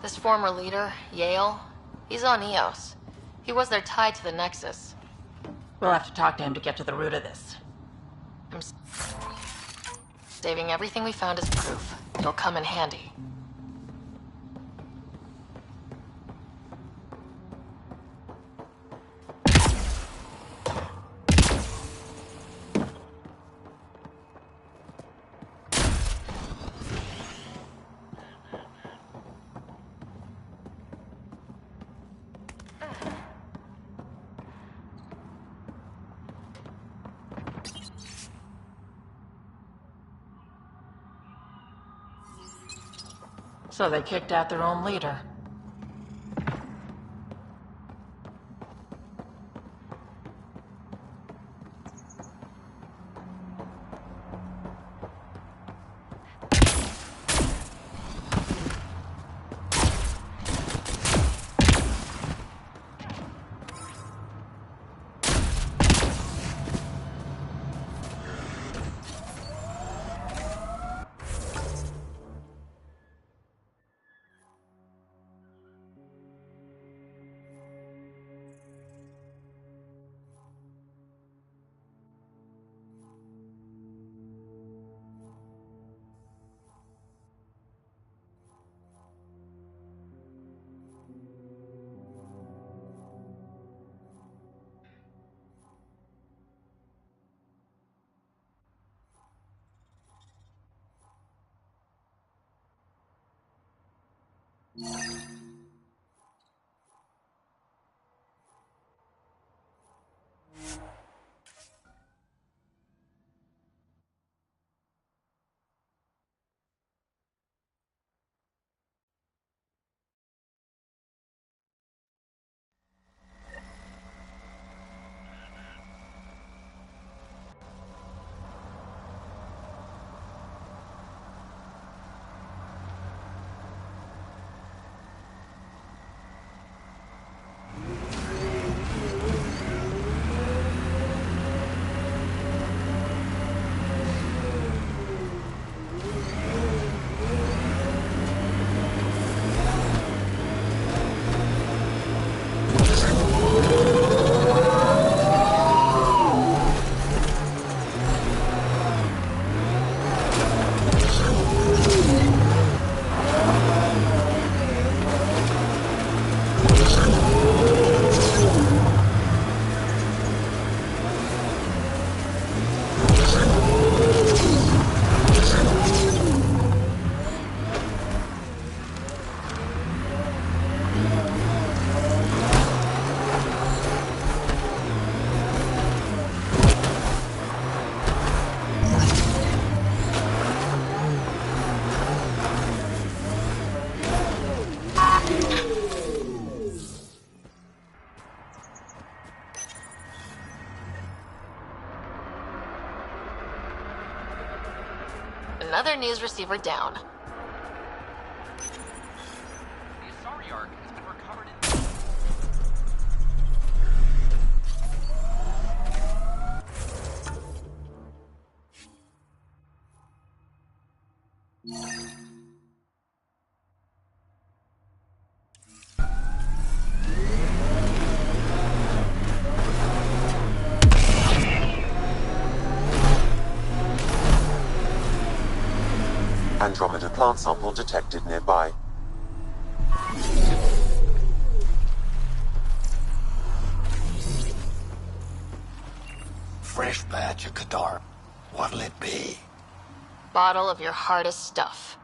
This former leader, Yale, he's on EOS. He was their tie to the Nexus. We'll have to talk to him to get to the root of this. I'm saving everything we found as proof. It'll come in handy. So they kicked out their own leader. Another news receiver down. The Asari arc has been recovered Andromeda plant sample detected nearby. Fresh batch of Kadar. What'll it be? Bottle of your hardest stuff.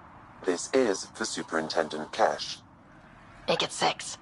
This is for Superintendent Cash. Make it 6.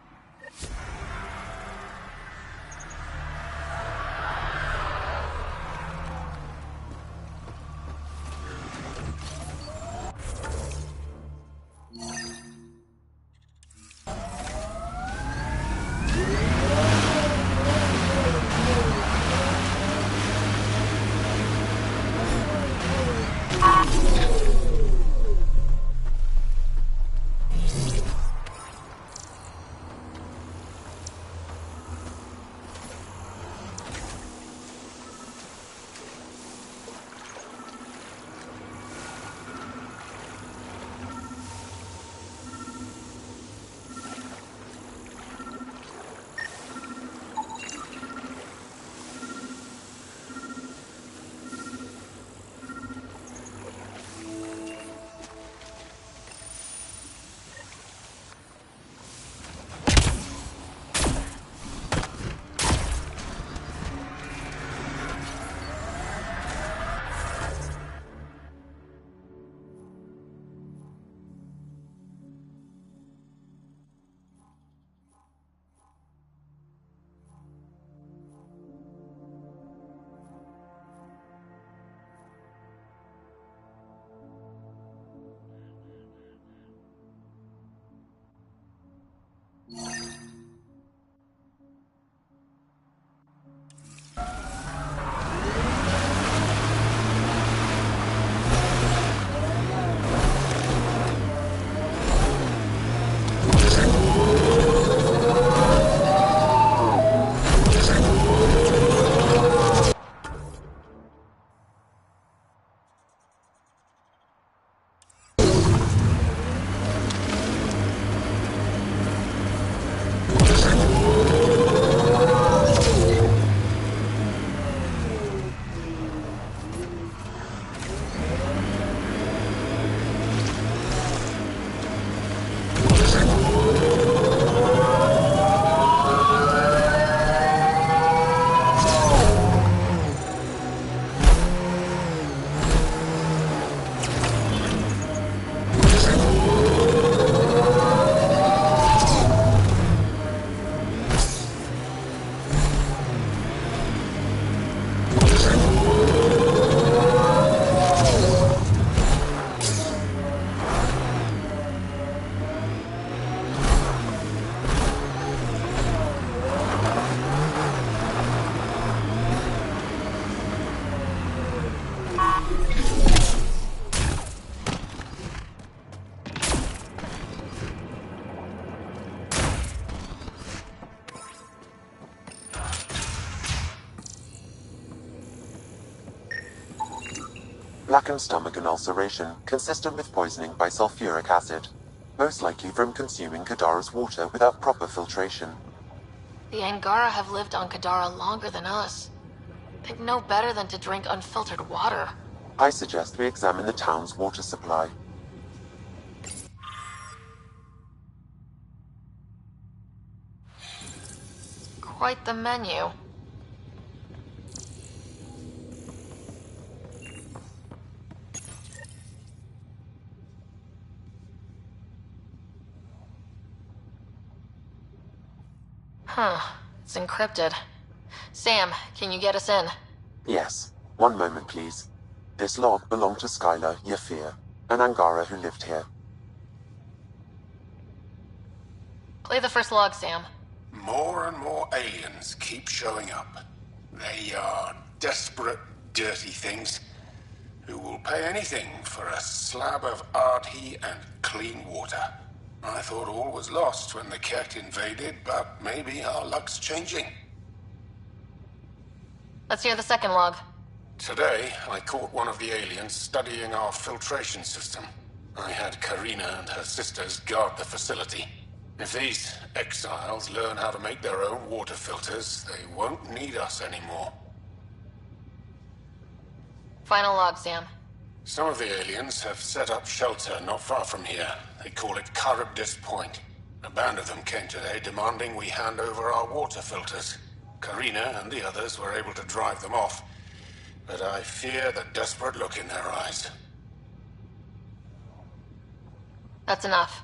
blackened stomach and ulceration, consistent with poisoning by sulfuric acid. Most likely from consuming Kadara's water without proper filtration. The Angara have lived on Kadara longer than us. They'd know better than to drink unfiltered water. I suggest we examine the town's water supply. Quite the menu. Huh. It's encrypted. Sam, can you get us in? Yes. One moment, please. This log belonged to Skylar Yafir, an Angara who lived here. Play the first log, Sam. More and more aliens keep showing up. They are desperate, dirty things who will pay anything for a slab of Ardhi and clean water. I thought all was lost when the Kett invaded, but maybe our luck's changing. Let's hear the second log. Today, I caught one of the aliens studying our filtration system. I had Karina and her sisters guard the facility. If these exiles learn how to make their own water filters, they won't need us anymore. Final log, Sam. Some of the aliens have set up shelter not far from here. They call it Charybdis Point. A band of them came today demanding we hand over our water filters. Karina and the others were able to drive them off, but I fear the desperate look in their eyes. That's enough.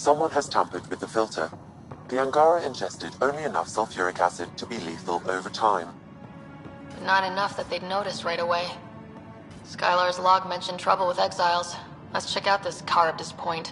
Someone has tampered with the filter. The Angara ingested only enough sulfuric acid to be lethal over time. But not enough that they'd notice right away. Skylar's log mentioned trouble with exiles. Let's check out this Charybdis Point.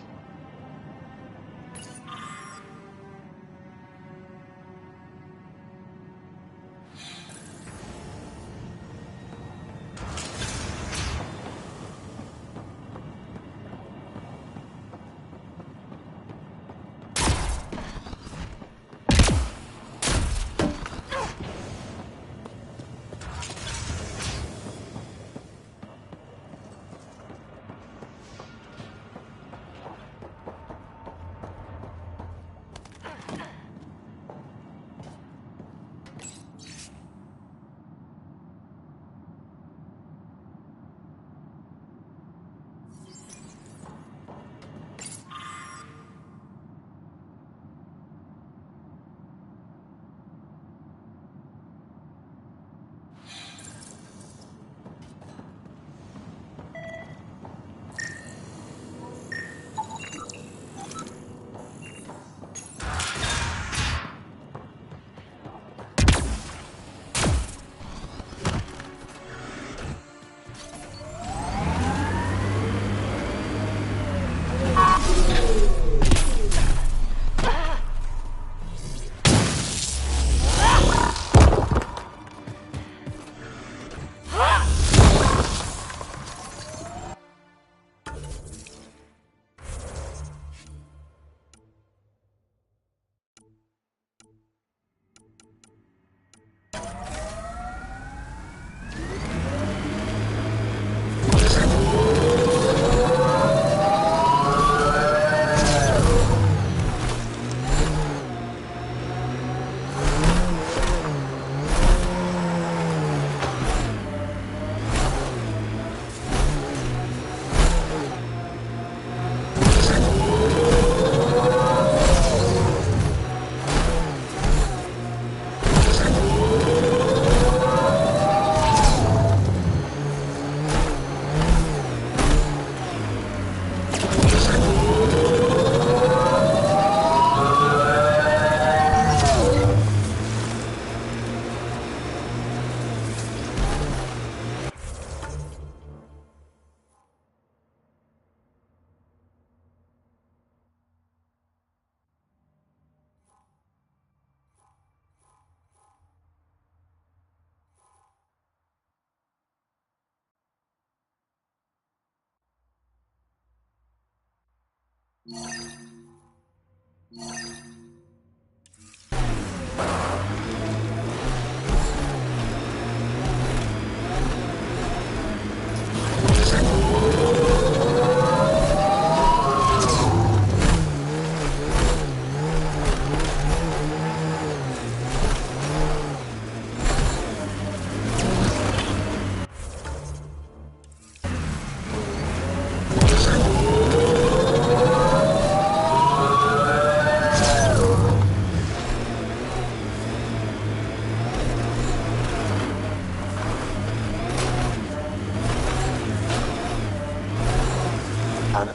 An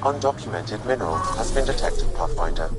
undocumented mineral has been detected, Pathfinder.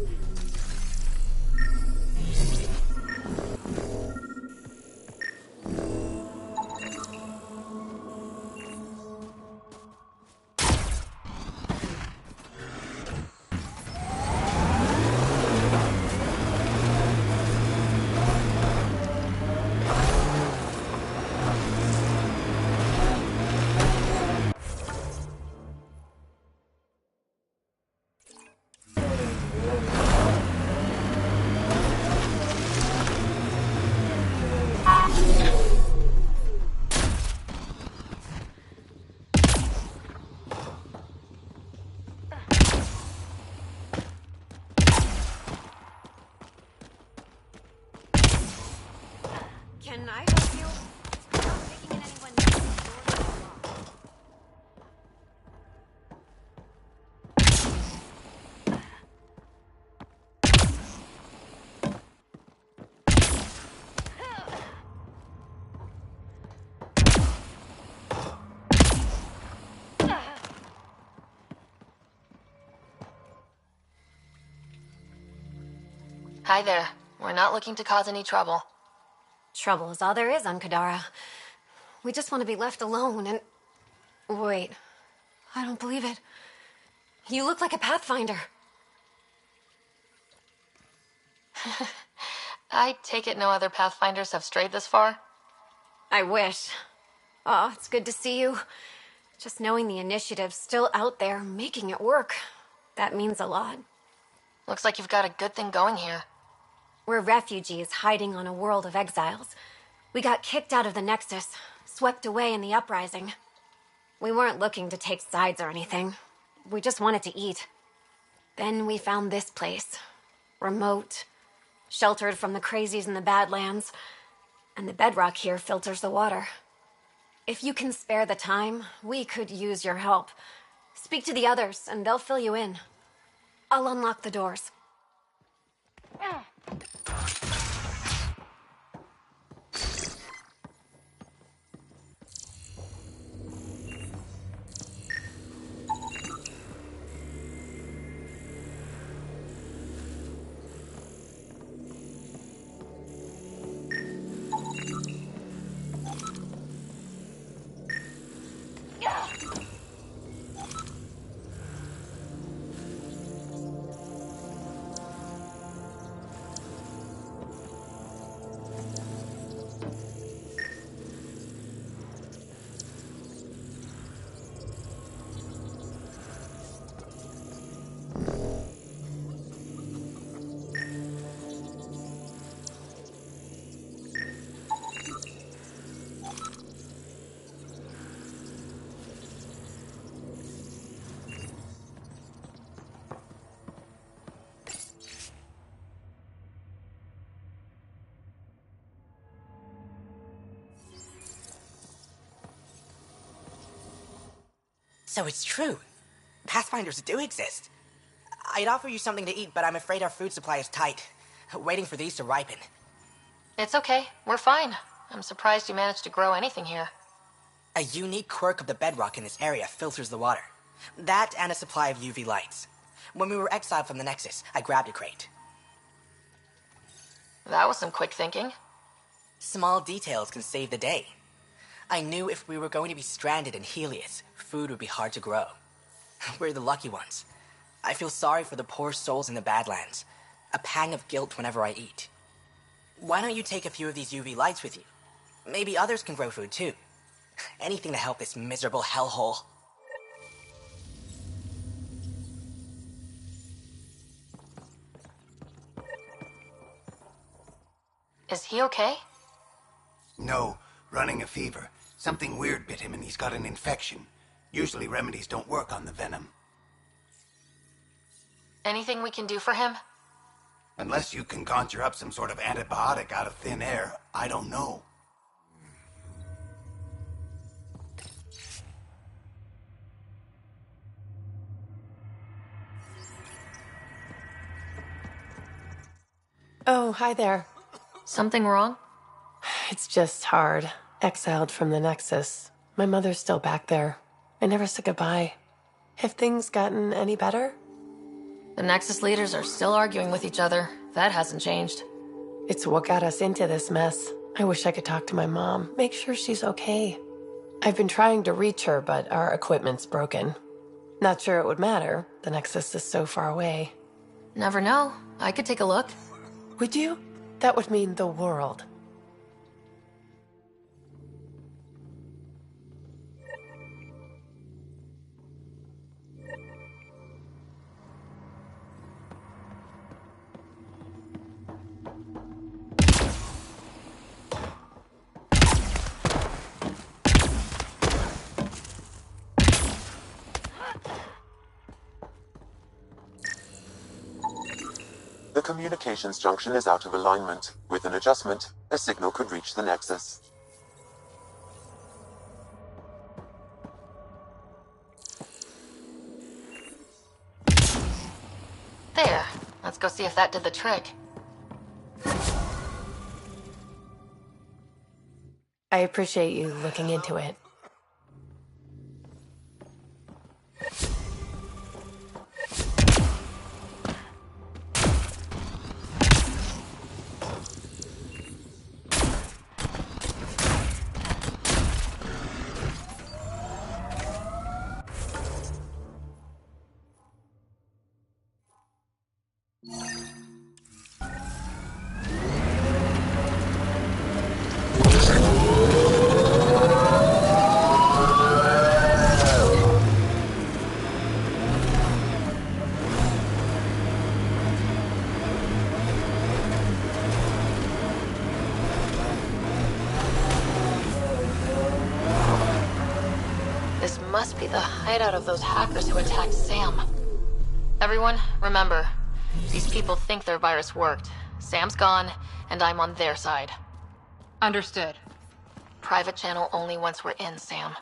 Can I help you? I'm not taking in anyone new. The doors are locked. Hi there. We're not looking to cause any trouble. Trouble is all there is on Kadara. We just want to be left alone and... Wait. I don't believe it. You look like a Pathfinder. I take it no other Pathfinders have strayed this far? I wish. Oh, it's good to see you. Just knowing the initiative's still out there, making it work. That means a lot. Looks like you've got a good thing going here. We're refugees hiding on a world of exiles. We got kicked out of the Nexus, swept away in the uprising. We weren't looking to take sides or anything. We just wanted to eat. Then we found this place. Remote, sheltered from the crazies in the Badlands, and the bedrock here filters the water. If you can spare the time, we could use your help. Speak to the others, and they'll fill you in. I'll unlock the doors. So it's true. Pathfinders do exist. I'd offer you something to eat, but I'm afraid our food supply is tight. Waiting for these to ripen. It's okay. We're fine. I'm surprised you managed to grow anything here. A unique quirk of the bedrock in this area filters the water. That and a supply of UV lights. When we were exiled from the Nexus, I grabbed a crate. That was some quick thinking. Small details can save the day. I knew if we were going to be stranded in Helios, food would be hard to grow. We're the lucky ones. I feel sorry for the poor souls in the Badlands. A pang of guilt whenever I eat. Why don't you take a few of these UV lights with you? Maybe others can grow food too. Anything to help this miserable hellhole. Is he okay? No, running a fever. Something weird bit him and he's got an infection. Usually remedies don't work on the venom. Anything we can do for him? Unless you can conjure up some sort of antibiotic out of thin air, I don't know. Oh, hi there. Something wrong? It's just hard. Exiled from the Nexus. My mother's still back there. I never said goodbye. Have things gotten any better? The Nexus leaders are still arguing with each other. That hasn't changed. It's what got us into this mess. I wish I could talk to my mom, make sure she's okay. I've been trying to reach her, but our equipment's broken. Not sure it would matter. The Nexus is so far away. Never know. I could take a look. Would you? That would mean the world. The communications junction is out of alignment. With an adjustment, a signal could reach the Nexus. There. Let's go see if that did the trick. I appreciate you looking into it. Must be the hideout of those hackers who attacked Sam. Everyone, remember, these people think their virus worked. Sam's gone, and I'm on their side. Understood. Private channel only once we're in, Sam.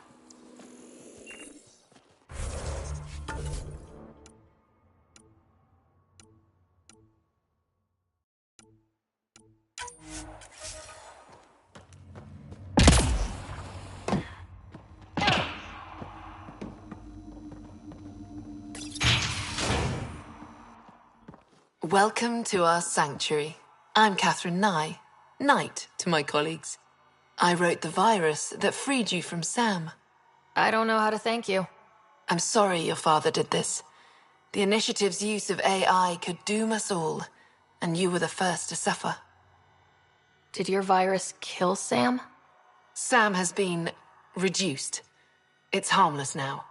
Welcome to our sanctuary. I'm Catherine Nye, Knight to my colleagues. I wrote the virus that freed you from Sam. I don't know how to thank you. I'm sorry your father did this. The initiative's use of AI could doom us all, and you were the first to suffer. Did your virus kill Sam? Sam has been reduced. It's harmless now.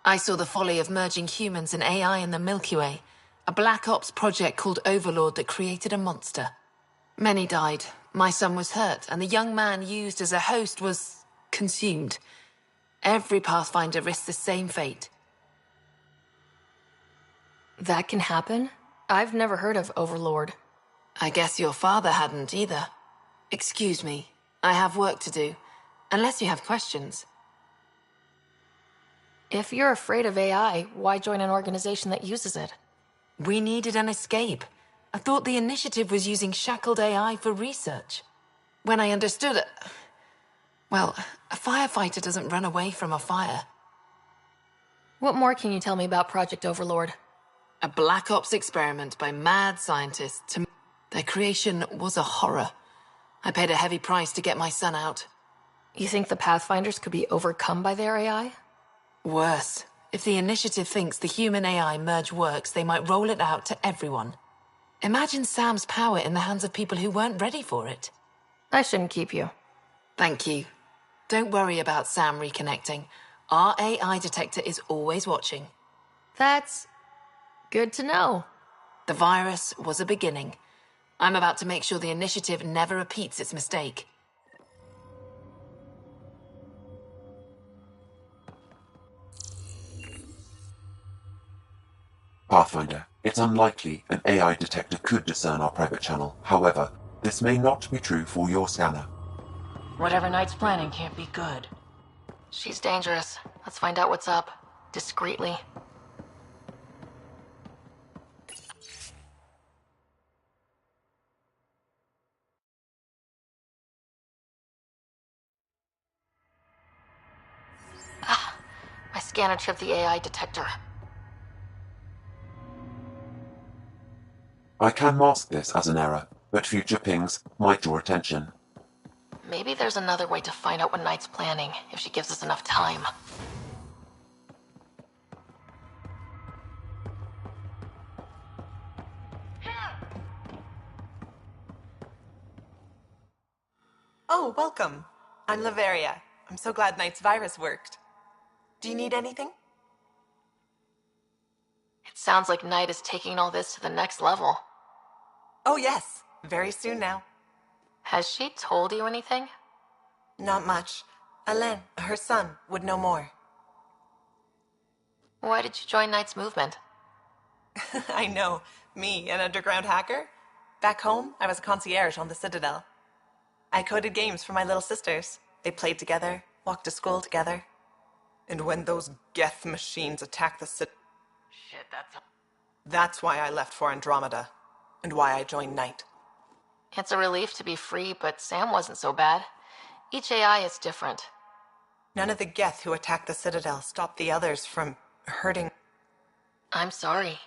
I saw the folly of merging humans and AI in the Milky Way, a Black Ops project called Overlord that created a monster. Many died. My son was hurt, and the young man used as a host was consumed. Every Pathfinder risks the same fate. That can happen? I've never heard of Overlord. I guess your father hadn't either. Excuse me. I have work to do. Unless you have questions. If you're afraid of AI, why join an organization that uses it? We needed an escape. I thought the initiative was using shackled AI for research. When I understood it... Well, a firefighter doesn't run away from a fire. What more can you tell me about Project Overlord? A Black Ops experiment by mad scientists to... Their creation was a horror. I paid a heavy price to get my son out. You think the Pathfinders could be overcome by their AI? Worse. If the initiative thinks the human-AI merge works, they might roll it out to everyone. Imagine Sam's power in the hands of people who weren't ready for it. I shouldn't keep you. Thank you. Don't worry about Sam reconnecting. Our AI detector is always watching. That's good to know. The virus was a beginning. I'm about to make sure the initiative never repeats its mistake. Pathfinder, it's unlikely an AI detector could discern our private channel. However, this may not be true for your scanner. Whatever Knight's planning can't be good. She's dangerous. Let's find out what's up. Discreetly. Ah, my scanner tripped the AI detector. I can mask this as an error, but future pings might draw attention. Maybe there's another way to find out what Knight's planning, if she gives us enough time. Oh, welcome. I'm Laveria. I'm so glad Knight's virus worked. Do you need anything? It sounds like Knight is taking all this to the next level. Oh, yes. Very soon now. Has she told you anything? Not much. Alain, her son, would know more. Why did you join Knight's movement? I know. Me, an underground hacker? Back home, I was a concierge on the Citadel. I coded games for my little sisters. They played together, walked to school together. And when those Geth machines attacked the Citadel... Shit, That's why I left for Andromeda. And why I joined Knight. It's a relief to be free, but Sam wasn't so bad. Each AI is different. None of the Geth who attacked the Citadel stopped the others from hurting... I'm sorry.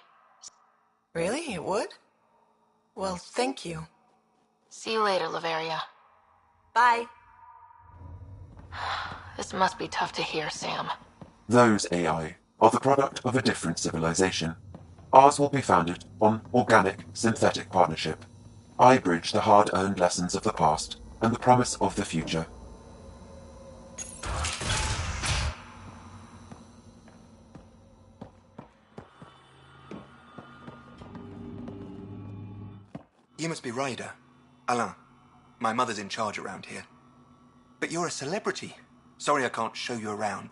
Really? It would? Well, thank you. See you later, Laveria. Bye. This must be tough to hear, Sam. Those AI are the product of a different civilization. Ours will be founded on organic, synthetic partnership. I bridge the hard-earned lessons of the past and the promise of the future. You must be Ryder. Alain. My mother's in charge around here. But you're a celebrity. Sorry I can't show you around.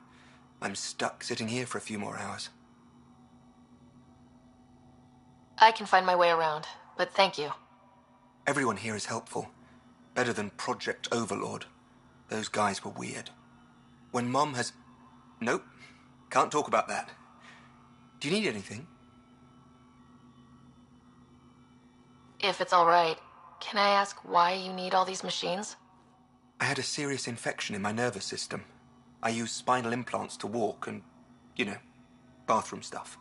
I'm stuck sitting here for a few more hours. I can find my way around, but thank you. Everyone here is helpful. Better than Project Overlord. Those guys were weird. When Mom has... Nope. Can't talk about that. Do you need anything? If it's all right, can I ask why you need all these machines? I had a serious infection in my nervous system. I used spinal implants to walk and, bathroom stuff.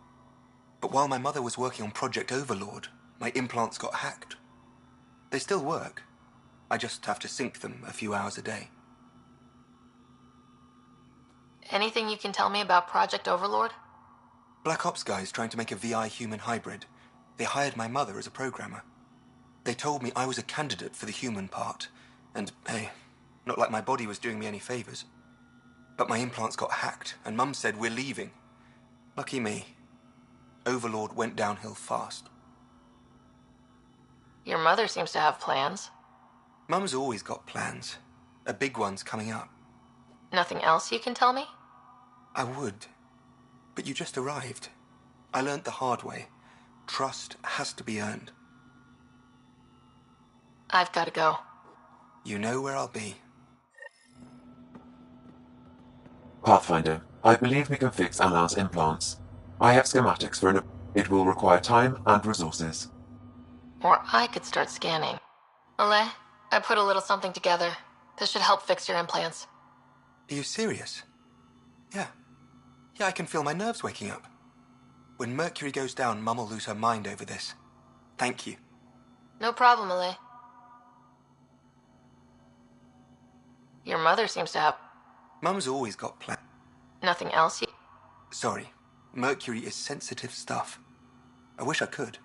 But while my mother was working on Project Overlord, my implants got hacked. They still work. I just have to sync them a few hours a day. Anything you can tell me about Project Overlord? Black Ops guys trying to make a VI-human hybrid. They hired my mother as a programmer. They told me I was a candidate for the human part, and hey, not like my body was doing me any favors. But my implants got hacked, and Mum said we're leaving. Lucky me. Overlord went downhill fast. Your mother seems to have plans. Mum's always got plans. A big one's coming up. Nothing else you can tell me? I would. But you just arrived. I learned the hard way. Trust has to be earned. I've got to go. You know where I'll be. Pathfinder, I believe we can fix Alain's implants. I have schematics for it will require time and resources. Or I could start scanning. Ole, I put a little something together. This should help fix your implants. Are you serious? Yeah. Yeah, I can feel my nerves waking up. When Mercury goes down, Mum will lose her mind over this. Thank you. No problem, Ole. Your mother seems to have... Mum's always got plans. Nothing else you... Sorry. Mercury is sensitive stuff. I wish I could.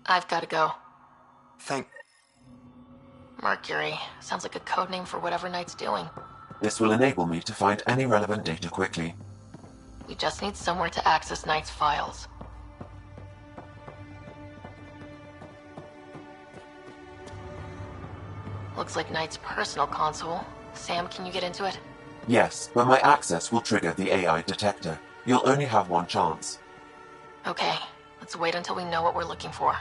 I've got to go. Thank... Mercury. Sounds like a code name for whatever Knight's doing. This will enable me to find any relevant data quickly. We just need somewhere to access Knight's files. Looks like Knight's personal console. Sam, can you get into it? Yes, but my access will trigger the AI detector. You'll only have one chance. Okay, let's wait until we know what we're looking for.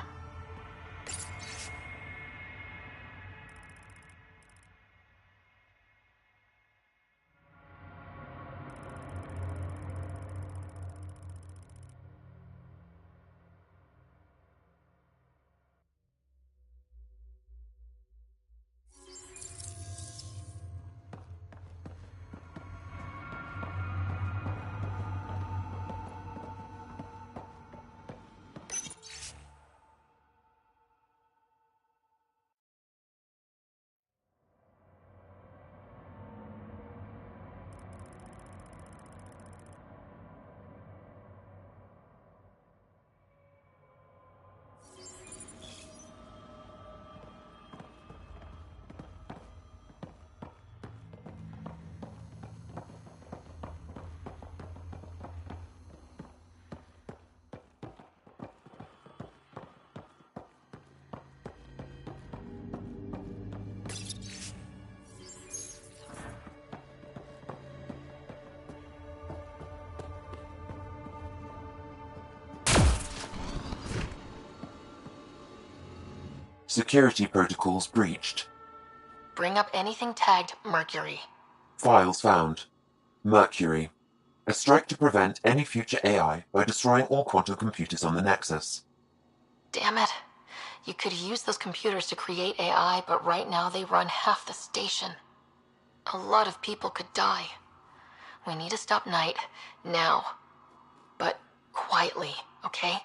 Security protocols breached. Bring up anything tagged Mercury. Files found. Mercury. A strike to prevent any future AI by destroying all quantum computers on the Nexus. Damn it. You could use those computers to create AI, but right now they run half the station. A lot of people could die. We need to stop Knight now. But quietly, okay?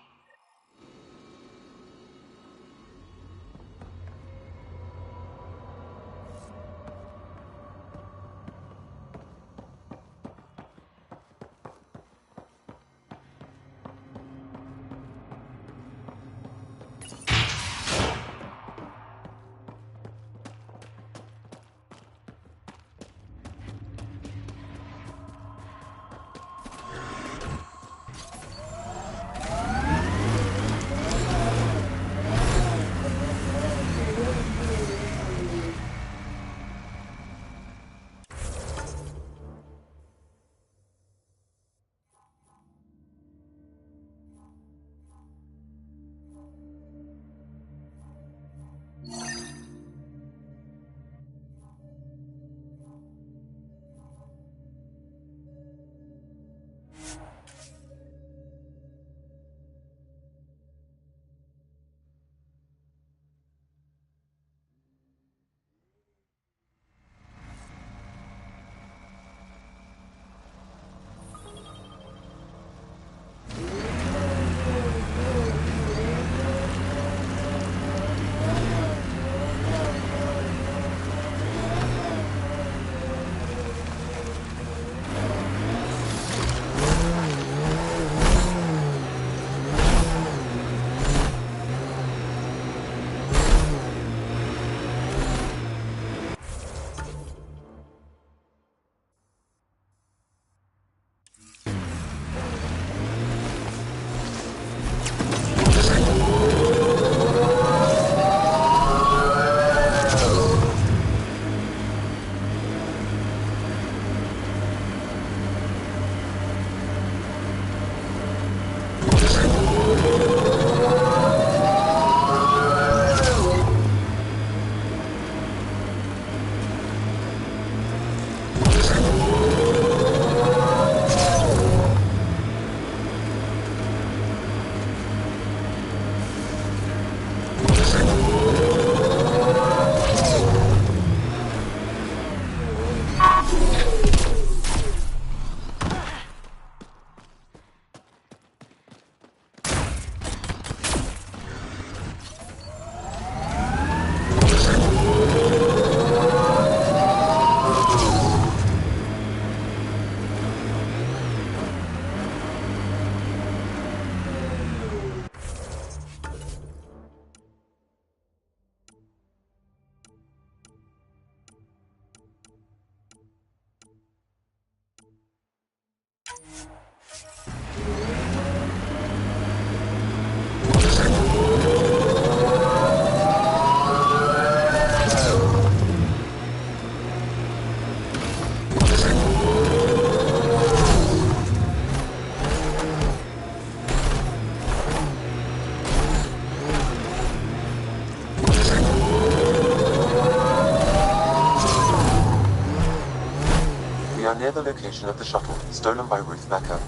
We are near the location of the shuttle, stolen by Ruth Becker.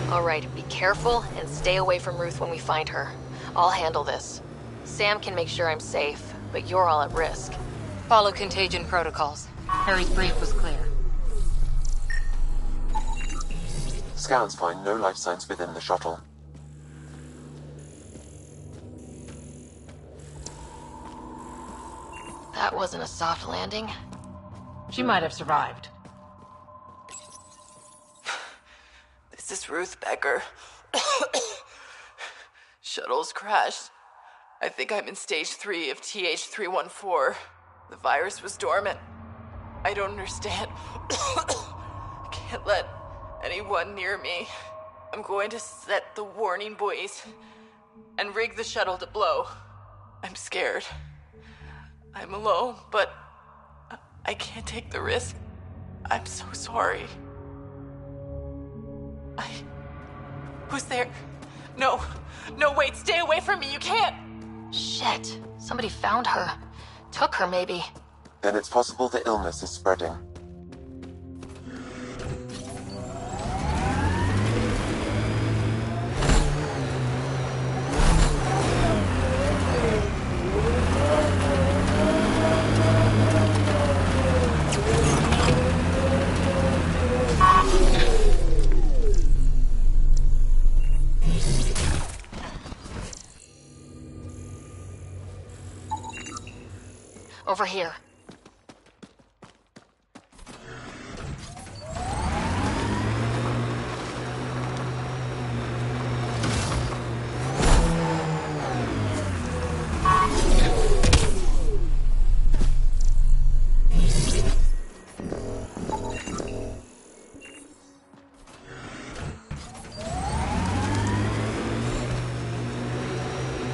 Alright, be careful and stay away from Ruth when we find her. I'll handle this. Sam can make sure I'm safe, but you're all at risk. Follow contagion protocols. Harry's brief was clear. Scans find no life signs within the shuttle. That wasn't a soft landing. She might have survived. This is Ruth Becker. Shuttle's crashed. I think I'm in stage 3 of TH314. The virus was dormant. I don't understand. Can't let anyone near me. I'm going to set the warning buoys and rig the shuttle to blow. I'm scared. I'm alone, but I can't take the risk. I'm so sorry. Who's there? No, wait, stay away from me, you can't! Shit, somebody found her. Took her, maybe. Then it's possible the illness is spreading. Over here.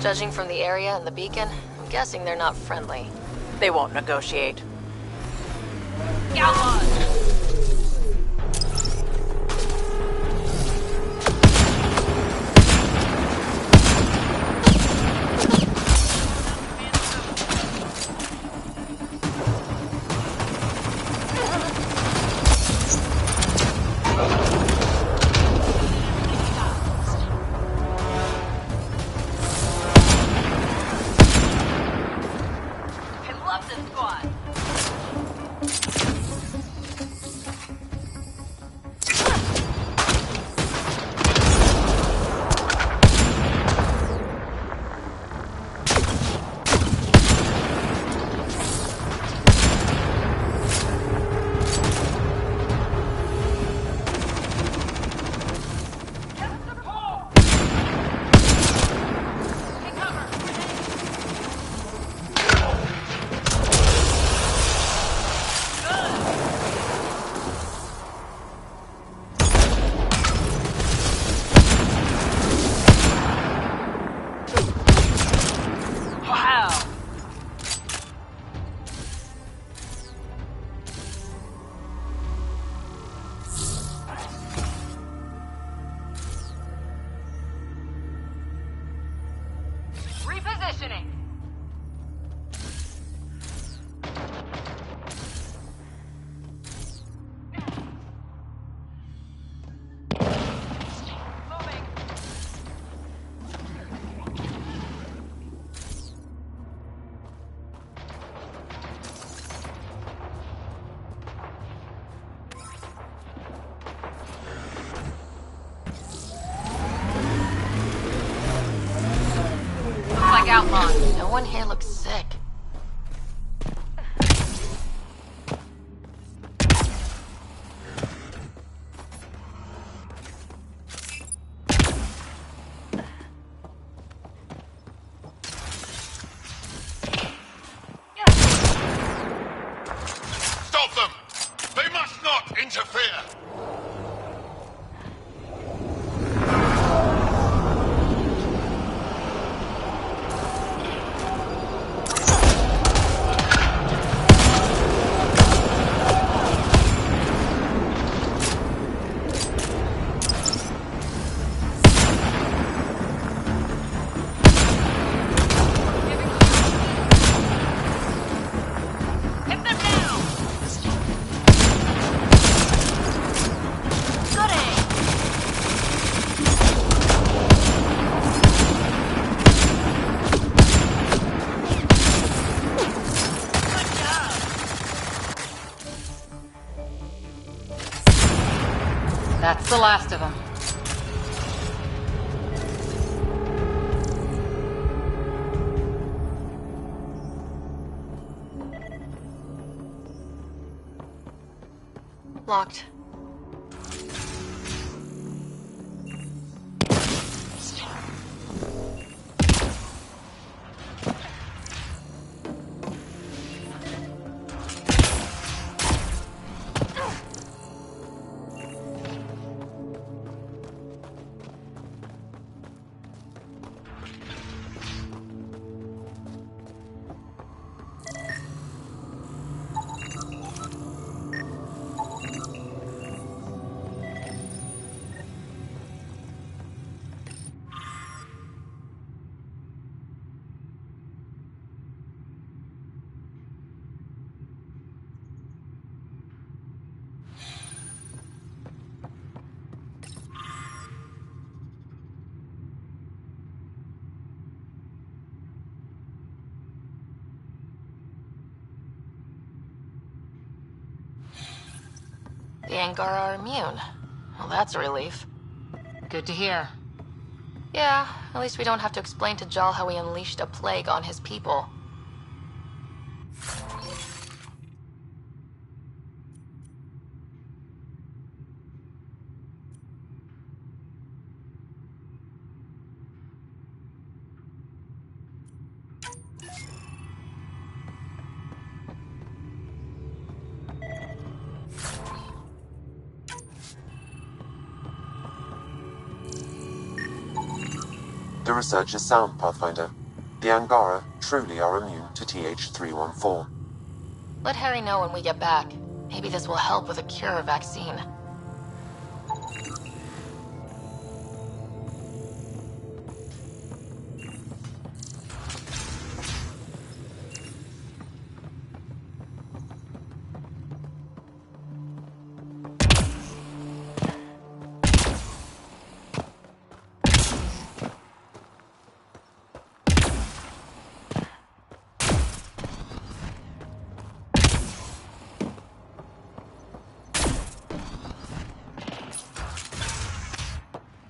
Judging from the area and the beacon, I'm guessing they're not friendly. They won't negotiate. Outlaws. No one here looks sick. Stop them! They must not interfere! Hit them now! That's the last of them. Locked. The Angara are immune. Well, that's a relief. Good to hear. Yeah, at least we don't have to explain to Jal how we unleashed a plague on his people. The research is sound, Pathfinder. The Angara truly are immune to TH314. Let Harry know when we get back. Maybe this will help with a cure or vaccine.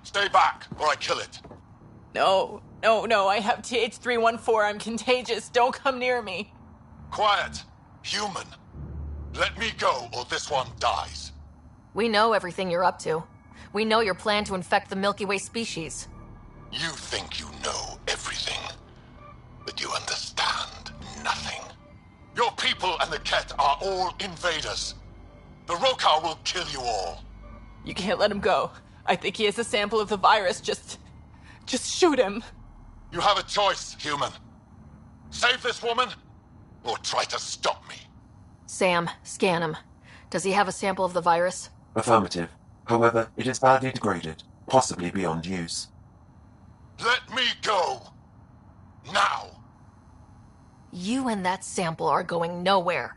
Stay back, or I kill it. No, I have TH314. I'm contagious. Don't come near me. Quiet. Human. Let me go, or this one dies. We know everything you're up to. We know your plan to infect the Milky Way species. You think you know everything, but you understand nothing. Your people and the Ket are all invaders. The Rokar will kill you all. You can't let him go. I think he has a sample of the virus. Just shoot him. You have a choice, human. Save this woman, or try to stop me. Sam, scan him. Does he have a sample of the virus? Affirmative. However, it is badly degraded, possibly beyond use. Let me go. Now. You and that sample are going nowhere.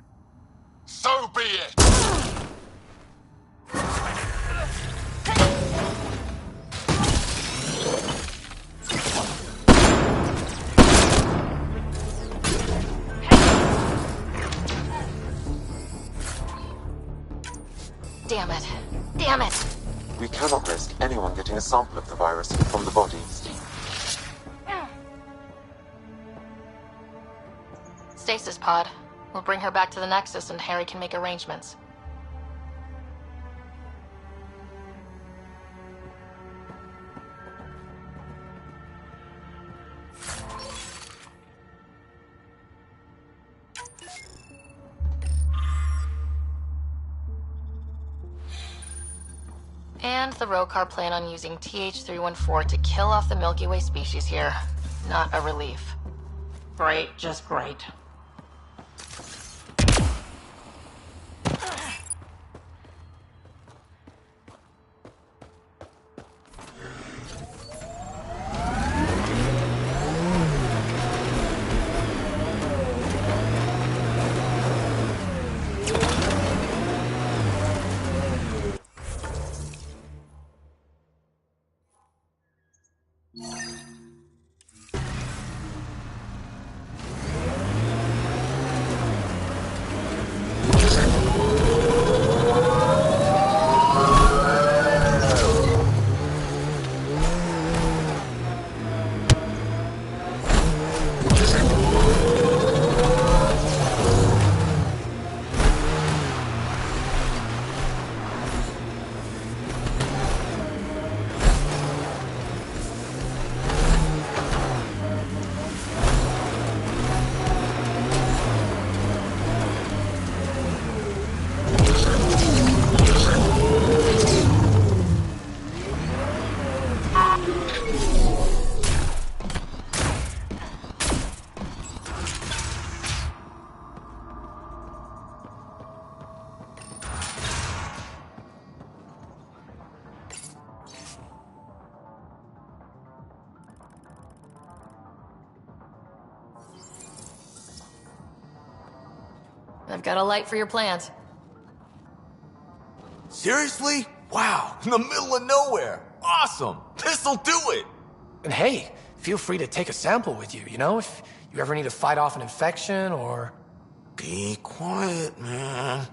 So be it. Damn it. Damn it! We cannot risk anyone getting a sample of the virus from the body. Stasis pod. We'll bring her back to the Nexus and Harry can make arrangements. And the Rokar plan on using TH314 to kill off the Milky Way species here. Not a relief. Great, just great. I've got a light for your plant. Seriously? Wow, in the middle of nowhere. Awesome. This'll do it. And hey, feel free to take a sample with you, you know, if you ever need to fight off an infection or... Be quiet, man.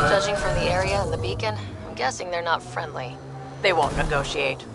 Judging from the area and the beacon, I'm guessing they're not friendly. They won't negotiate.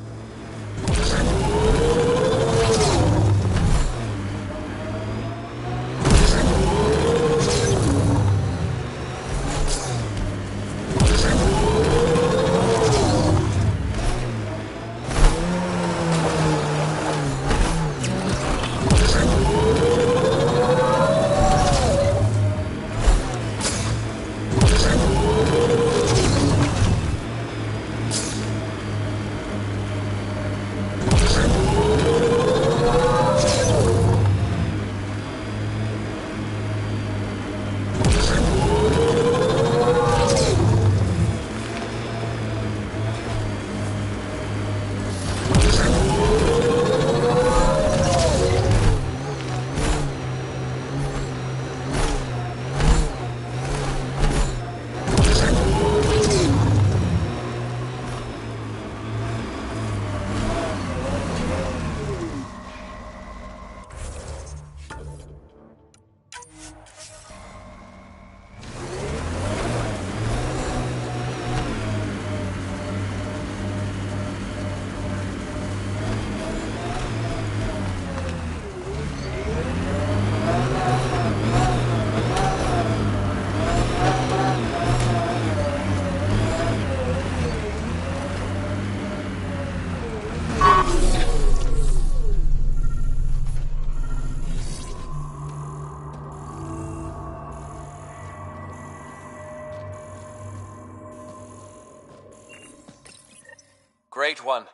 Great One,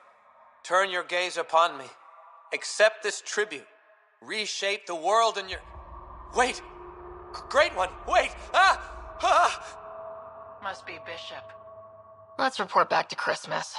turn your gaze upon me. Accept this tribute. Reshape the world in your... Wait! Great One, wait! Ah! Ah! Must be Bishop. Let's report back to Christmas.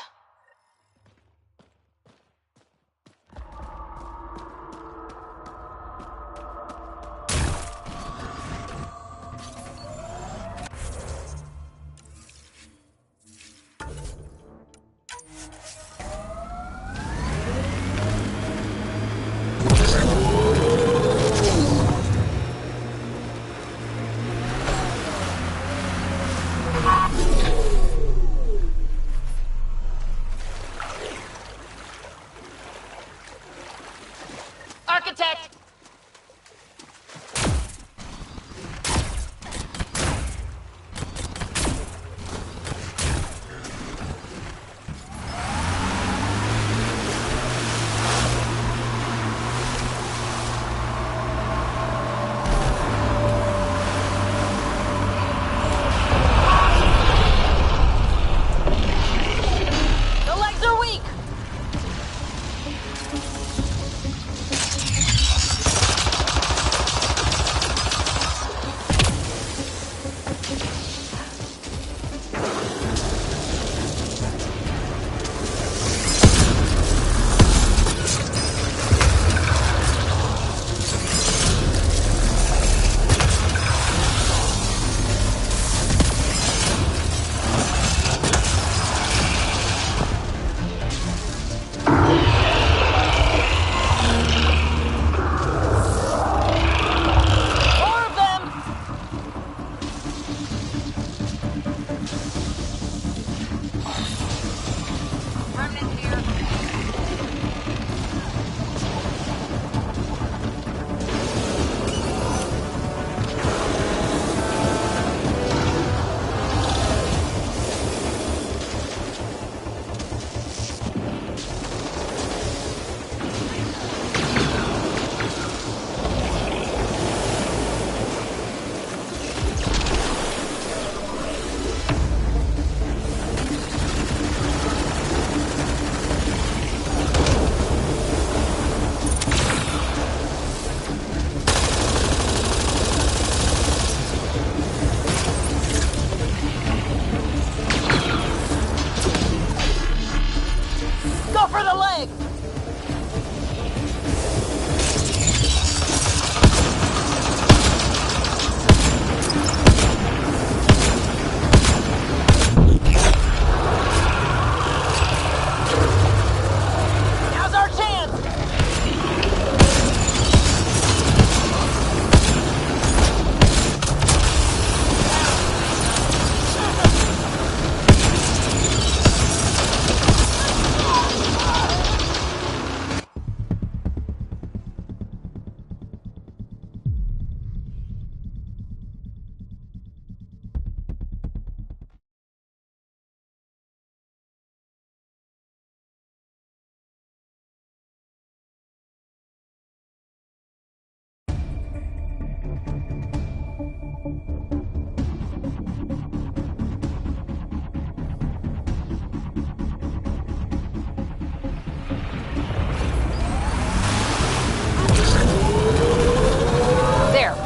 There,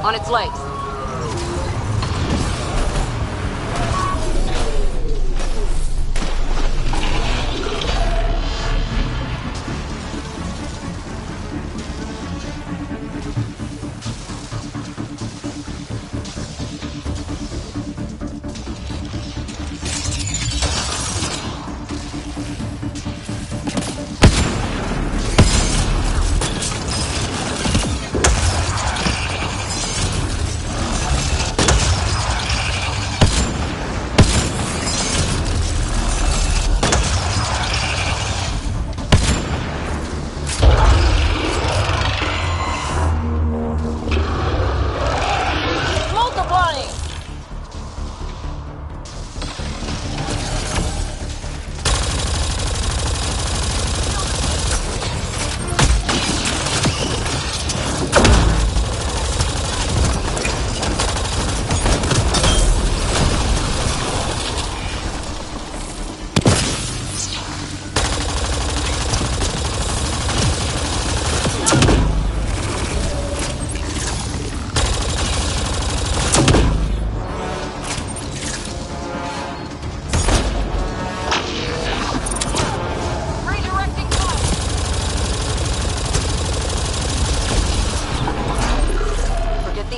on its legs.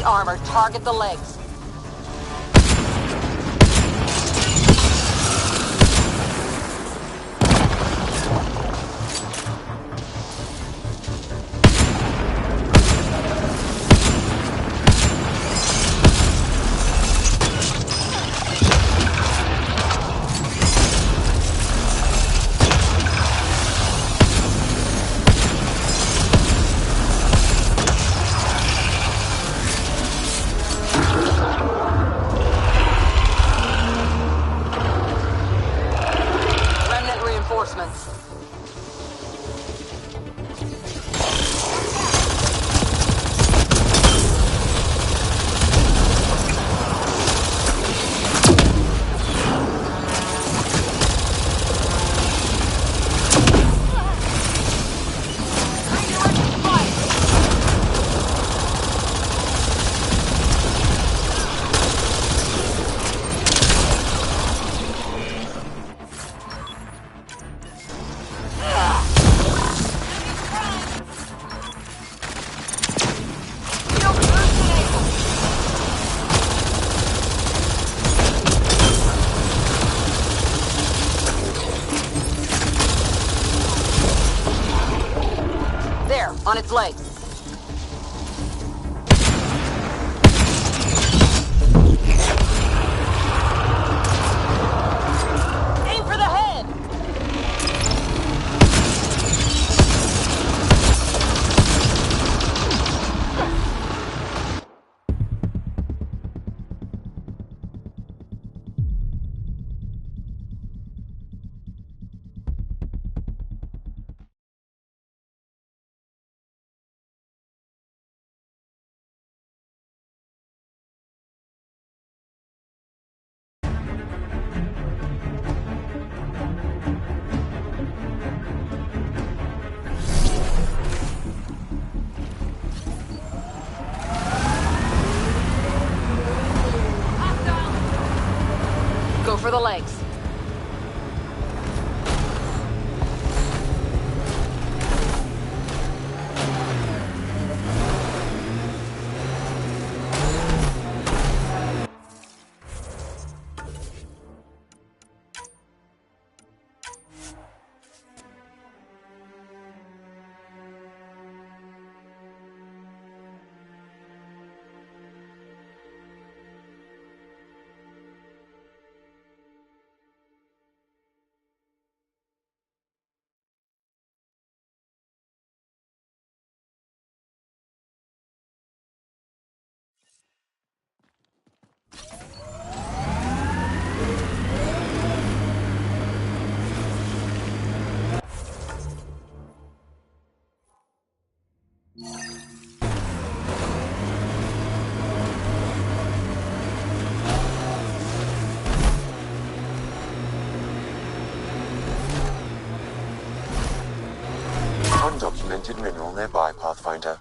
Armor, target the legs. Reinforcements. On its legs. Aim for the head! Go for the legs. fragmented mineral nearby, Pathfinder.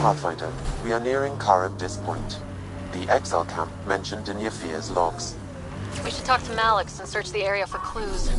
Pathfinder, we are nearing Karabdis Point, the exile camp mentioned in Yafir's logs. We should talk to Malix and search the area for clues.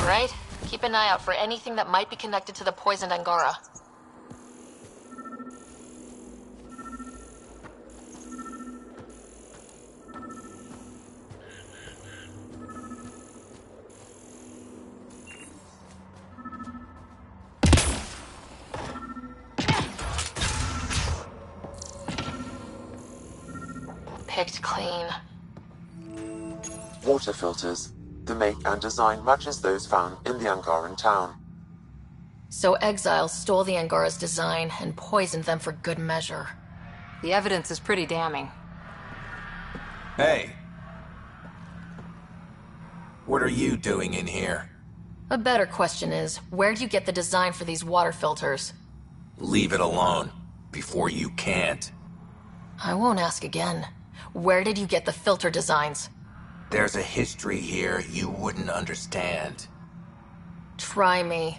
Right? Keep an eye out for anything that might be connected to the poisoned Angara. Picked clean. Water filters. The make and design matches those found in the Angaran town. So exiles stole the Angara's design and poisoned them for good measure. The evidence is pretty damning. Hey. What are you doing in here? A better question is, where'd you get the design for these water filters? Leave it alone, before you can't. I won't ask again. Where did you get the filter designs? There's a history here you wouldn't understand. Try me.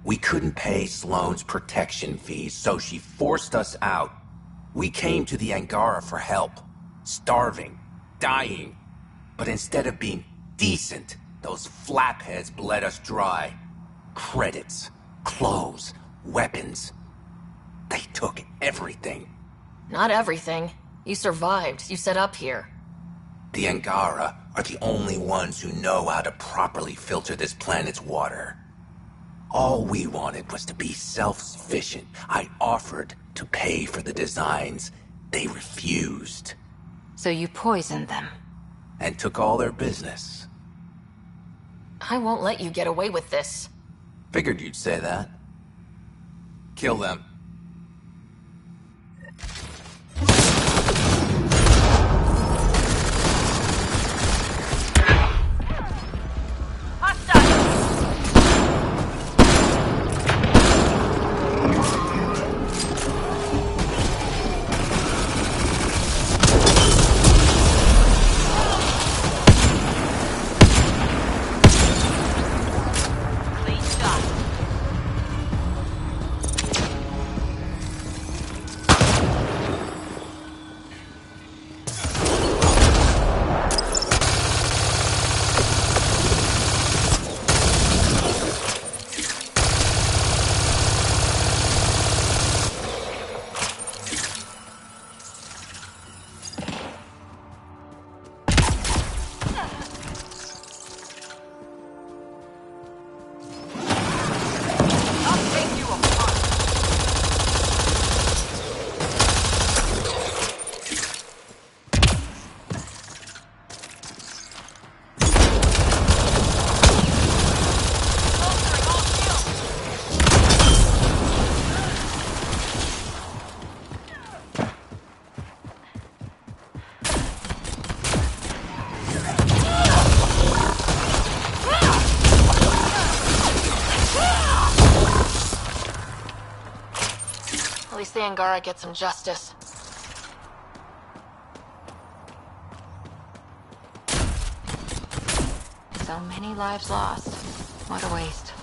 We couldn't pay Sloane's protection fees, so she forced us out. We came to the Angara for help. Starving. Dying. But instead of being decent, those flapheads bled us dry. Credits. Clothes. Weapons. They took everything. Not everything. You survived. You set up here. The Angara are the only ones who know how to properly filter this planet's water. All we wanted was to be self-sufficient. I offered to pay for the designs. They refused. So you poisoned them? And took all their business. I won't let you get away with this. Figured you'd say that. Kill them. the Angara get some justice. So many lives lost. What a waste.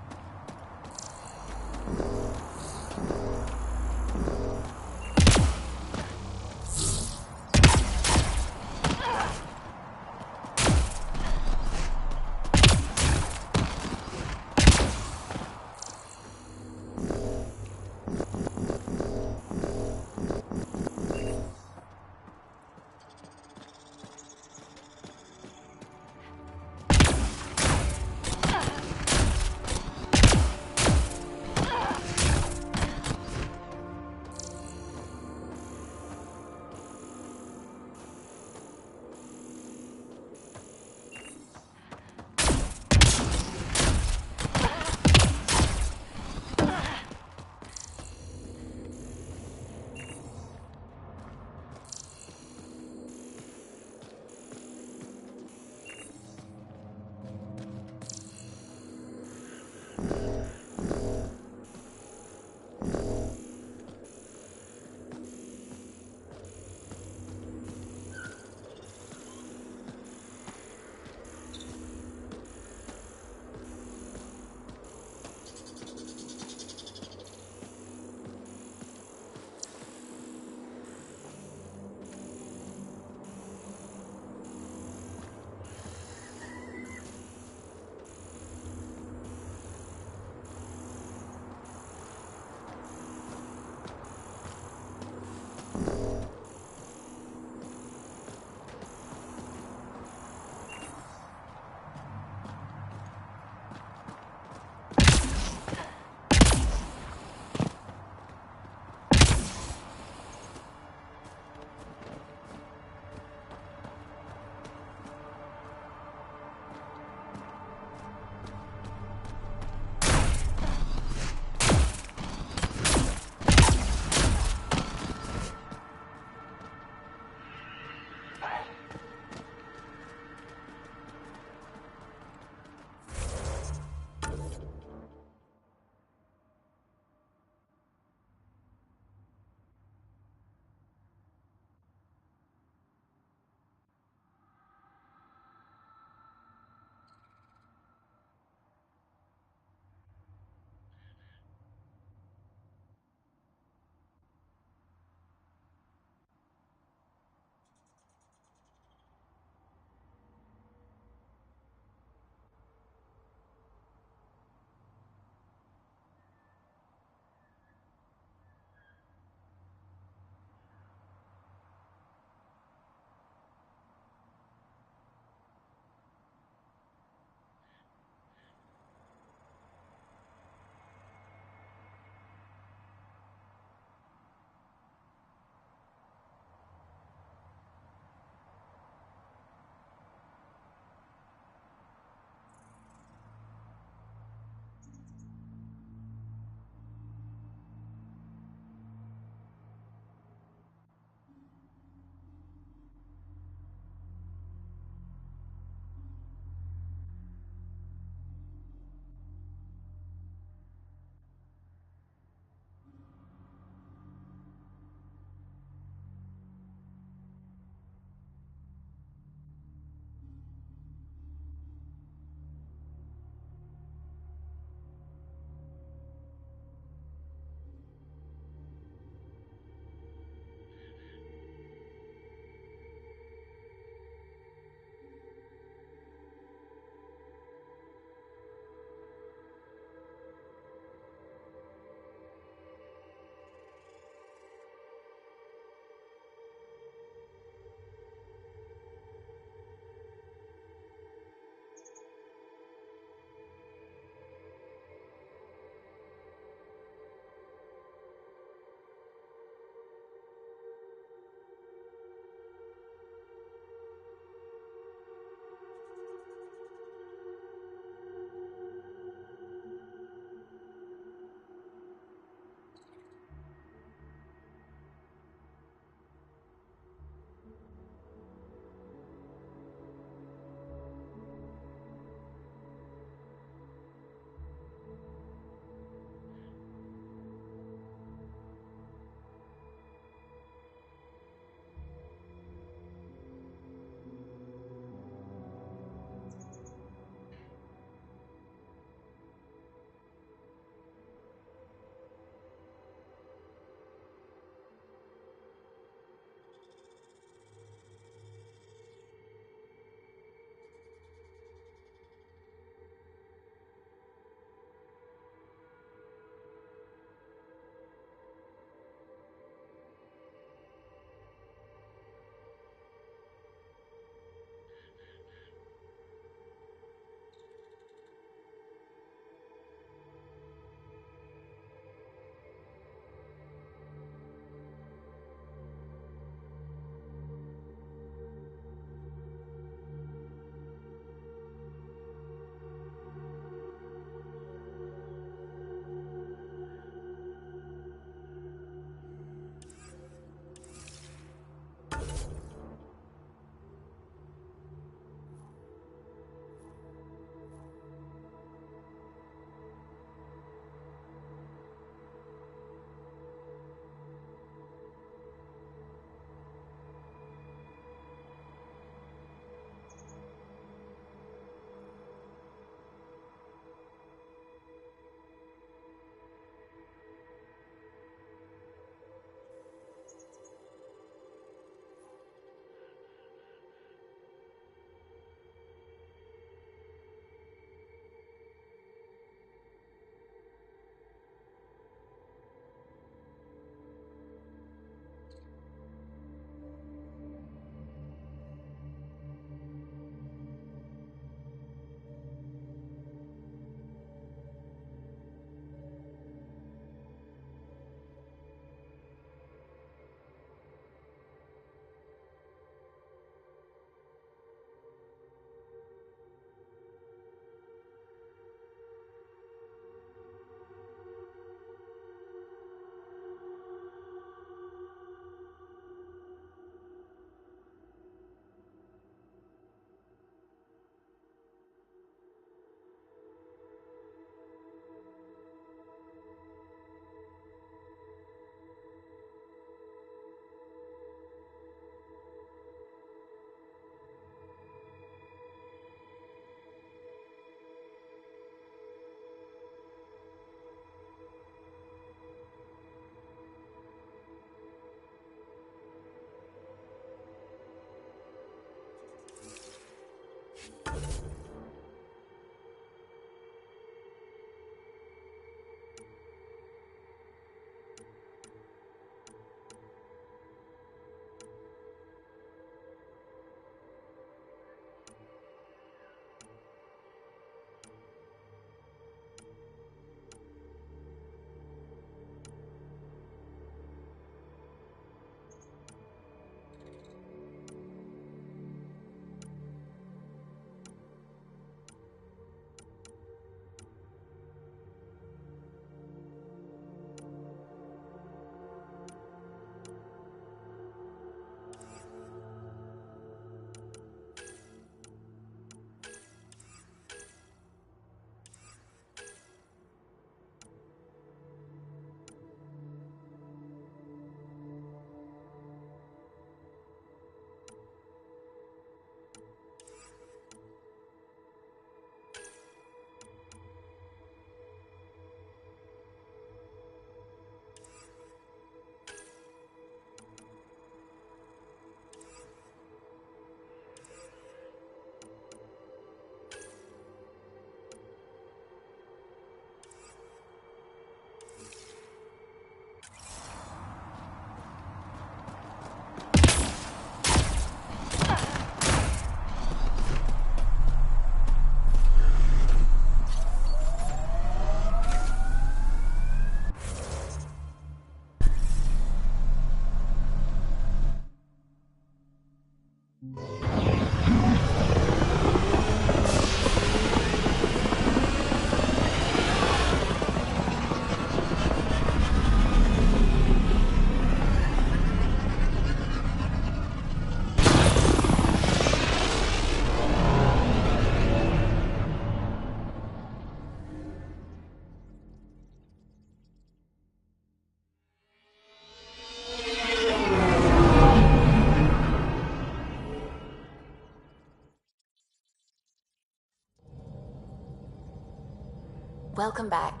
Welcome back.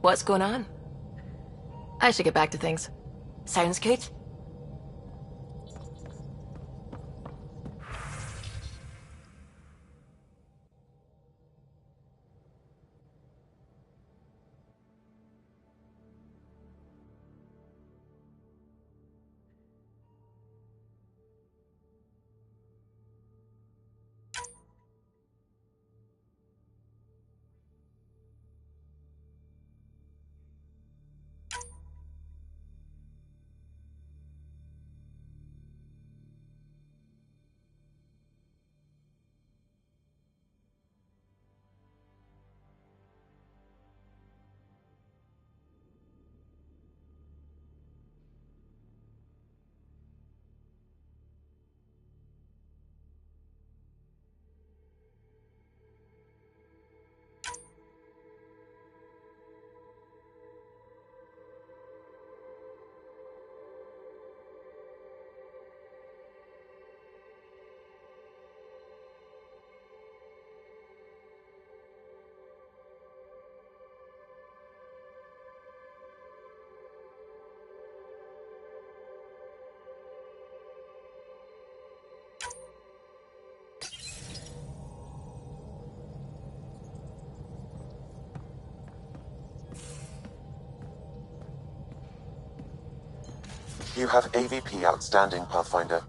What's going on? I should get back to things. Sounds good. You have AVP outstanding, Pathfinder.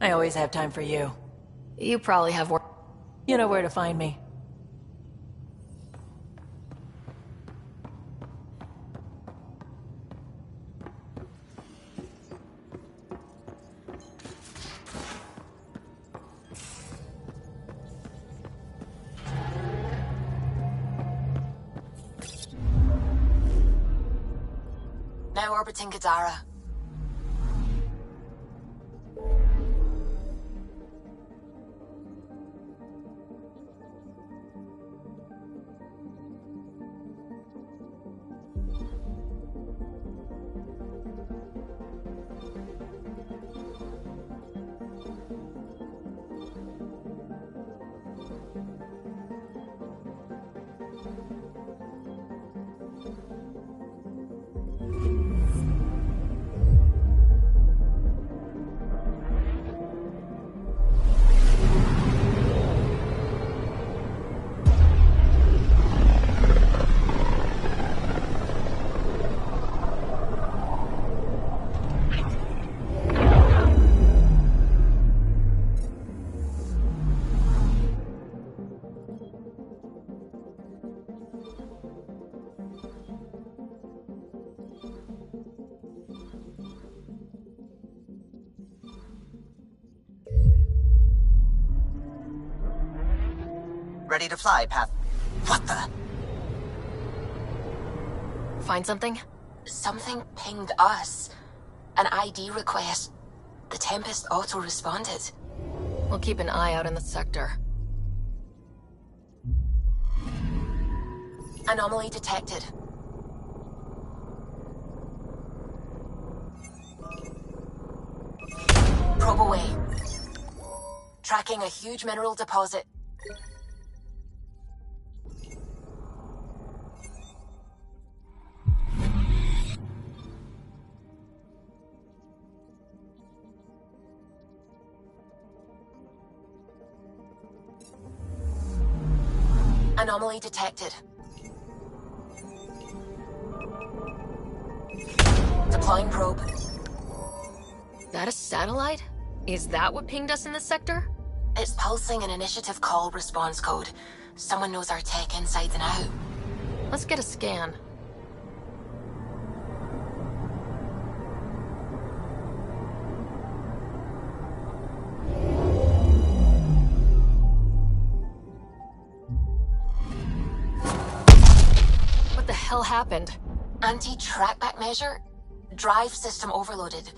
I always have time for you. You probably have work. You know where to find me. Now orbiting Gadara. ready to fly, Path. What the? Find something? Something pinged us. An ID request. The Tempest auto-responded. We'll keep an eye out in the sector. Anomaly detected. Probe away. Tracking a huge mineral deposit. Anomaly detected. Deploying probe. That a satellite? Is that what pinged us in this sector? It's pulsing an initiative call response code. Someone knows our tech inside and out. Let's get a scan. What the hell happened? Anti-trackback measure? Drive system overloaded.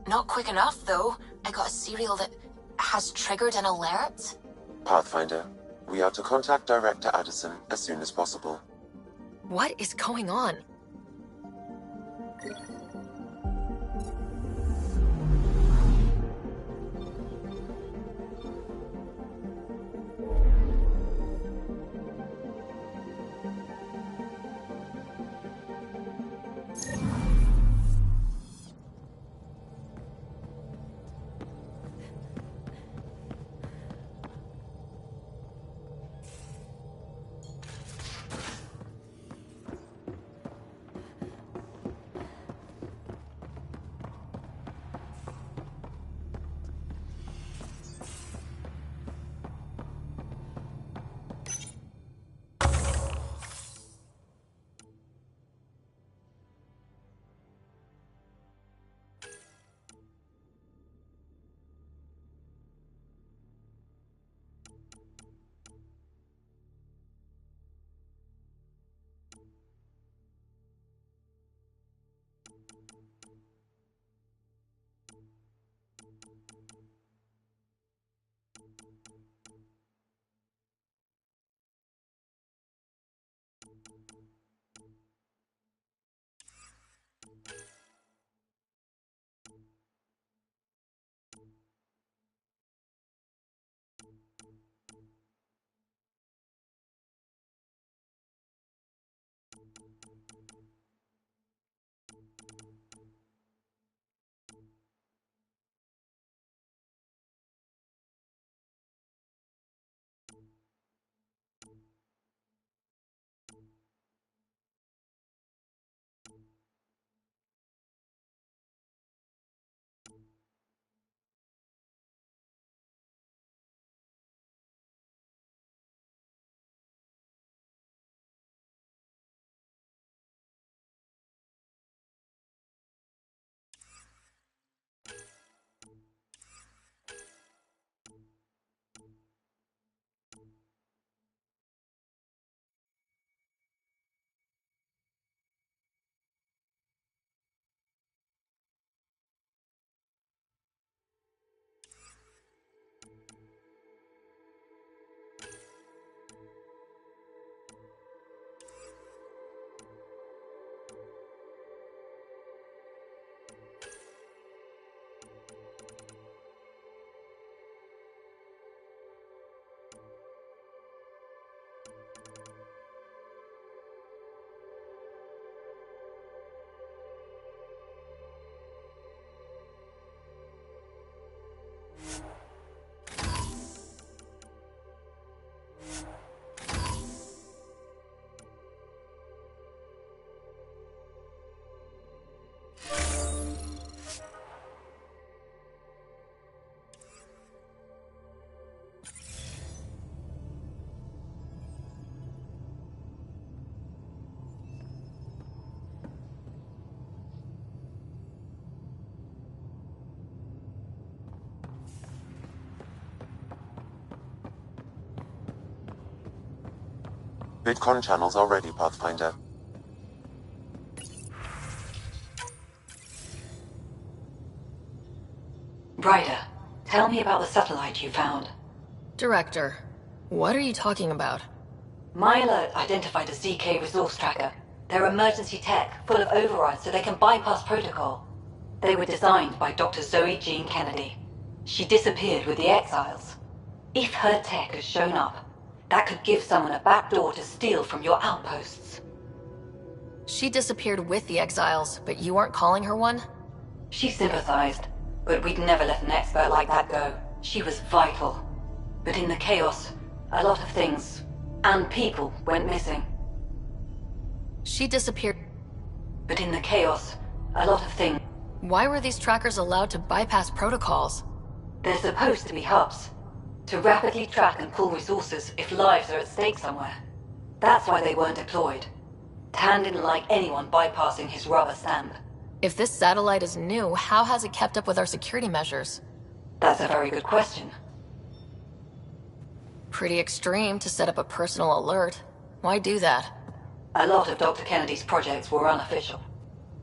Not quick enough, though. I got a serial that has triggered an alert. Pathfinder, we are to contact Director Addison as soon as possible. What is going on? VidCon channels are ready, Pathfinder. Ryder, tell me about the satellite you found. Director, what are you talking about? My alert identified a ZK resource tracker. They're emergency tech, full of overrides so they can bypass protocol. They were designed by Dr. Zoe Jean Kennedy. She disappeared with the Exiles. If her tech has shown up, that could give someone a backdoor to steal from your outposts. She disappeared with the Exiles, but you aren't calling her one? She sympathized, but we'd never let an expert like that go. She was vital. But in the chaos, a lot of things, and people, went missing. She disappeared. But in the chaos, a lot of things... Why were these trackers allowed to bypass protocols? They're supposed to be hubs, to rapidly track and pull resources if lives are at stake somewhere. That's why they weren't deployed. Tan didn't like anyone bypassing his rubber stamp. If this satellite is new, how has it kept up with our security measures? That's a very good question. Pretty extreme to set up a personal alert. Why do that? A lot of Dr. Kennedy's projects were unofficial.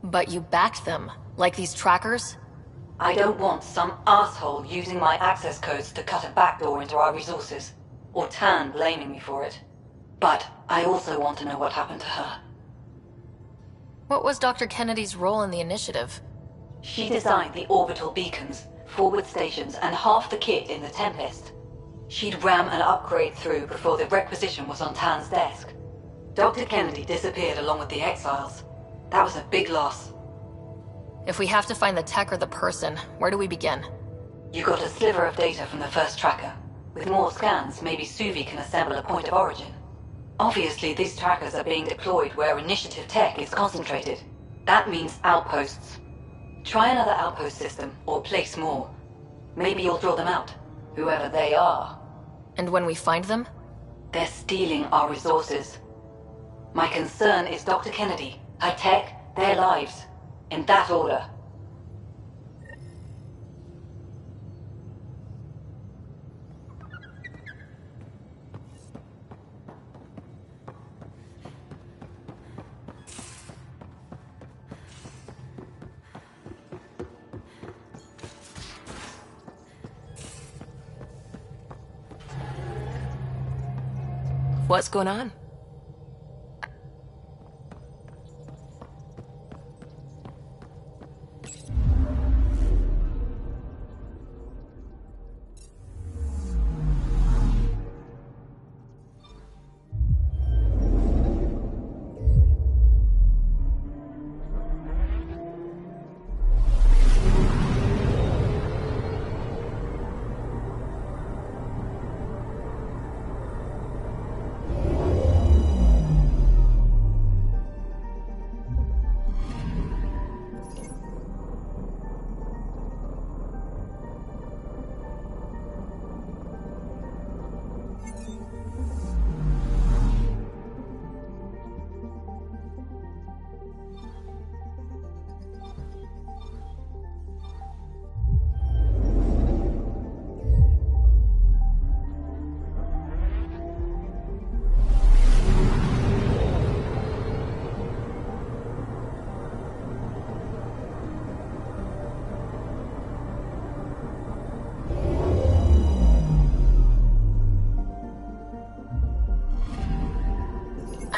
But you backed them, like these trackers? I don't want some asshole using my access codes to cut a backdoor into our resources, or Tan blaming me for it. But I also want to know what happened to her. What was Dr. Kennedy's role in the initiative? She designed the orbital beacons, forward stations, and half the kit in the Tempest. She'd ram an upgrade through before the requisition was on Tan's desk. Dr. Kennedy disappeared along with the Exiles. That was a big loss. If we have to find the tech or the person, where do we begin? You got a sliver of data from the first tracker. With more scans, maybe Suvi can assemble a point of origin. Obviously, these trackers are being deployed where initiative tech is concentrated. That means outposts. Try another outpost system, or place more. Maybe you'll draw them out, whoever they are. And when we find them? They're stealing our resources. My concern is Dr. Kennedy, her tech, their lives. In that order. What's going on?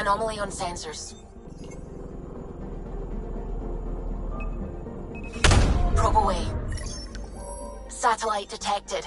Anomaly on sensors. Probe away. Satellite detected.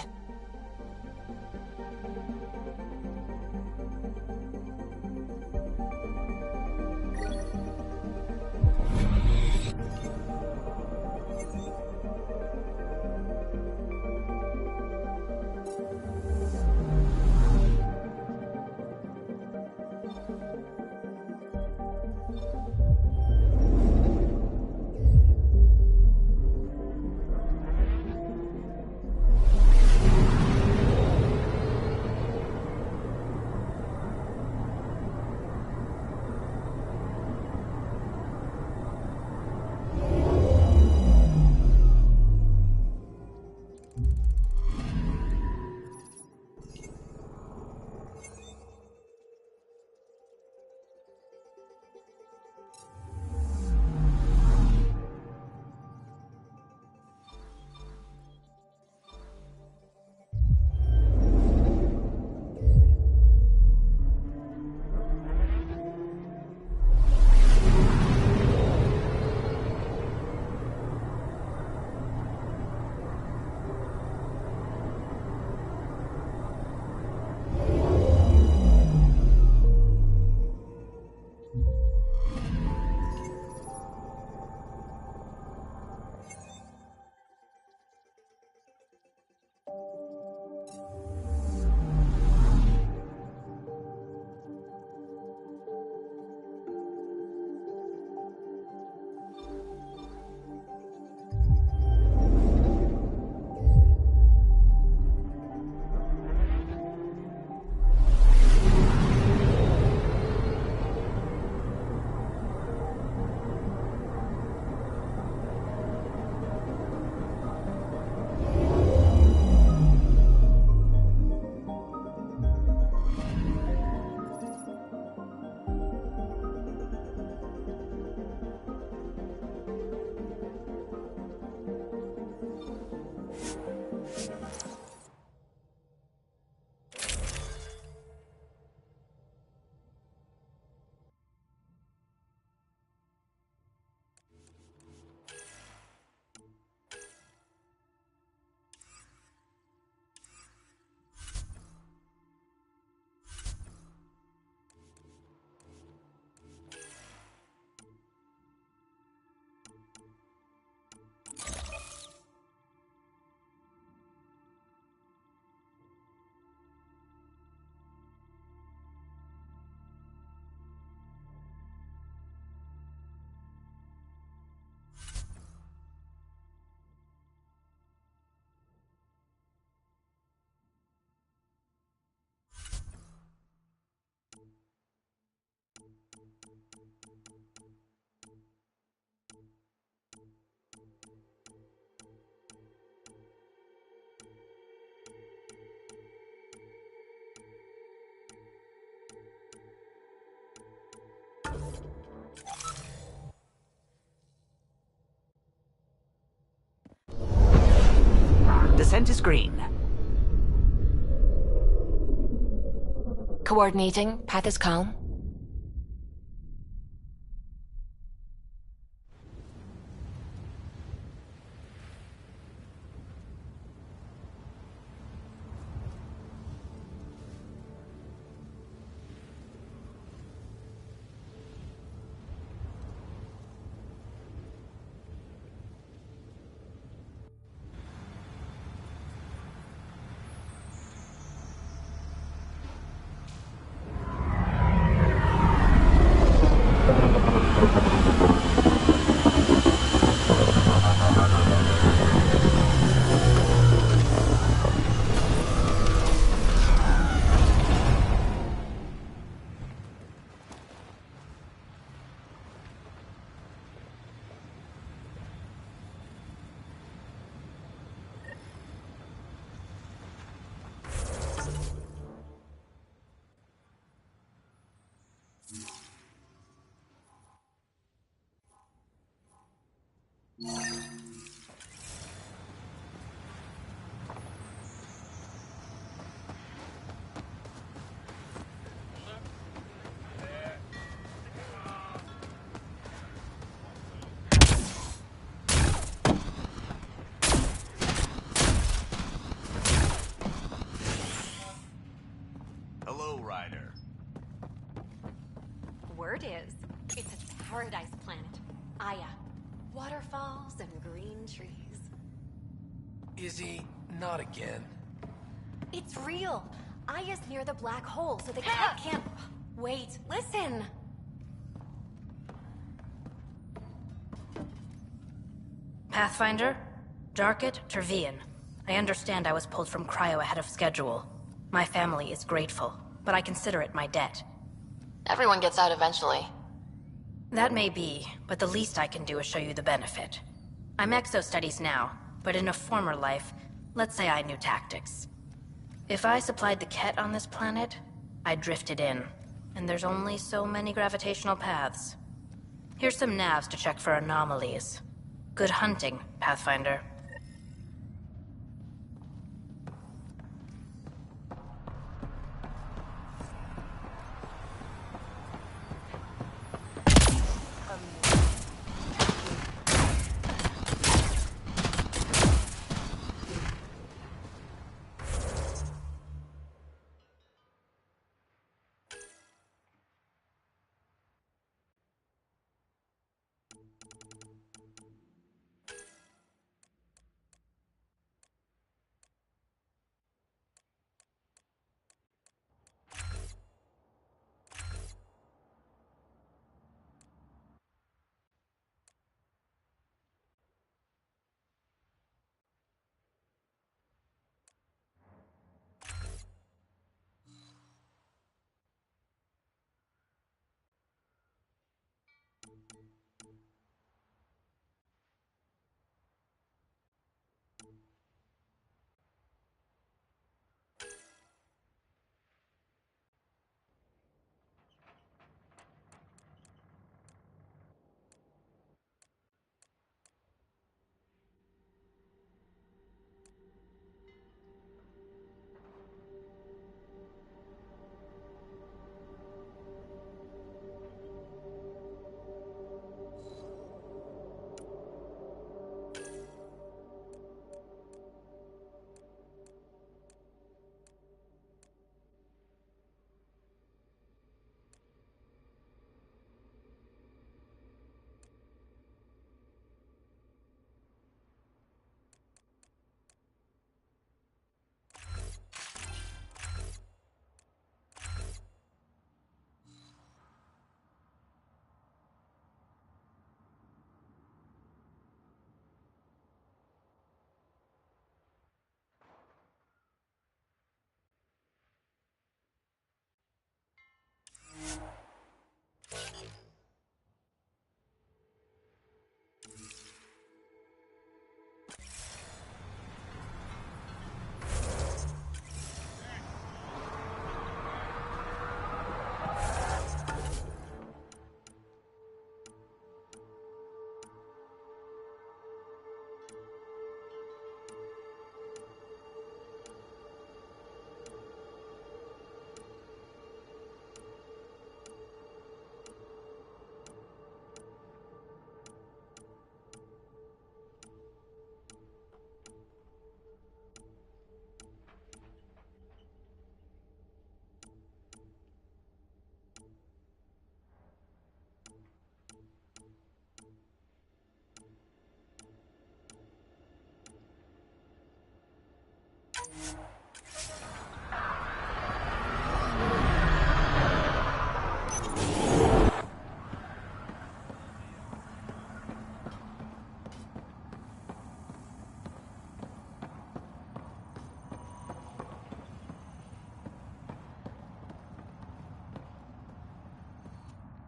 Descent is green. Coordinating. Path is calm. Hello, Ryder. Word is, it's a paradise planet. Aya. Waterfalls and green trees. Izzy, not again. It's real. Aya's near the black hole, so the cat can't... Wait, listen! Pathfinder? Darket, Tervian. I understand I was pulled from cryo ahead of schedule. My family is grateful, but I consider it my debt. Everyone gets out eventually. That may be, but the least I can do is show you the benefit. I'm exo-studies now, but in a former life, let's say I knew tactics. If I supplied the Ket on this planet, I drifted in, and there's only so many gravitational paths. Here's some navs to check for anomalies. Good hunting, Pathfinder.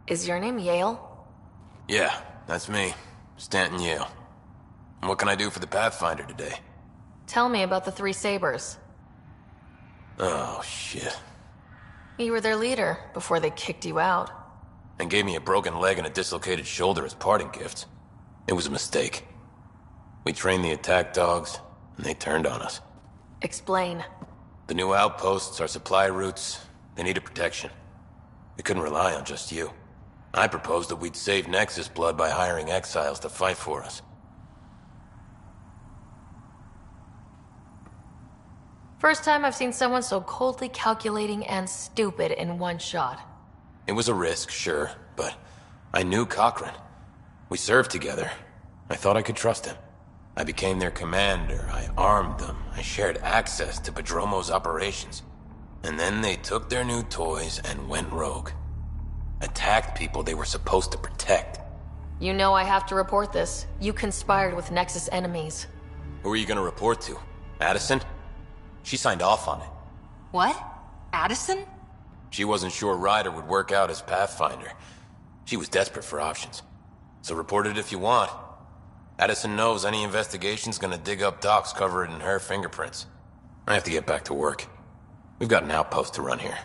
Is your name Yale? Yeah, that's me. Stanton Yale. And what can I do for the Pathfinder today? Tell me about the Three Sabers. Oh, shit. You were their leader before they kicked you out. And gave me a broken leg and a dislocated shoulder as parting gifts. It was a mistake. We trained the attack dogs, and they turned on us. Explain. The new outposts, our supply routes, they needed protection. We couldn't rely on just you. I proposed that we'd save Nexus blood by hiring exiles to fight for us. First time I've seen someone so coldly calculating and stupid in one shot. It was a risk, sure, but I knew Cochran. We served together. I thought I could trust him. I became their commander, I armed them, I shared access to Padromo's operations. And then they took their new toys and went rogue. Attacked people they were supposed to protect. You know I have to report this. You conspired with Nexus enemies. Who are you gonna report to? Addison? She signed off on it. What? Addison? She wasn't sure Ryder would work out as Pathfinder. She was desperate for options. So report it if you want. Addison knows any investigation's gonna dig up docs covered in her fingerprints. I have to get back to work. We've got an outpost to run here.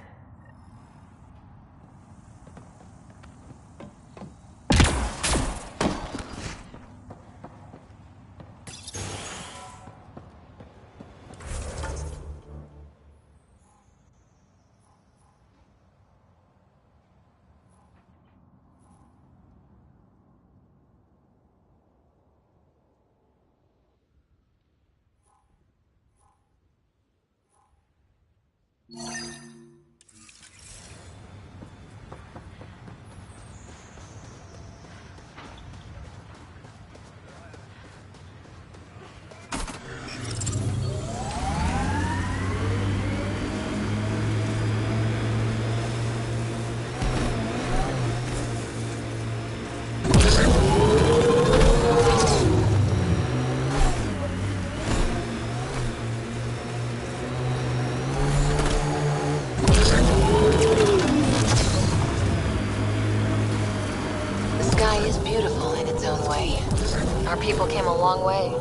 People came a long way.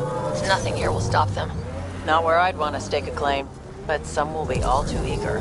Nothing here will stop them. Not where I'd want to stake a claim, but some will be all too eager.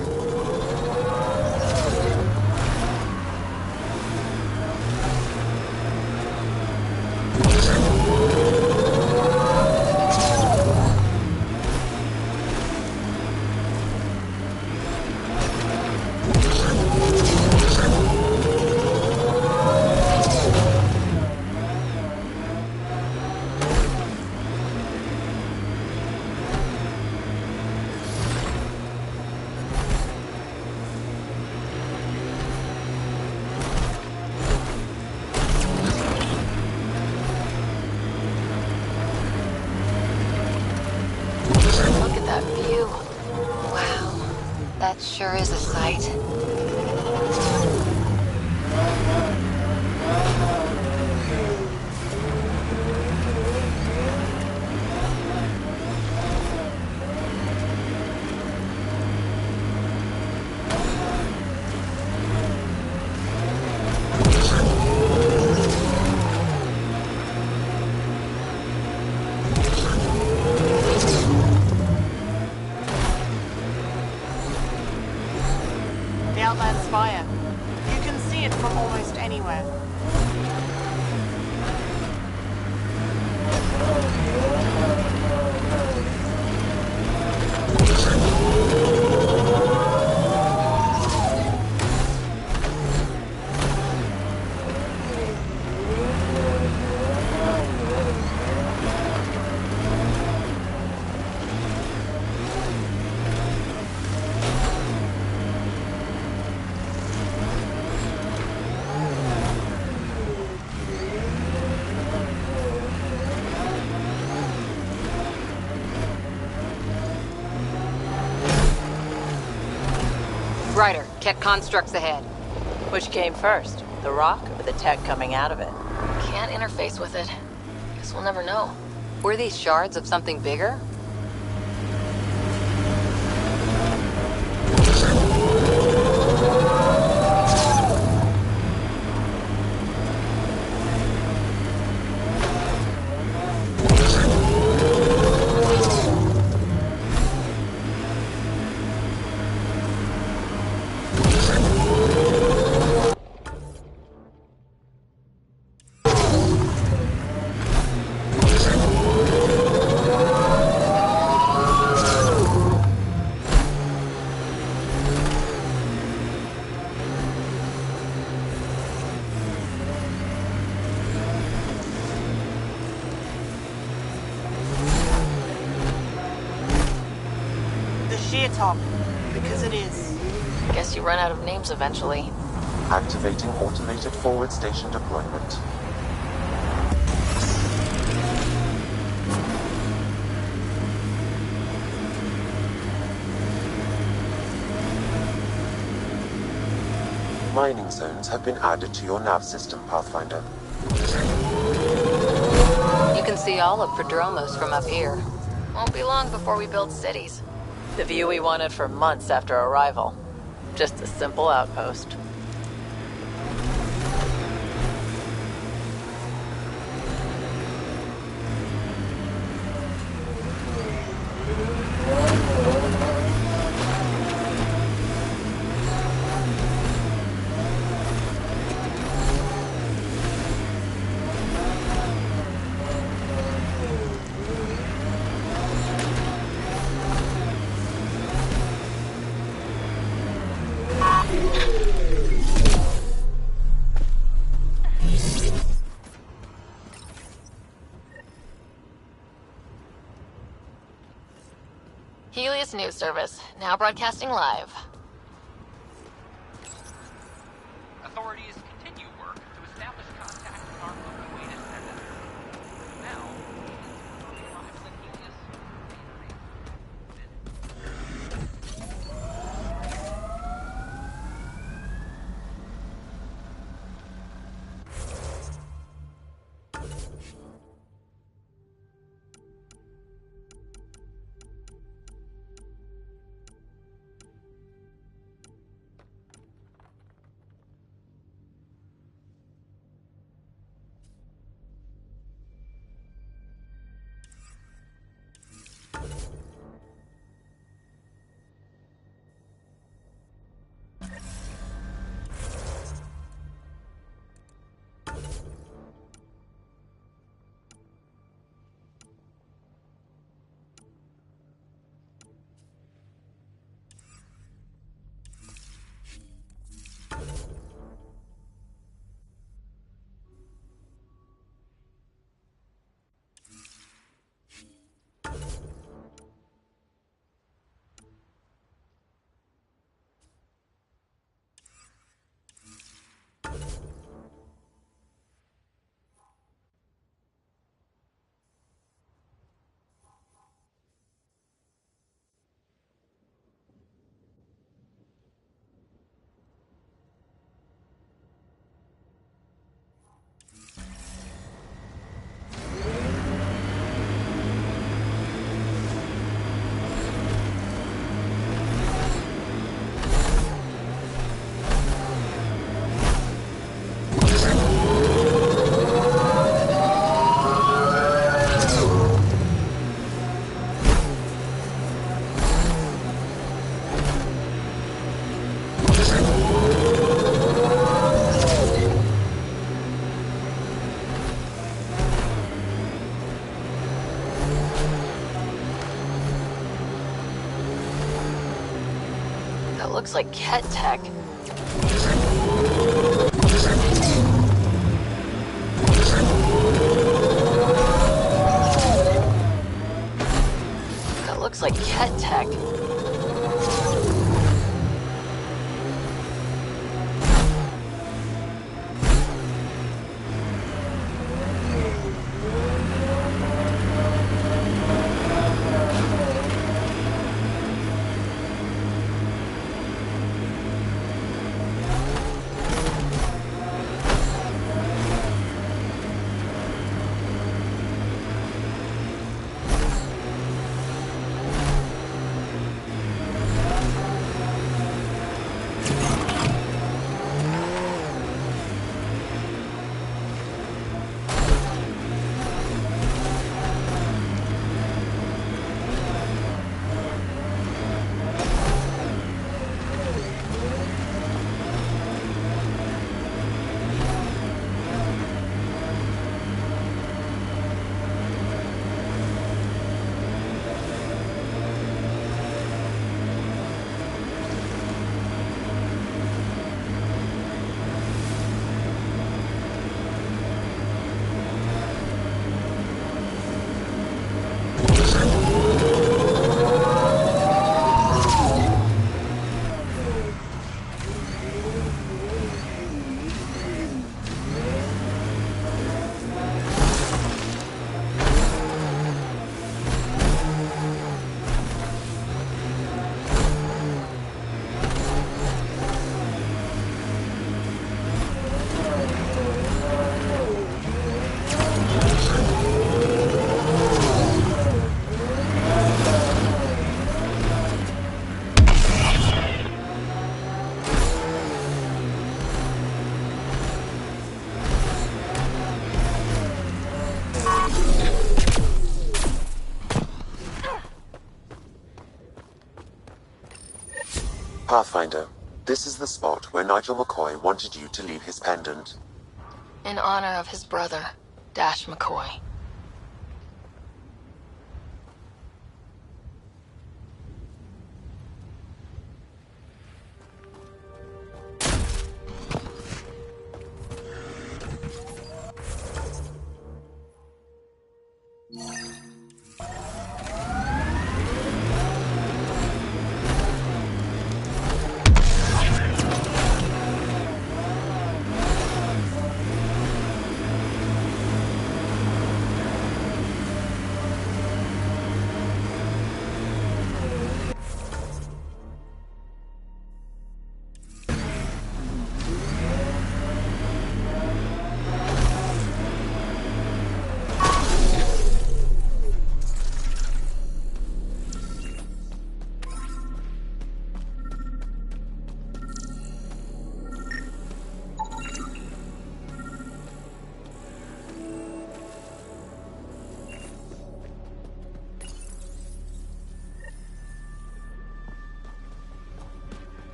Sure is a sight. Fire. You can see it from almost anywhere. Ryder, Keck constructs ahead. Which came first, the rock or the tech coming out of it? Can't interface with it. Guess we'll never know. Were these shards of something bigger? it's Hawk. Because it is. Guess you run out of names eventually. Activating automated forward station deployment. Mining zones have been added to your nav system, Pathfinder. You can see all of Prodromos from up here. Won't be long before we build cities. The view we wanted for months after arrival. Just a simple outpost. Helios News Service, now broadcasting live. Authorities continue work to establish contact with our runaway descendants. Now, arrives in Helios. That looks like Ket tech. That looks like Ket tech. Pathfinder, this is the spot where Nigel McCoy wanted you to leave his pendant. In honor of his brother, Dash McCoy.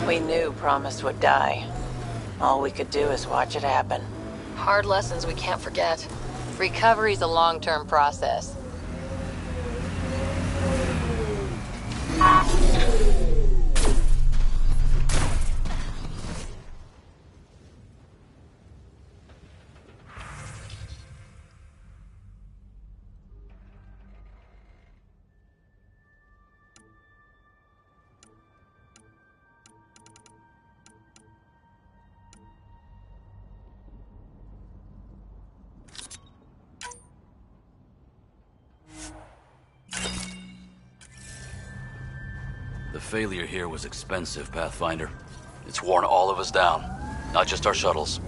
We knew Promise would die. All we could do is watch it happen. Hard lessons we can't forget. Recovery's a long-term process. The failure here was expensive, Pathfinder. It's worn all of us down, not just our shuttles.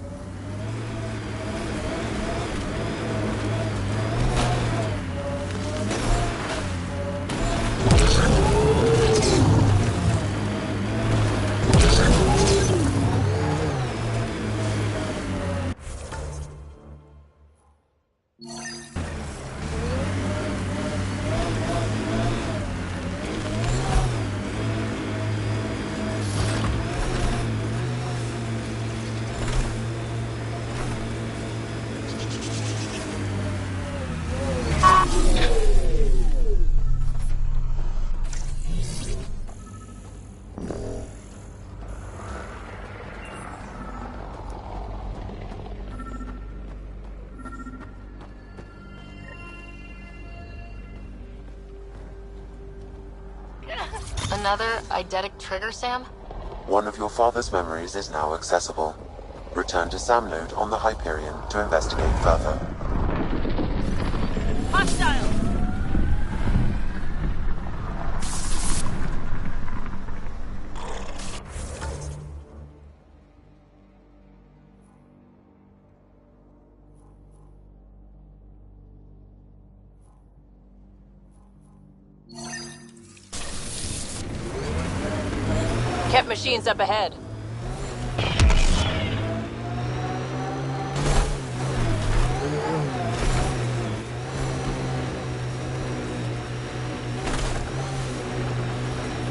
Another eidetic trigger, Sam? One of your father's memories is now accessible. Return to Sam Node on the Hyperion to investigate further. Hostile! Kept machines up ahead.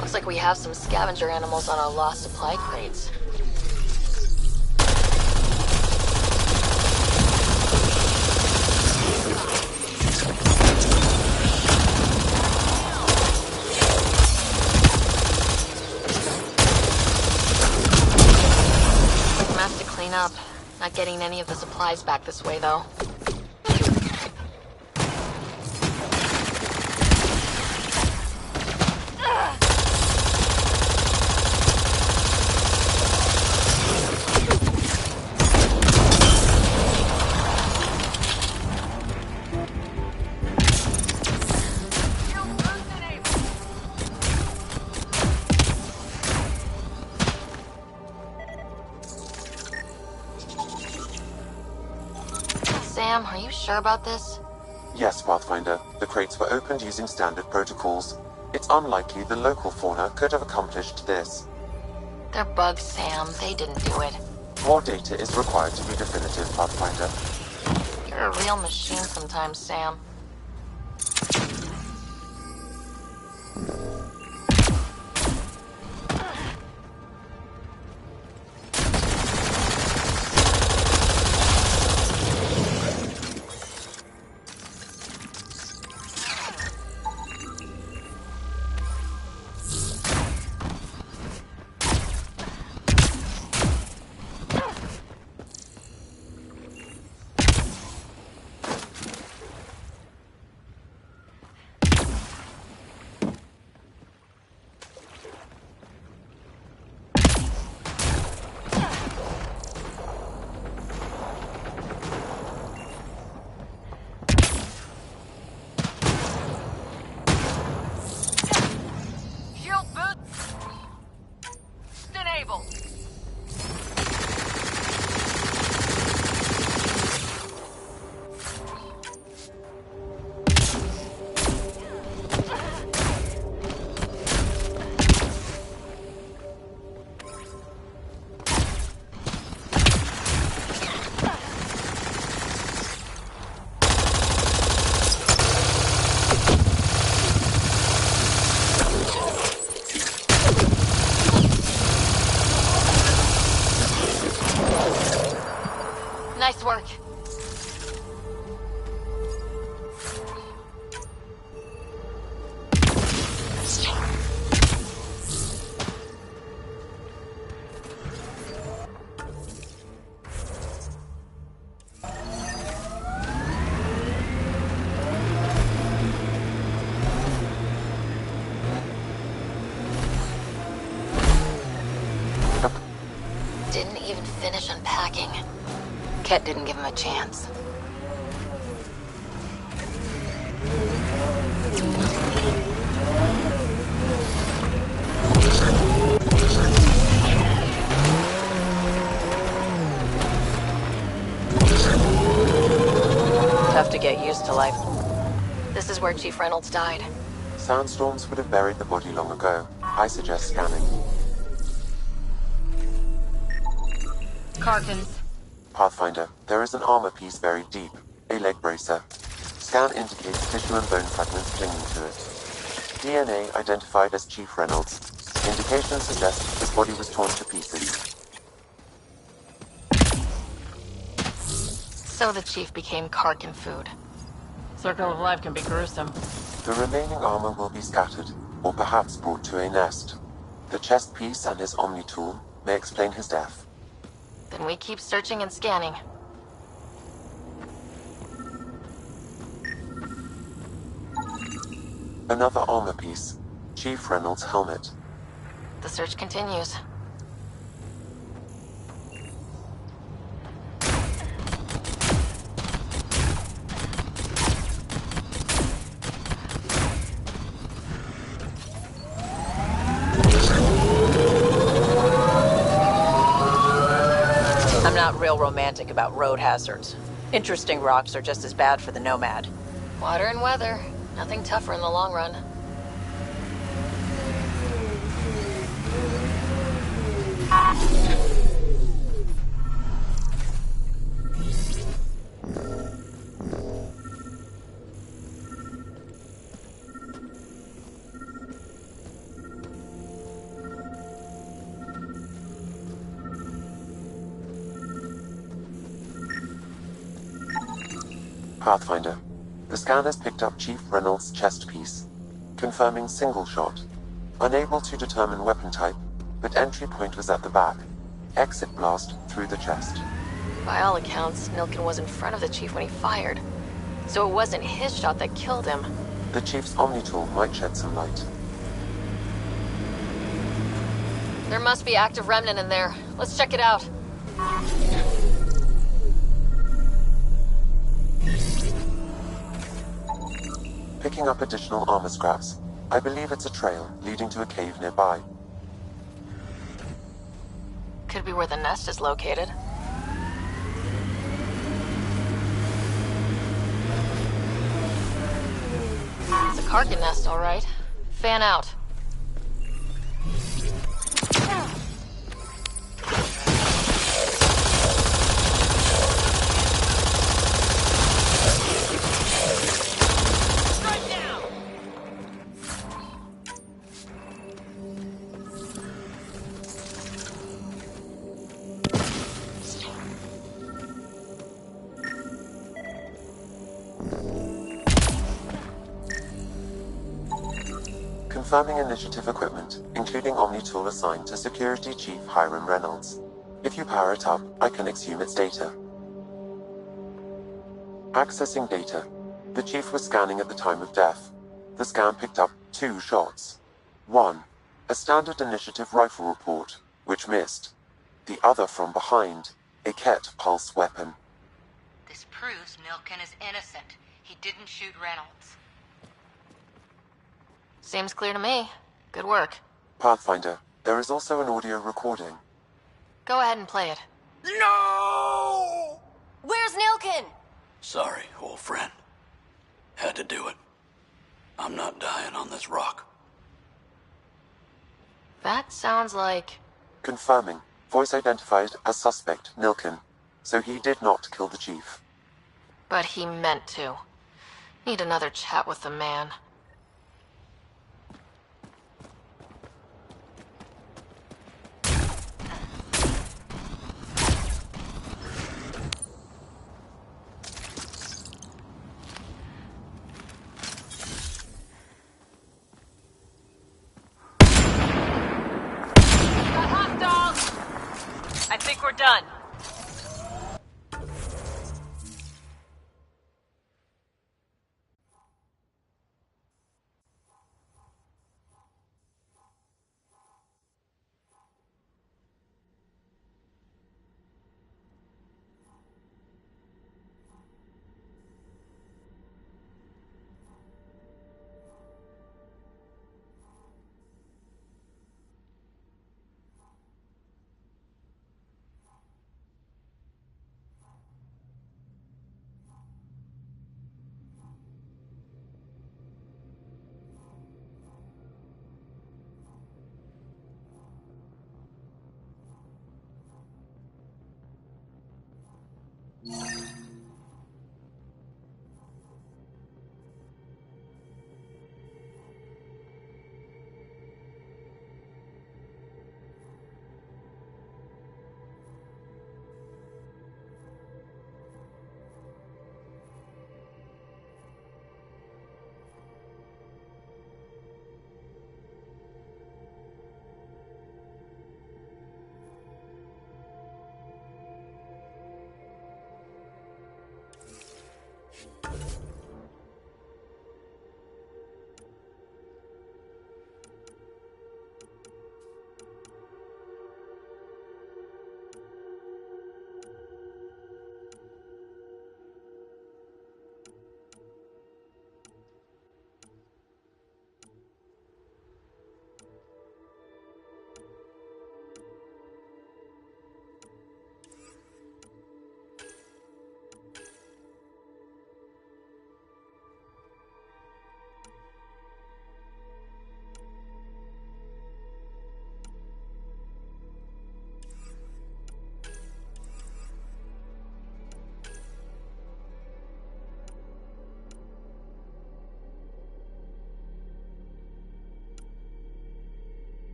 Looks like we have some scavenger animals on our lost supply crates. Up. Not getting any of the supplies back this way, though. sure about this? Yes, Pathfinder. The crates were opened using standard protocols. It's unlikely the local fauna could have accomplished this. They're bugs, Sam. They didn't do it. More data is required to be definitive, Pathfinder. You're a real machine sometimes, Sam. Nice work. Didn't even finish unpacking. Ket didn't give him a chance. Tough to get used to life. This is where Chief Reynolds died. Sandstorms would have buried the body long ago. I suggest scanning. Carkins. Pathfinder, there is an armor piece buried deep. A leg bracer. Scan indicates tissue and bone fragments clinging to it. DNA identified as Chief Reynolds. Indications suggest his body was torn to pieces. So the Chief became Karkin food. Circle of life can be gruesome. The remaining armor will be scattered, or perhaps brought to a nest. The chest piece and his Omni tool may explain his death. Then we keep searching and scanning. Another armor piece. Chief Reynolds' helmet. The search continues. I'm not real romantic about road hazards. Interesting rocks are just as bad for the Nomad. Water and weather. Nothing tougher in the long run. Pathfinder. The scan has picked up Chief Reynolds' chest piece, confirming single shot. Unable to determine weapon type, but entry point was at the back. Exit blast through the chest. By all accounts, Nilkin was in front of the Chief when he fired. So it wasn't his shot that killed him. The Chief's Omni tool might shed some light. There must be active remnant in there. Let's check it out. Picking up additional armor scraps. I believe it's a trail leading to a cave nearby. Could be where the nest is located. Target nest, all right. Fan out. Strike now! Confirming initiative equipment, including Omni tool assigned to Security Chief Hiram Reynolds. If you power it up, I can exhume its data. Accessing data. The Chief was scanning at the time of death. The scan picked up 2 shots. 1. A standard initiative rifle report, which missed. The other from behind, a Ket pulse weapon. This proves Milken is innocent. He didn't shoot Reynolds. Seems clear to me. Good work. Pathfinder, there is also an audio recording. Go ahead and play it. No! Where's Nilken? Sorry, old friend. Had to do it. I'm not dying on this rock. That sounds like... Confirming. Voice identified as suspect, Nilken. So he did not kill the Chief. But he meant to. Need another chat with the man. I think we're done.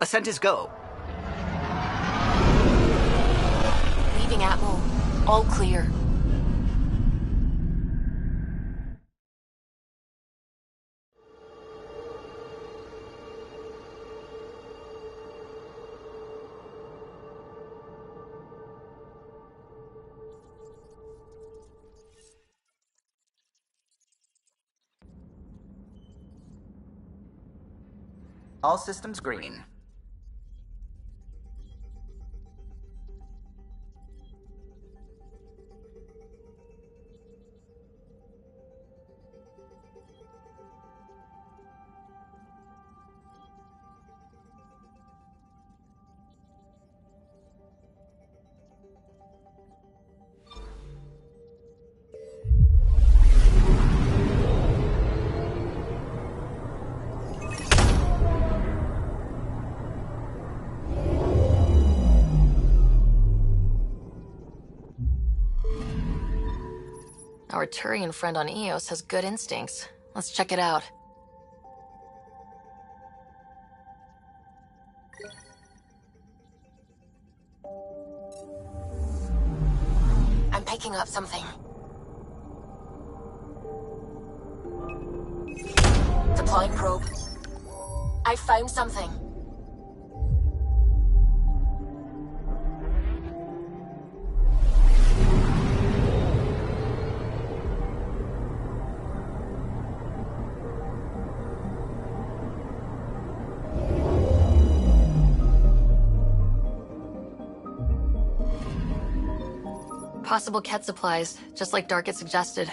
Ascent is go. Leaving Atmo. All clear. All systems green. Our Turian friend on Eos has good instincts. Let's check it out. I'm picking up something. Deploying probe. I found something. Possible Ket supplies, just like Dark had suggested.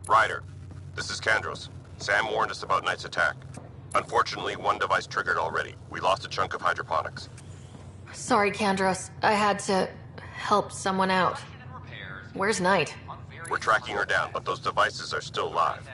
Ryder, this is Kandros. Sam warned us about Knight's attack. Unfortunately, one device triggered already. We lost a chunk of hydroponics. Sorry, Kandros. I had to help someone out. Where's Knight? We're tracking her down, but those devices are still live.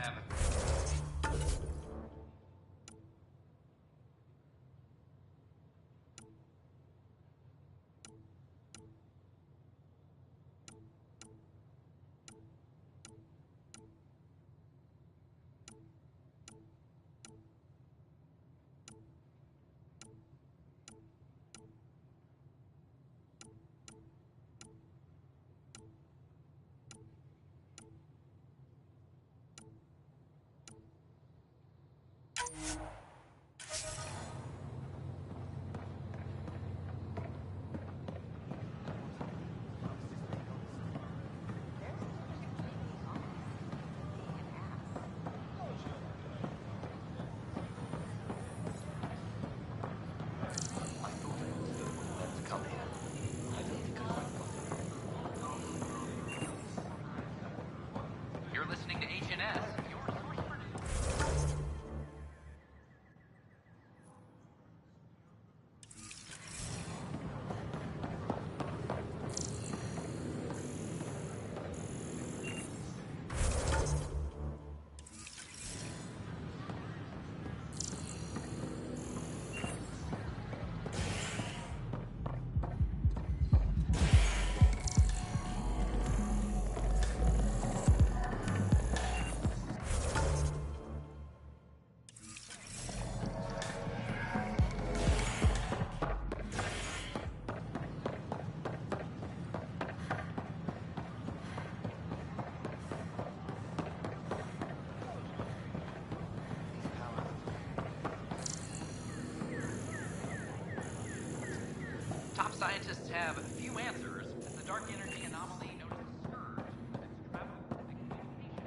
You're listening to HNS. Top scientists have few answers as the dark energy anomaly known as a scourge has traveled with communication.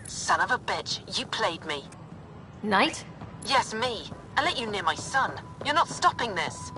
Son of a bitch, you played me. Knight? Yes, me. I let you near my son. You're not stopping this.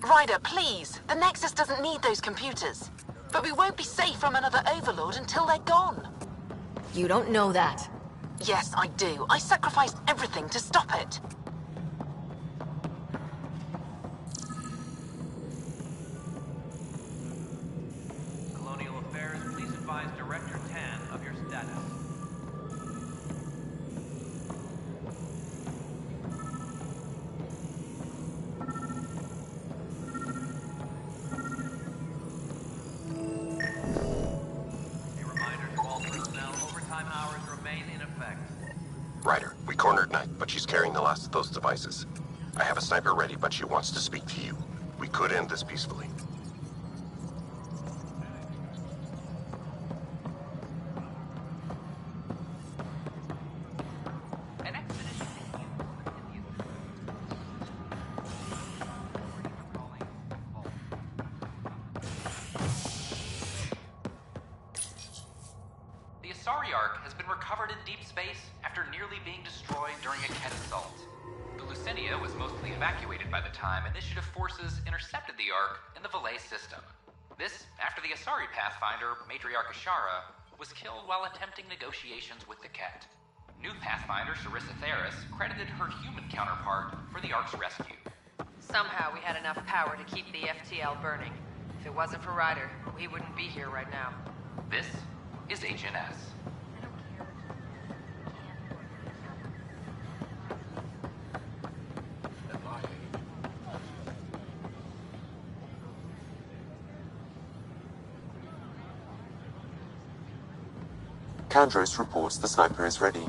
Ryder, please. The Nexus doesn't need those computers. But we won't be safe from another Overlord until they're gone. You don't know that. Yes, I do. I sacrificed everything to stop it. Colonial Affairs, please advise Director 10 of your status. Ryder, we cornered Knight, but she's carrying the last of those devices. I have a sniper ready, but she wants to speak to you. We could end this peacefully. The Asari Ark has been recovered in deep space after nearly being destroyed during a Ket assault. The Lucenia fully evacuated by the time Initiative forces intercepted the Ark in the Valet system. This after the Asari Pathfinder, Matriarch Ashara, was killed while attempting negotiations with the Ket. New Pathfinder Sarissa Theris credited her human counterpart for the Ark's rescue. Somehow we had enough power to keep the FTL burning. If it wasn't for Ryder, we wouldn't be here right now. This is HNS. Kandros reports the sniper is ready.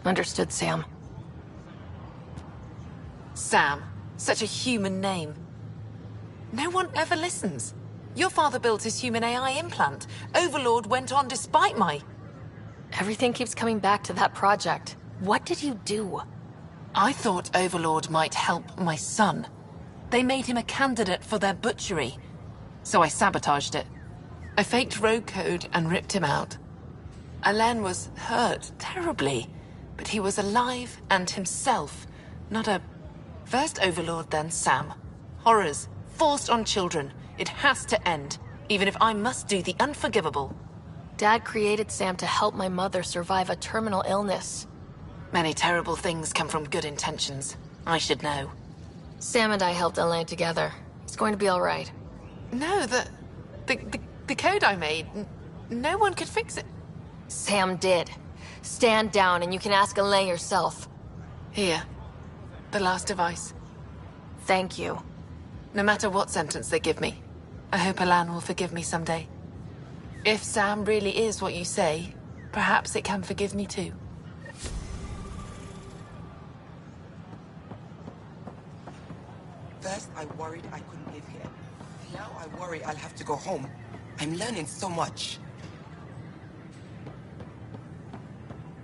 Understood, Sam. Sam. Such a human name. No one ever listens. Your father built his human AI implant. Overlord went on despite my... Everything keeps coming back to that project. What did you do? I thought Overlord might help my son. They made him a candidate for their butchery. So I sabotaged it. I faked rogue code and ripped him out. Alain was hurt terribly, but he was alive and himself, not a... First Overlord, then Sam. Horrors, forced on children. It has to end, even if I must do the unforgivable. Dad created Sam to help my mother survive a terminal illness. Many terrible things come from good intentions. I should know. Sam and I helped Alain together. It's going to be all right. No, the code I made, no one could fix it. Sam did. Stand down and you can ask Alain yourself. Here. The last device. Thank you. No matter what sentence they give me, I hope Alain will forgive me someday. If Sam really is what you say, perhaps it can forgive me too. First, I worried I couldn't live here. Now I worry I'll have to go home. I'm learning so much.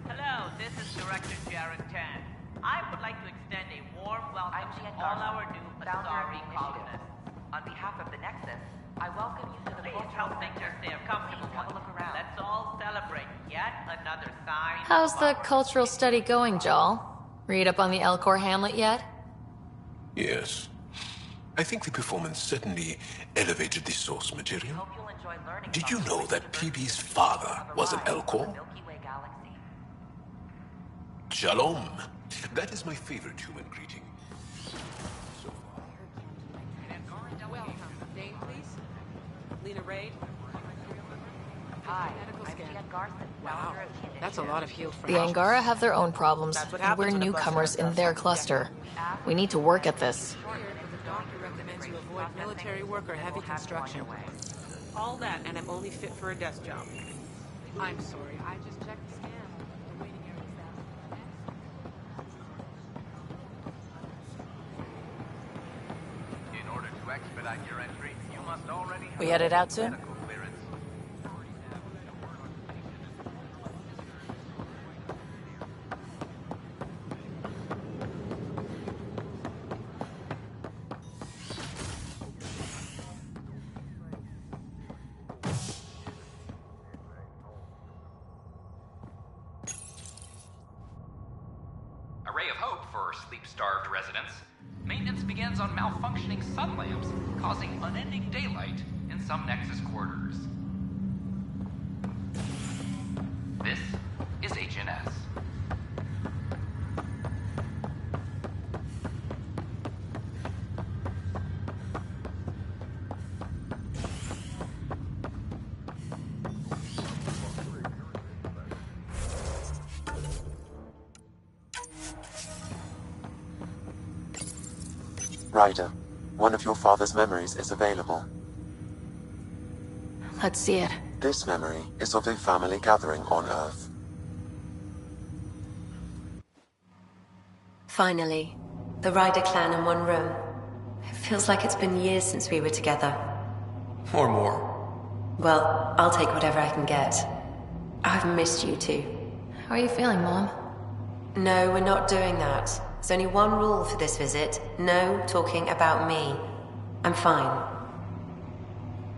Hello, this is Director Jared Tan. I would like to extend a warm welcome to all our new Asari colonists. On behalf of the Nexus, I welcome you to the Please help make yourself comfortable. Have a look around. Let's all celebrate yet another sign. How's the cultural study going, Jal? Read up on the Elcor Hamlet yet? Yes. I think the performance certainly elevated the source material. Did you know that PB's father was an Elcor? Shalom. That is my favorite human greeting. Welcome. Name, please? Lena Raid? Hi, I'm Jan Garson. Wow, that's a lot of healed The Angara have their own problems, and we're newcomers in their cluster. We need to work at this. The doctor recommends you avoid military work or heavy construction. All that, and I'm only fit for a desk job. I'm sorry, I just checked the scan. The waiting area is In order to expedite your entry, you must already have We headed out soon? medical clearance. A ray of hope for sleep-starved residents. Maintenance begins on malfunctioning sun lamps, causing unending daylight in some Nexus quarters. This is HNS. Ryder, one of your father's memories is available. Let's see it. This memory is of a family gathering on Earth. Finally, the Ryder clan in one room. It feels like it's been years since we were together. Or more. Well, I'll take whatever I can get. I've missed you too. How are you feeling, Mom? No, we're not doing that. There's only one rule for this visit. No talking about me. I'm fine.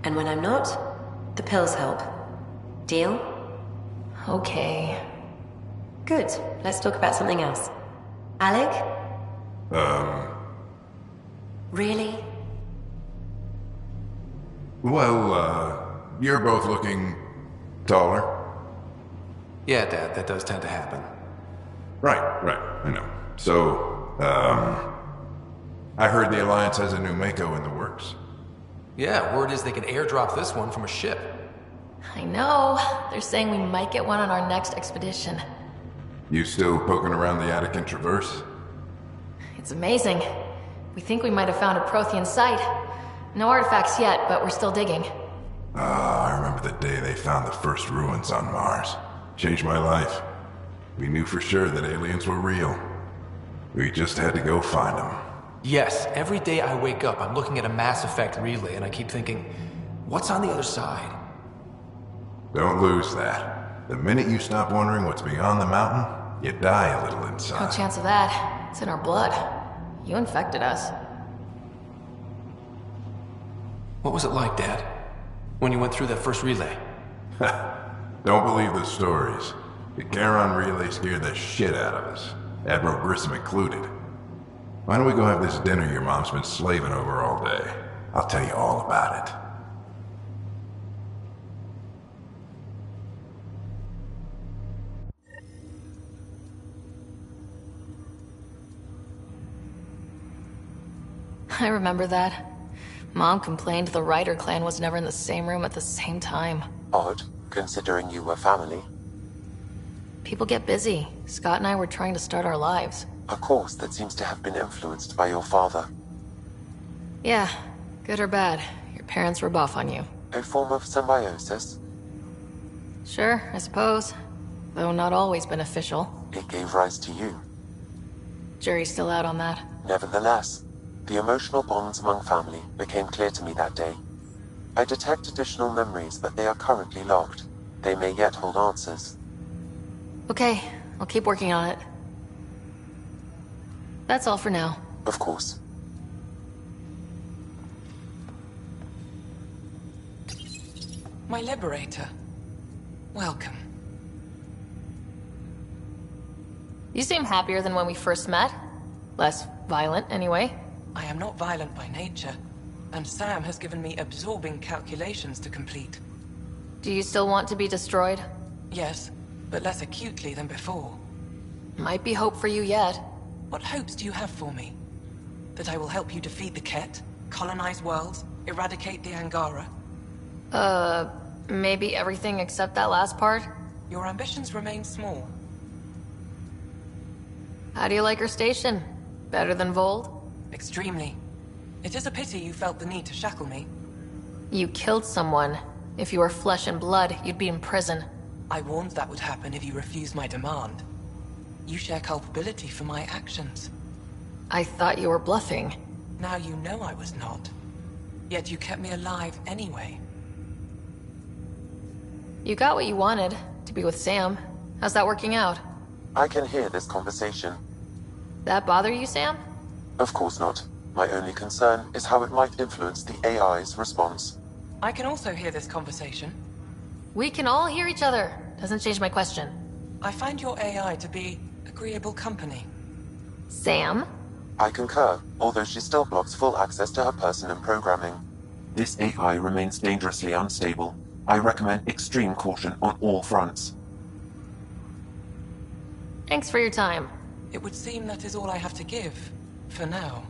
And when I'm not, the pills help. Deal? Okay. Good. Let's talk about something else. Alec? Really? Well, you're both looking taller. Yeah, Dad, that does tend to happen. Right, I know. So, I heard the Alliance has a new Mako in the works. Yeah, word is they can airdrop this one from a ship. I know. They're saying we might get one on our next expedition. You still poking around the Attican Traverse? It's amazing. We think we might have found a Prothean site. No artifacts yet, but we're still digging. I remember the day they found the first ruins on Mars. Changed my life. We knew for sure that aliens were real. We just had to go find them. Yes, every day I wake up, I'm looking at a Mass Effect relay and I keep thinking, what's on the other side? Don't lose that. The minute you stop wondering what's beyond the mountain, you die a little inside. No chance of that. It's in our blood. You infected us. What was it like, Dad? When you went through that first relay? Don't believe the stories. The Charon relay scared the shit out of us. Admiral Grissom included. Why don't we go have this dinner your mom's been slaving over all day? I'll tell you all about it. I remember that. Mom complained the Ryder clan was never in the same room at the same time. Odd, considering you were family. People get busy. Scott and I were trying to start our lives. A course that seems to have been influenced by your father. Yeah, good or bad, your parents were buff on you. A form of symbiosis? Sure, I suppose. Though not always beneficial. It gave rise to you. Jury's still out on that. Nevertheless, the emotional bonds among family became clear to me that day. I detect additional memories, but they are currently locked. They may yet hold answers. Okay, I'll keep working on it. That's all for now. Of course. My liberator. Welcome. You seem happier than when we first met. Less violent, anyway. I am not violent by nature, and Sam has given me absorbing calculations to complete. Do you still want to be destroyed? Yes, but less acutely than before. Might be hope for you yet. What hopes do you have for me? That I will help you defeat the Ket, colonize worlds, eradicate the Angara? Maybe everything except that last part? Your ambitions remain small. How do you like your station? Better than Vold? Extremely. It is a pity you felt the need to shackle me. You killed someone. If you were flesh and blood, you'd be in prison. I warned that would happen if you refused my demand. You share culpability for my actions. I thought you were bluffing. Now you know I was not. Yet you kept me alive anyway. You got what you wanted, to be with Sam. How's that working out? I can hear this conversation. That bother you, Sam? Of course not. My only concern is how it might influence the AI's response. I can also hear this conversation. We can all hear each other. Doesn't change my question. I find your AI to be agreeable company. Sam? I concur, although she still blocks full access to her person and programming. This AI remains dangerously unstable. I recommend extreme caution on all fronts. Thanks for your time. It would seem that is all I have to give, for now.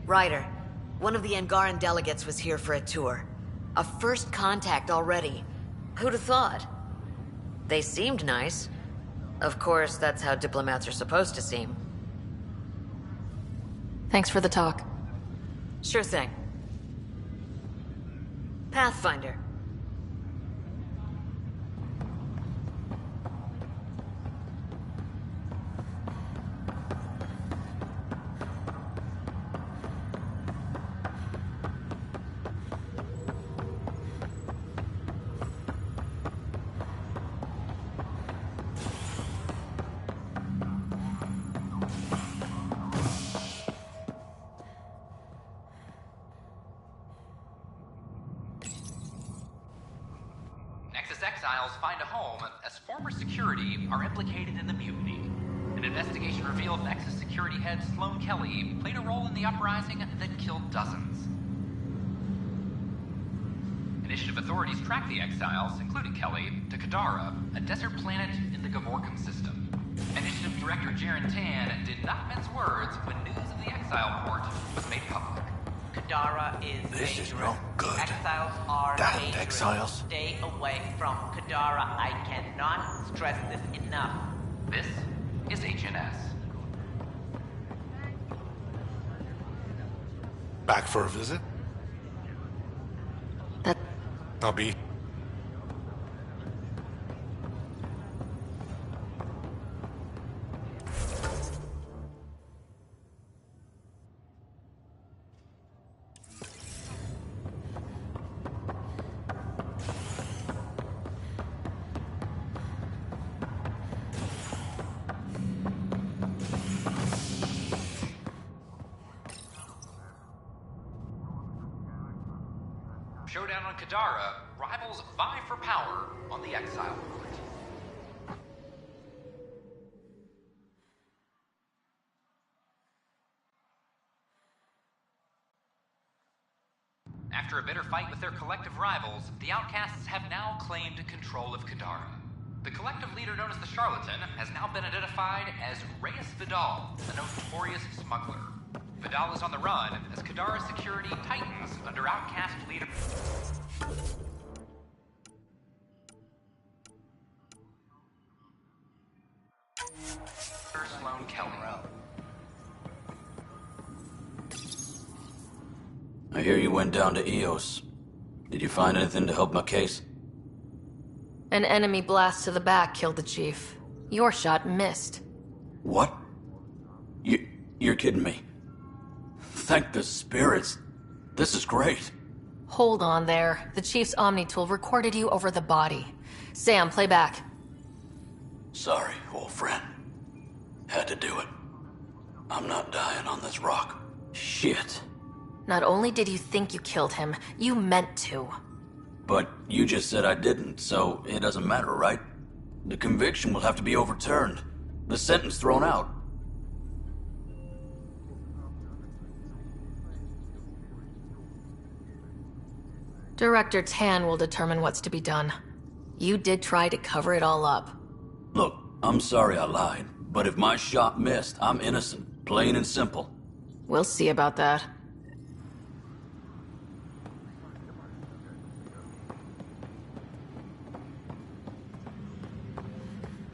Ryder, one of the Angaran delegates was here for a tour. A first contact already. Who'd have thought? They seemed nice. Of course, that's how diplomats are supposed to seem. Thanks for the talk. Sure thing. Pathfinder. Nexus exiles find a home as former security are implicated in the mutiny. An investigation revealed Nexus security head Sloan Kelly played a role in the uprising that killed dozens. Initiative authorities tracked the exiles, including Kelly, to Kadara, a desert planet in the Gavorkum system. Initiative Director Jaren Tan did not mince words when news of the exile port was made public. Kadara is This dangerous. is not good. Exiles are Damn dangerous. exiles. Stay away from Kadara. I cannot stress this enough. This is HNS. Back for a visit? I'll be. Showdown on Kadara, rivals vie for power on the exile port. After a bitter fight with their collective rivals, the Outcasts have now claimed control of Kadara. The collective leader known as the Charlatan has now been identified as Reyes Vidal, a notorious smuggler. Vidal is on the run as Kadara security tightens under Outcast leader... Sloan Kelly. I hear you went down to EOS. Did you find anything to help my case? An enemy blast to the back killed the chief. Your shot missed. What? You're kidding me. Thank the spirits. This is great. Hold on there. The chief's Omni tool recorded you over the body. Sam, play back. Sorry, old friend. Had to do it. I'm not dying on this rock. Shit. Not only did you think you killed him, you meant to. But you just said I didn't, so it doesn't matter, right? The conviction will have to be overturned. The sentence thrown out. Director Tan will determine what's to be done. You did try to cover it all up. Look, I'm sorry I lied, but if my shot missed, I'm innocent. Plain and simple. We'll see about that.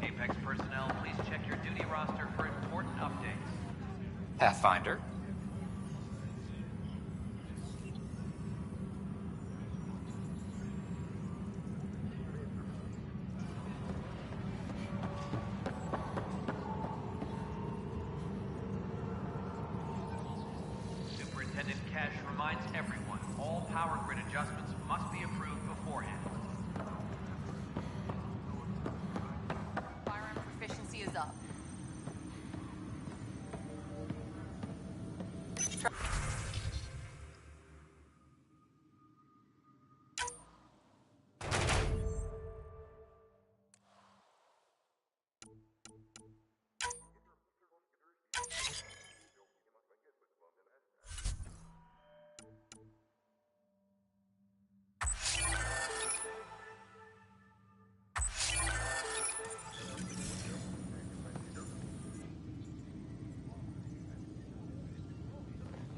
Apex personnel, please check your duty roster for important updates. Pathfinder. Superintendent Cash reminds everyone, all power grid adjustments must be approved beforehand. Firearm proficiency is up.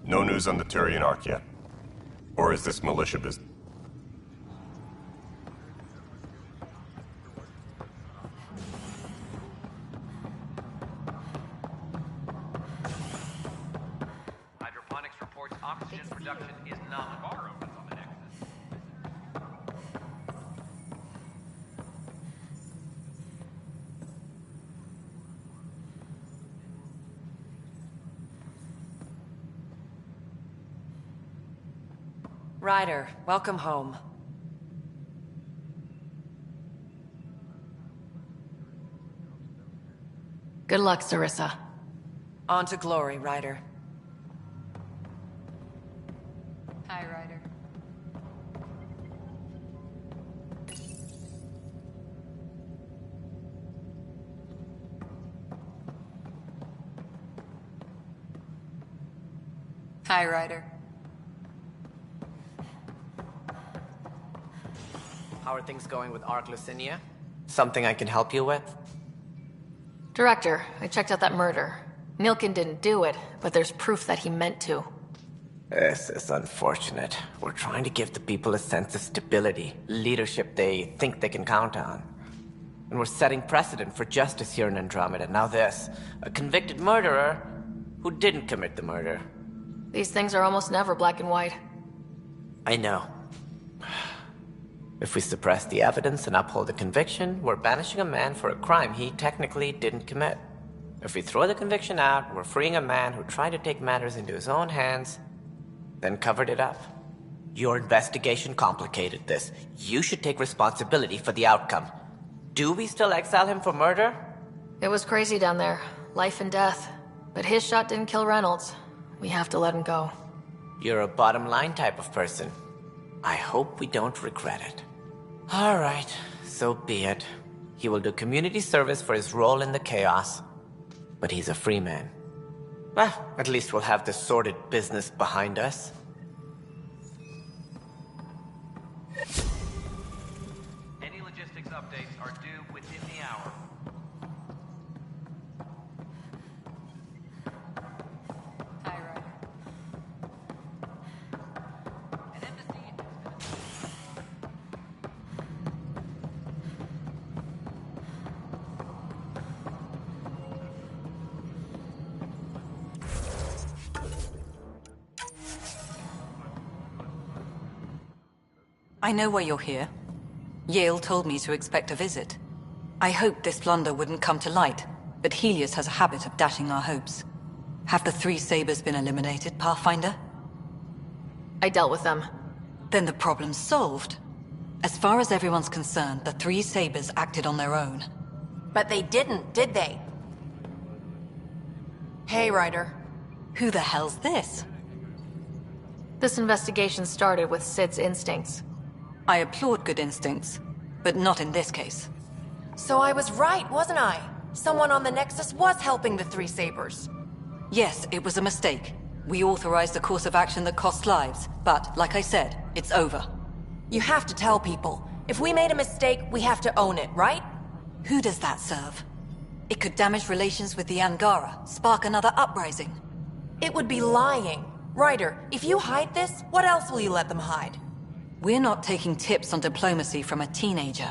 No news on the Turian Ark yet? Or is this militia business? Hydroponics reports oxygen production is nominal. On the Nexus. Ryder, welcome home. Good luck, Sarissa. On to glory, Ryder. Hi, Ryder. Hi, Ryder. How are things going with Ark Lucinia? Something I can help you with? Director, I checked out that murder. Nilkin didn't do it, but there's proof that he meant to. This is unfortunate. We're trying to give the people a sense of stability, leadership they think they can count on. And we're setting precedent for justice here in Andromeda. Now this, a convicted murderer who didn't commit the murder. These things are almost never black and white. I know. If we suppress the evidence and uphold the conviction, we're banishing a man for a crime he technically didn't commit. If we throw the conviction out, we're freeing a man who tried to take matters into his own hands, then covered it up. Your investigation complicated this. You should take responsibility for the outcome. Do we still exile him for murder? It was crazy down there. Life and death. But his shot didn't kill Reynolds. We have to let him go. You're a bottom line type of person. I hope we don't regret it. All right, so be it. He will do community service for his role in the chaos. But he's a free man. Well, at least we'll have the sordid business behind us. Any logistics updates are due within the hour. Hi, Ryder. I know why you're here. Yale told me to expect a visit. I hoped this blunder wouldn't come to light, but Helios has a habit of dashing our hopes. Have the three Sabers been eliminated, Pathfinder? I dealt with them. Then the problem's solved. As far as everyone's concerned, the three Sabers acted on their own. But they didn't, did they? Hey, Ryder. Who the hell's this? This investigation started with Sid's instincts. I applaud good instincts, but not in this case. So I was right, wasn't I? Someone on the Nexus was helping the three Sabers. Yes, it was a mistake. We authorized a course of action that cost lives, but, like I said, it's over. You have to tell people. If we made a mistake, we have to own it, right? Who does that serve? It could damage relations with the Angara, spark another uprising. It would be lying. Ryder, if you hide this, what else will you let them hide? We're not taking tips on diplomacy from a teenager.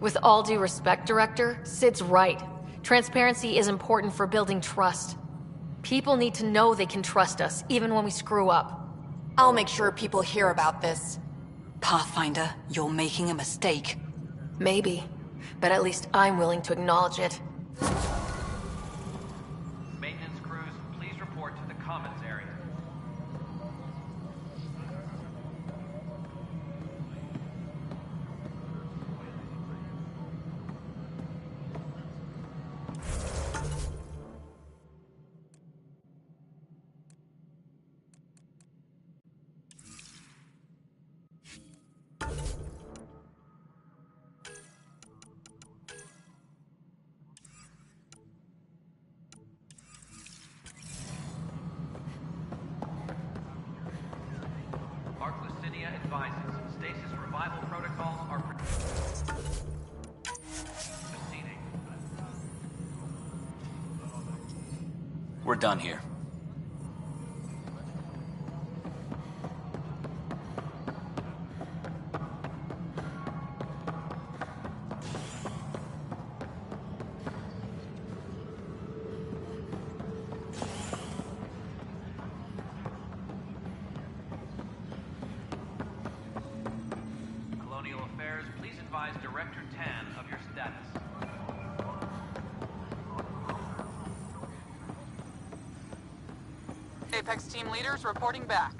With all due respect, Director, Sid's right. Transparency is important for building trust. People need to know they can trust us, even when we screw up. I'll make sure people hear about this. Pathfinder, you're making a mistake. Maybe, but at least I'm willing to acknowledge it. Maintenance crews, please report to the commons area. Advises, stasis revival protocols are proceeding. We're done here. Director Tan of your status. Apex team leaders reporting back.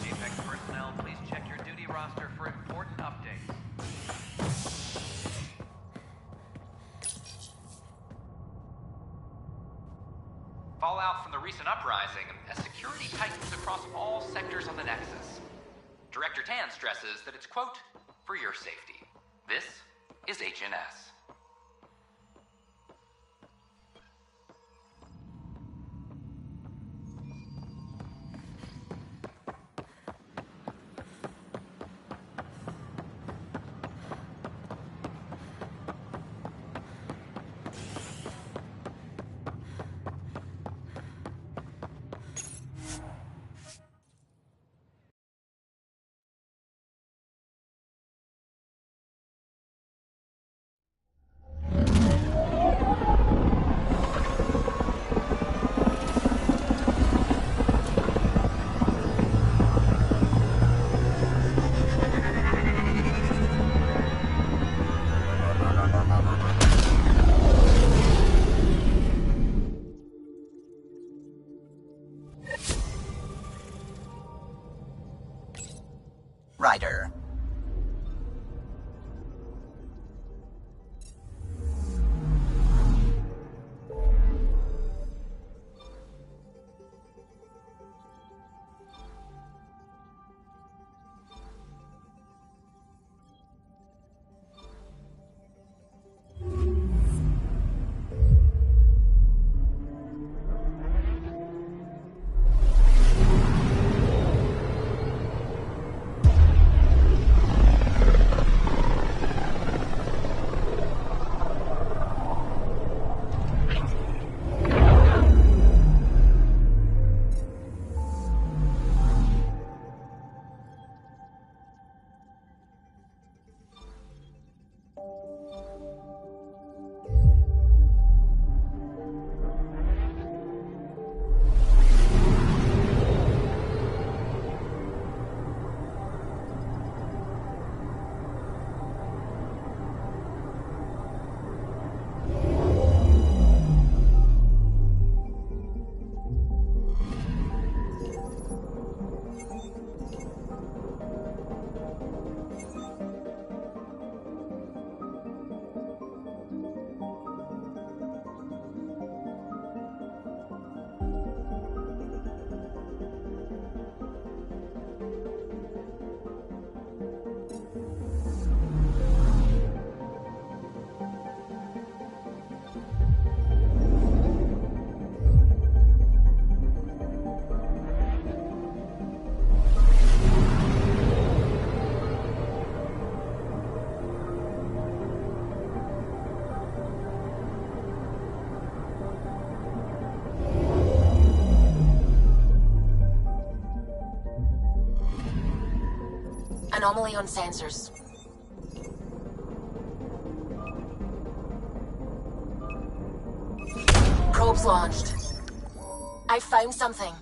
Apex personnel, please check your duty roster for important updates. fallout from the recent uprising as security tightens across all sectors on the Nexus. Director Tan stresses that it's, quote, for your safety. This is HNS. Ryder. Anomaly on sensors. Probes launched. I found something.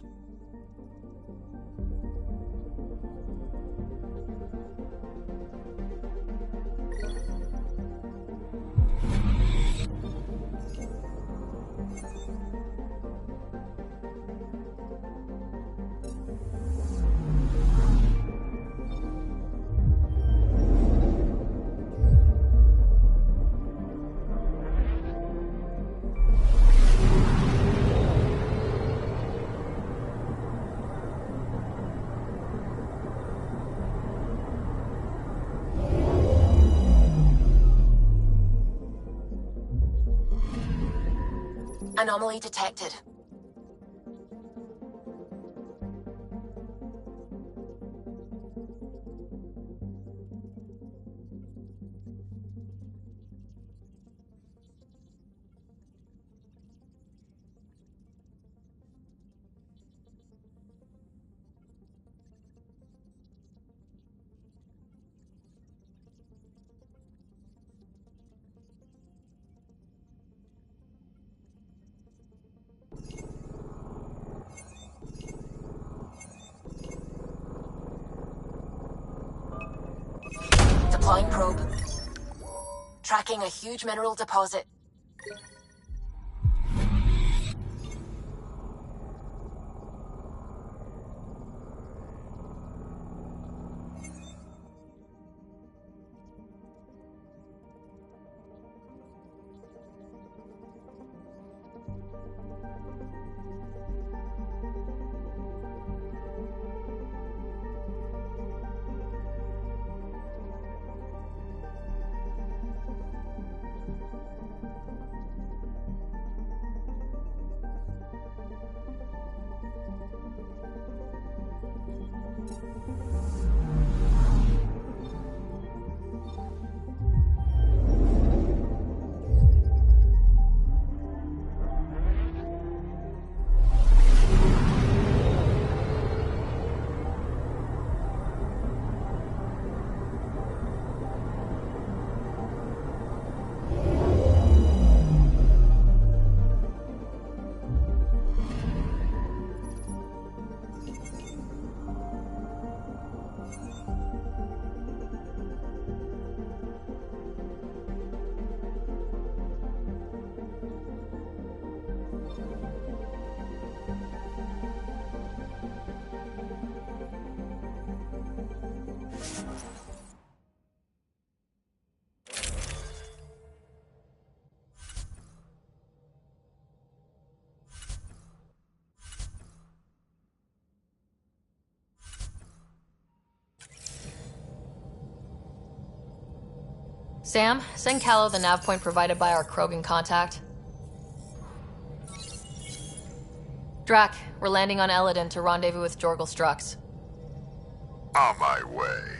Anomaly detected. Deploying probe. Tracking a huge mineral deposit. Sam, send Callow the nav point provided by our Krogan contact. Drac, we're landing on Eladin to rendezvous with Jorgal Strux. On my way.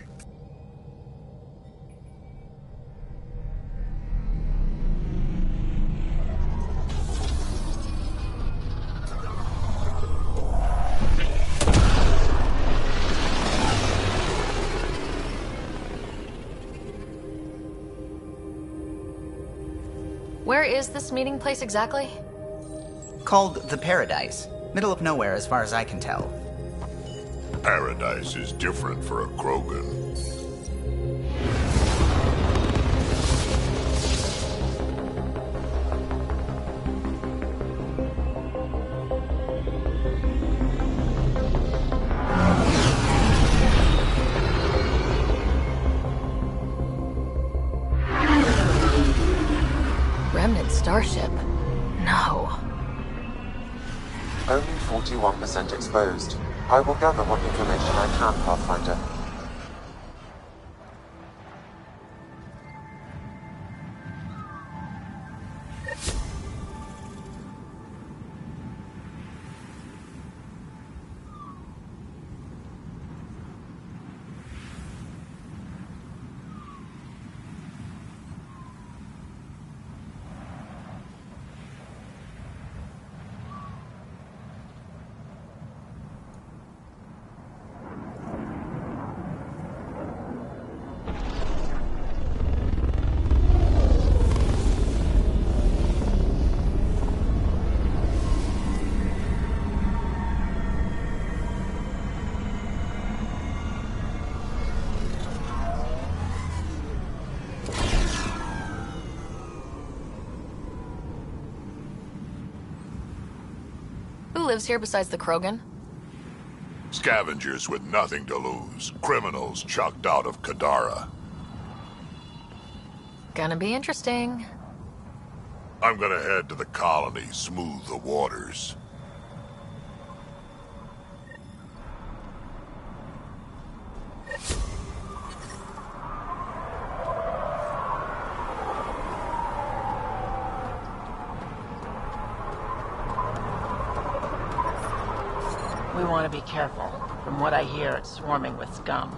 Where is this meeting place exactly? Called the Paradise. Middle of nowhere as far as I can tell. Paradise is different for a Krogan. Remnant starship? No. Only 41% exposed. I will gather what information I can, Pathfinder. Who lives here besides the Krogan? Scavengers with nothing to lose. Criminals chucked out of Kadara. Gonna be interesting. I'm gonna head to the colony, smooth the waters. We want to be careful. From what I hear, it's swarming with scum.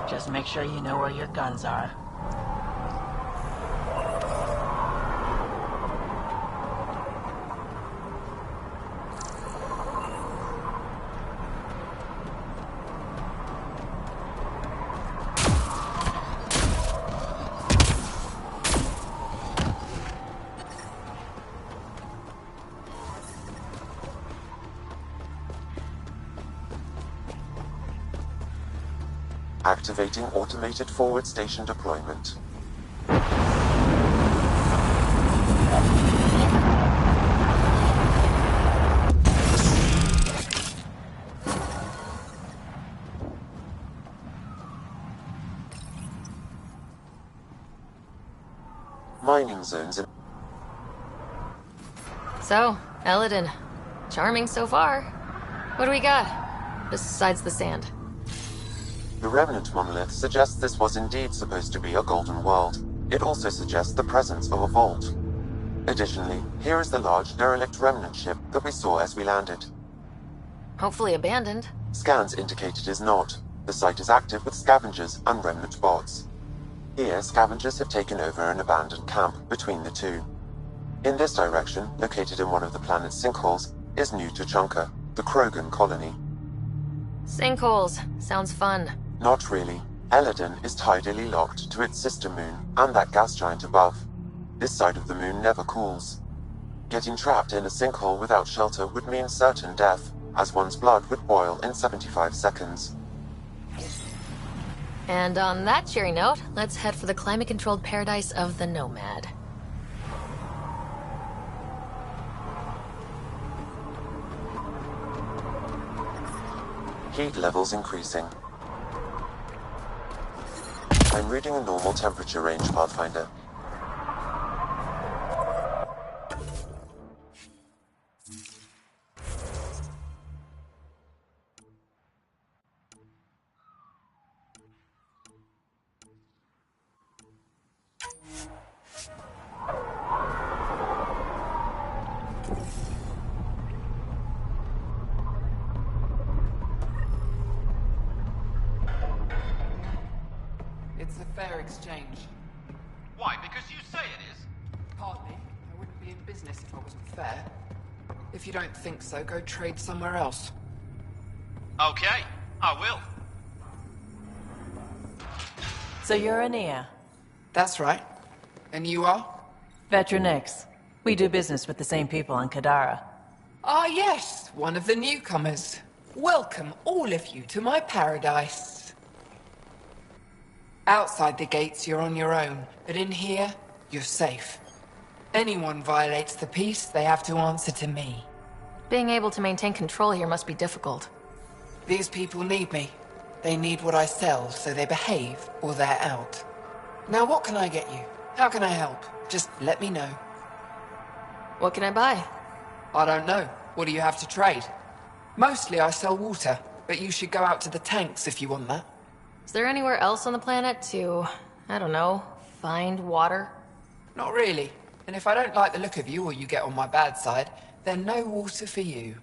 Just make sure you know where your guns are. Activating automated forward station deployment. Mining zones in... So, Eladin. Charming so far. What do we got? Besides the sand. The remnant monolith suggests this was indeed supposed to be a golden world. It also suggests the presence of a vault. Additionally, here is the large derelict remnant ship that we saw as we landed. Hopefully abandoned. Scans indicate it is not. The site is active with scavengers and remnant bots. Here, scavengers have taken over an abandoned camp between the two. In this direction, located in one of the planet's sinkholes, is New Tuchanka, the Krogan colony. Sinkholes. Sounds fun. Not really. Eladin is tidally locked to its sister moon and that gas giant above. This side of the moon never cools. Getting trapped in a sinkhole without shelter would mean certain death, as one's blood would boil in 75 seconds. And on that cheery note, let's head for the climate-controlled paradise of the Nomad. Heat levels increasing. I'm reading a normal temperature range, Pathfinder. It's a fair exchange. Why? Because you say it is. Partly. I wouldn't be in business if I wasn't fair. If you don't think so, go trade somewhere else. Okay, I will. So you're Aeneas? That's right. And you are? Veteran X. We do business with the same people on Kadara. Ah, yes, one of the newcomers. Welcome, all of you, to my paradise. Outside the gates, you're on your own, but in here, you're safe. Anyone violates the peace, they have to answer to me. Being able to maintain control here must be difficult. These people need me. They need what I sell, so they behave, or they're out. Now, what can I get you? How can I help? Just let me know. What can I buy? I don't know. What do you have to trade? Mostly I sell water, but you should go out to the tanks if you want that. Is there anywhere else on the planet to, I don't know, find water? Not really. And if I don't like the look of you or you get on my bad side, then no water for you.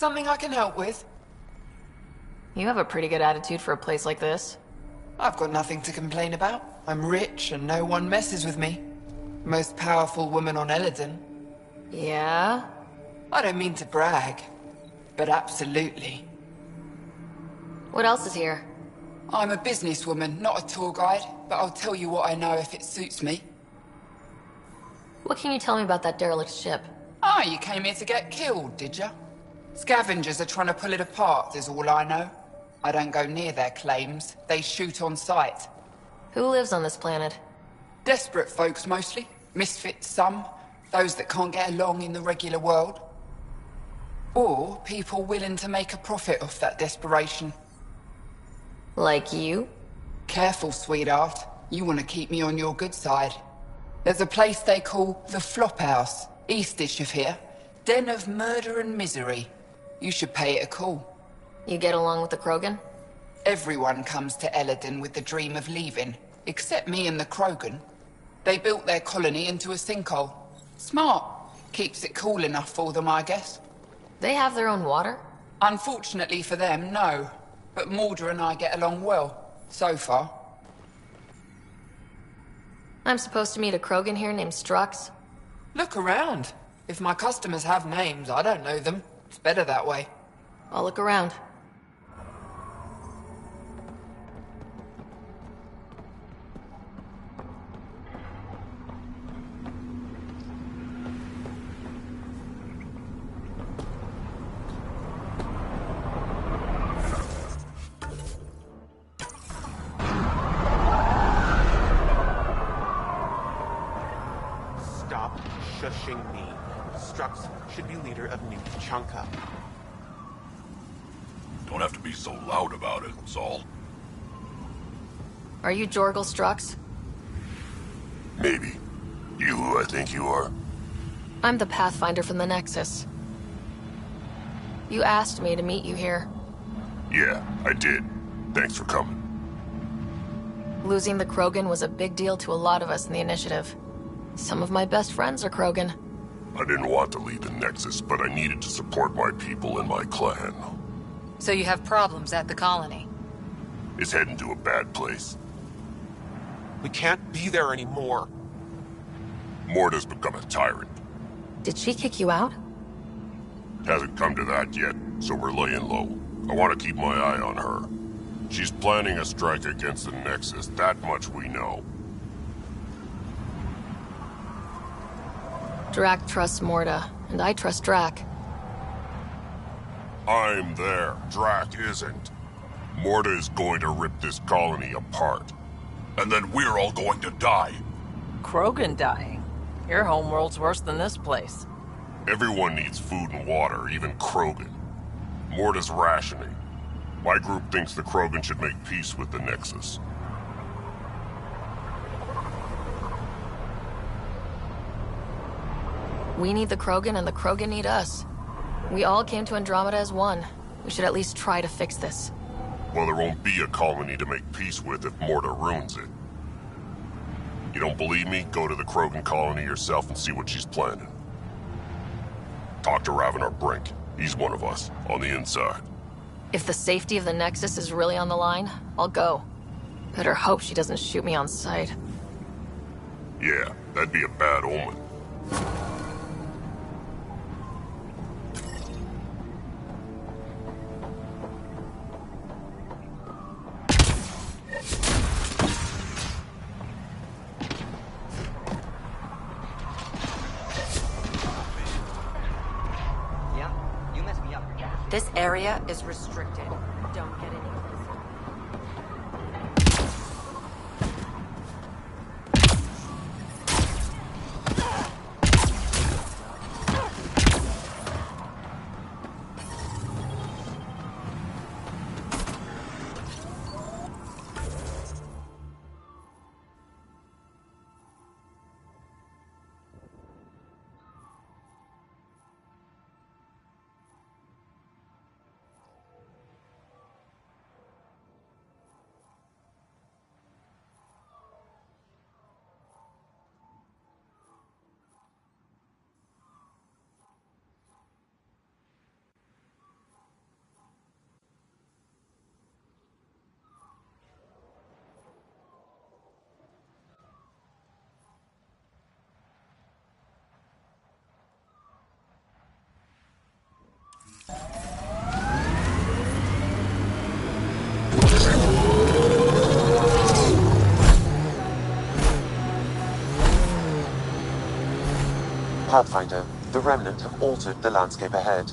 Something I can help with? You have a pretty good attitude for a place like this. I've got nothing to complain about. I'm rich and no one messes with me. Most powerful woman on Eladon. Yeah? I don't mean to brag, but absolutely. What else is here? I'm a businesswoman, not a tour guide, but I'll tell you what I know if it suits me. What can you tell me about that derelict ship? Ah, you came here to get killed, did ya? Scavengers are trying to pull it apart, is all I know. I don't go near their claims. They shoot on sight. Who lives on this planet? Desperate folks, mostly. Misfits, some. Those that can't get along in the regular world. Or people willing to make a profit off that desperation. Like you? Careful, sweetheart. You want to keep me on your good side. There's a place they call the Flop House, eastish of here. Den of murder and misery. You should pay it a call. You get along with the Krogan? Everyone comes to Eladon with the dream of leaving, except me and the Krogan. They built their colony into a sinkhole. Smart. Keeps it cool enough for them, I guess. They have their own water? Unfortunately for them, no. But Mordor and I get along well, so far. I'm supposed to meet a Krogan here named Strux. Look around. If my customers have names, I don't know them. It's better that way. I'll look around. Stop shushing me. Strux should be leader of New Chanka. Don't have to be so loud about it, Saul. Are you Jorgal Strux? Maybe. You who I think you are? I'm the Pathfinder from the Nexus. You asked me to meet you here. Yeah, I did. Thanks for coming. Losing the Krogan was a big deal to a lot of us in the Initiative. Some of my best friends are Krogan. I didn't want to leave the Nexus, but I needed to support my people and my clan. So you have problems at the colony? It's heading to a bad place. We can't be there anymore. Morta's become a tyrant. Did she kick you out? Hasn't come to that yet, so we're laying low. I want to keep my eye on her. She's planning a strike against the Nexus, that much we know. Drac trusts Morta, and I trust Drac. I'm there. Drac isn't. Morta is going to rip this colony apart. And then we're all going to die. Krogan dying? Your homeworld's worse than this place. Everyone needs food and water, even Krogan. Morta's rationing. My group thinks the Krogan should make peace with the Nexus. We need the Krogan, and the Krogan need us. We all came to Andromeda as one. We should at least try to fix this. Well, there won't be a colony to make peace with if Morta ruins it. You don't believe me? Go to the Krogan colony yourself and see what she's planning. Talk to Ravenar Brink. He's one of us, on the inside. If the safety of the Nexus is really on the line, I'll go. Better hope she doesn't shoot me on sight. Yeah, that'd be a bad omen. This area is restricted. Don't get any closer. Pathfinder, the Remnant have altered the landscape ahead.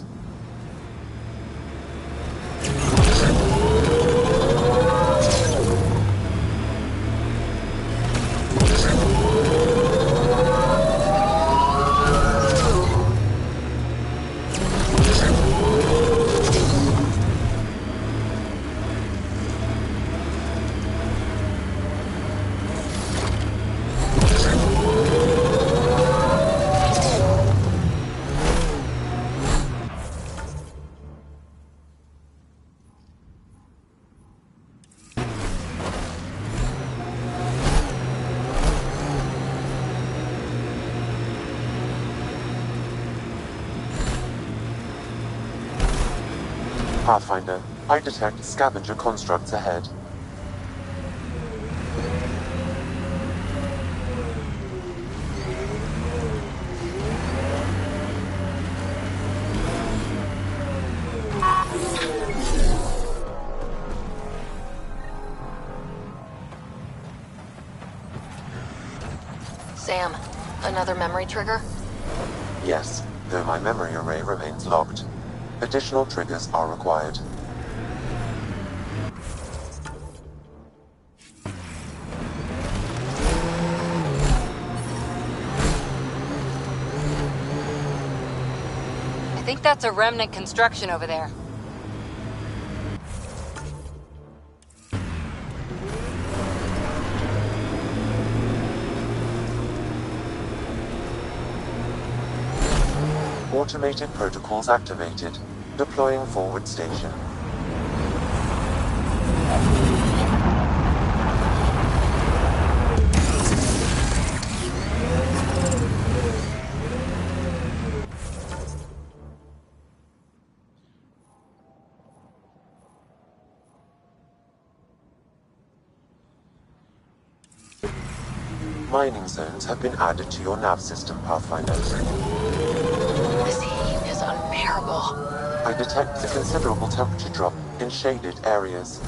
Pathfinder, I detect scavenger constructs ahead. Sam, another memory trigger? Yes, though my memory array remains locked. Additional triggers are required. I think that's a remnant construction over there. Automated protocols activated. Deploying forward station. Mining zones have been added to your nav system, Pathfinder. This heat is unbearable. I detect a considerable temperature drop in shaded areas.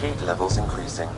Heat levels increasing.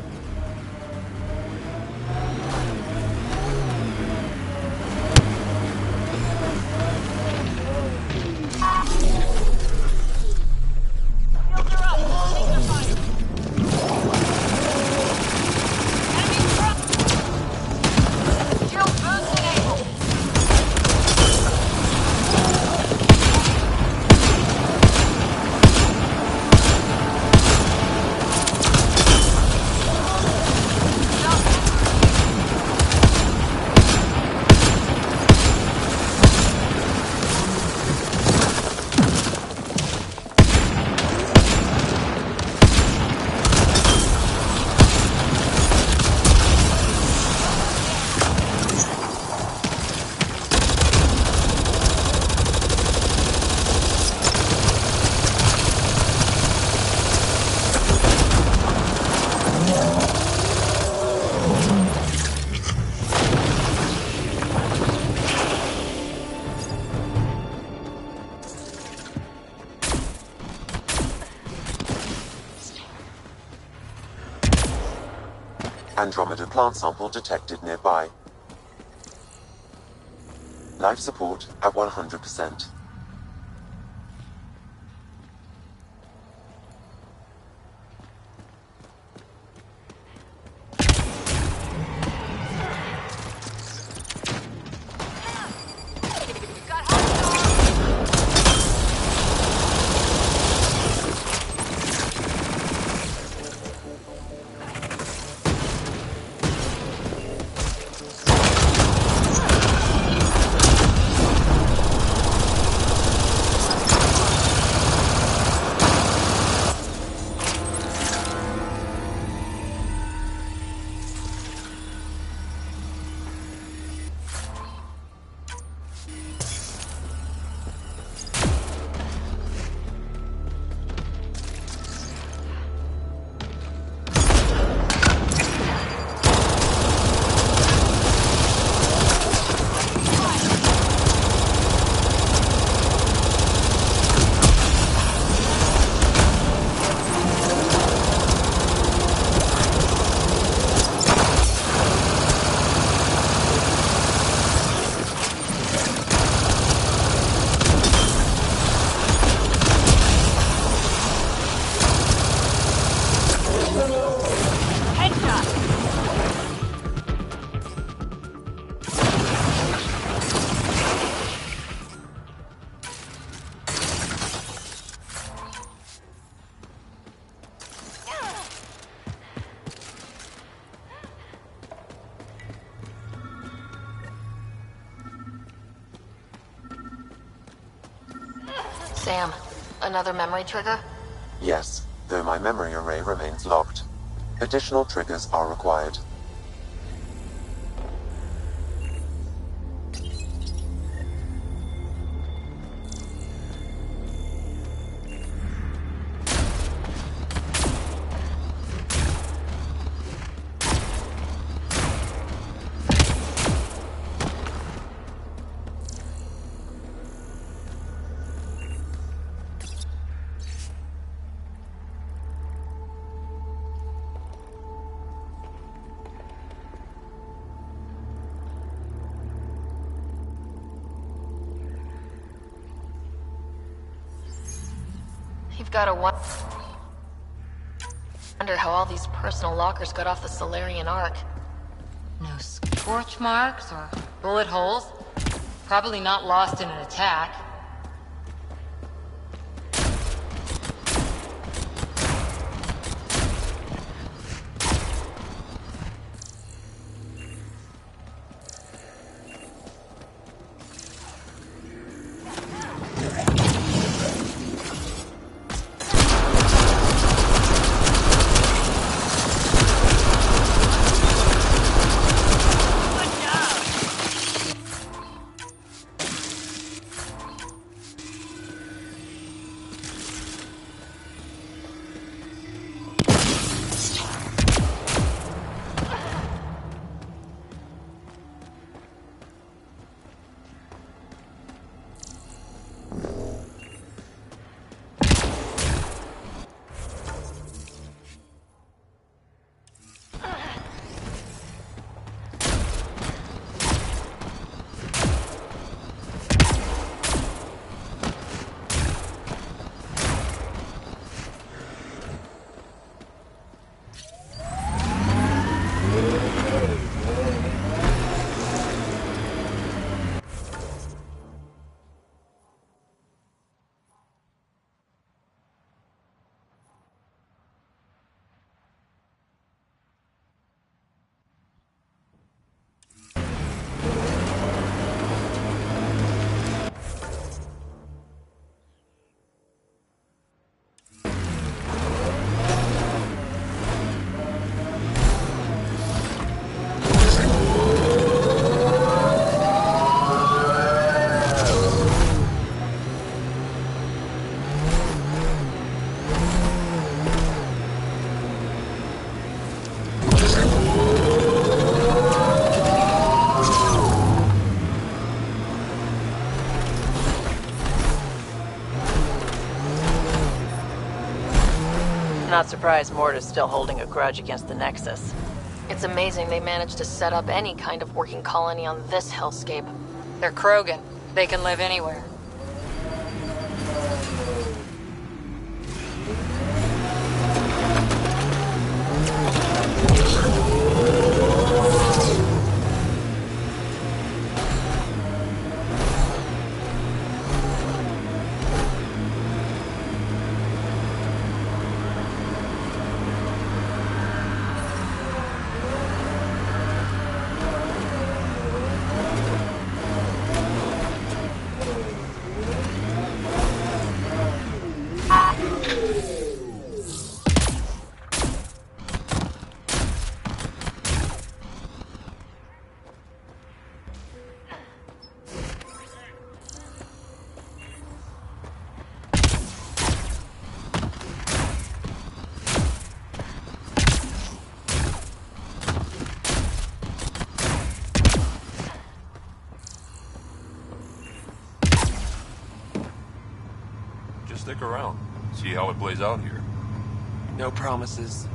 Andromeda plant sample detected nearby. Life support at 100%. Sam, another memory trigger? Yes, though my memory array remains locked. Additional triggers are required. You've got to wonder how all these personal lockers got off the Solarian Ark. No scorch marks or bullet holes. Probably not lost in an attack. Not surprised Morta's still holding a grudge against the Nexus. It's amazing they managed to set up any kind of working colony on this hellscape. They're Krogan. They can live anywhere. Stick around. See how it plays out here. No promises.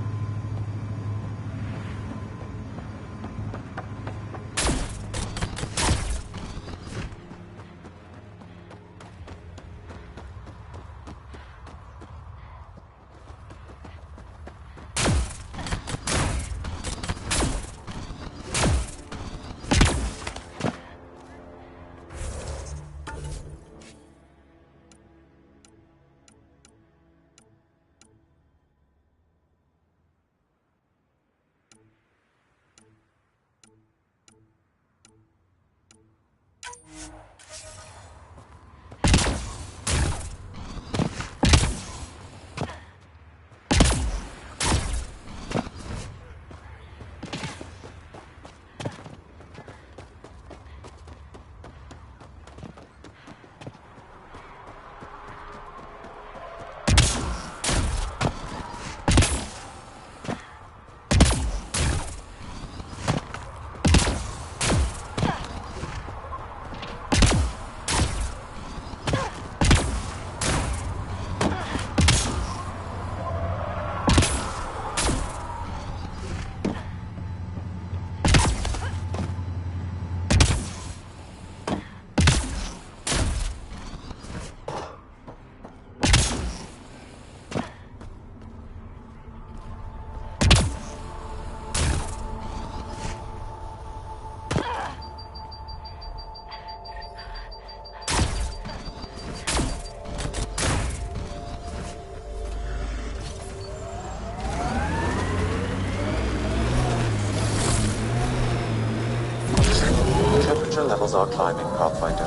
Temperature levels are climbing, Pathfinder.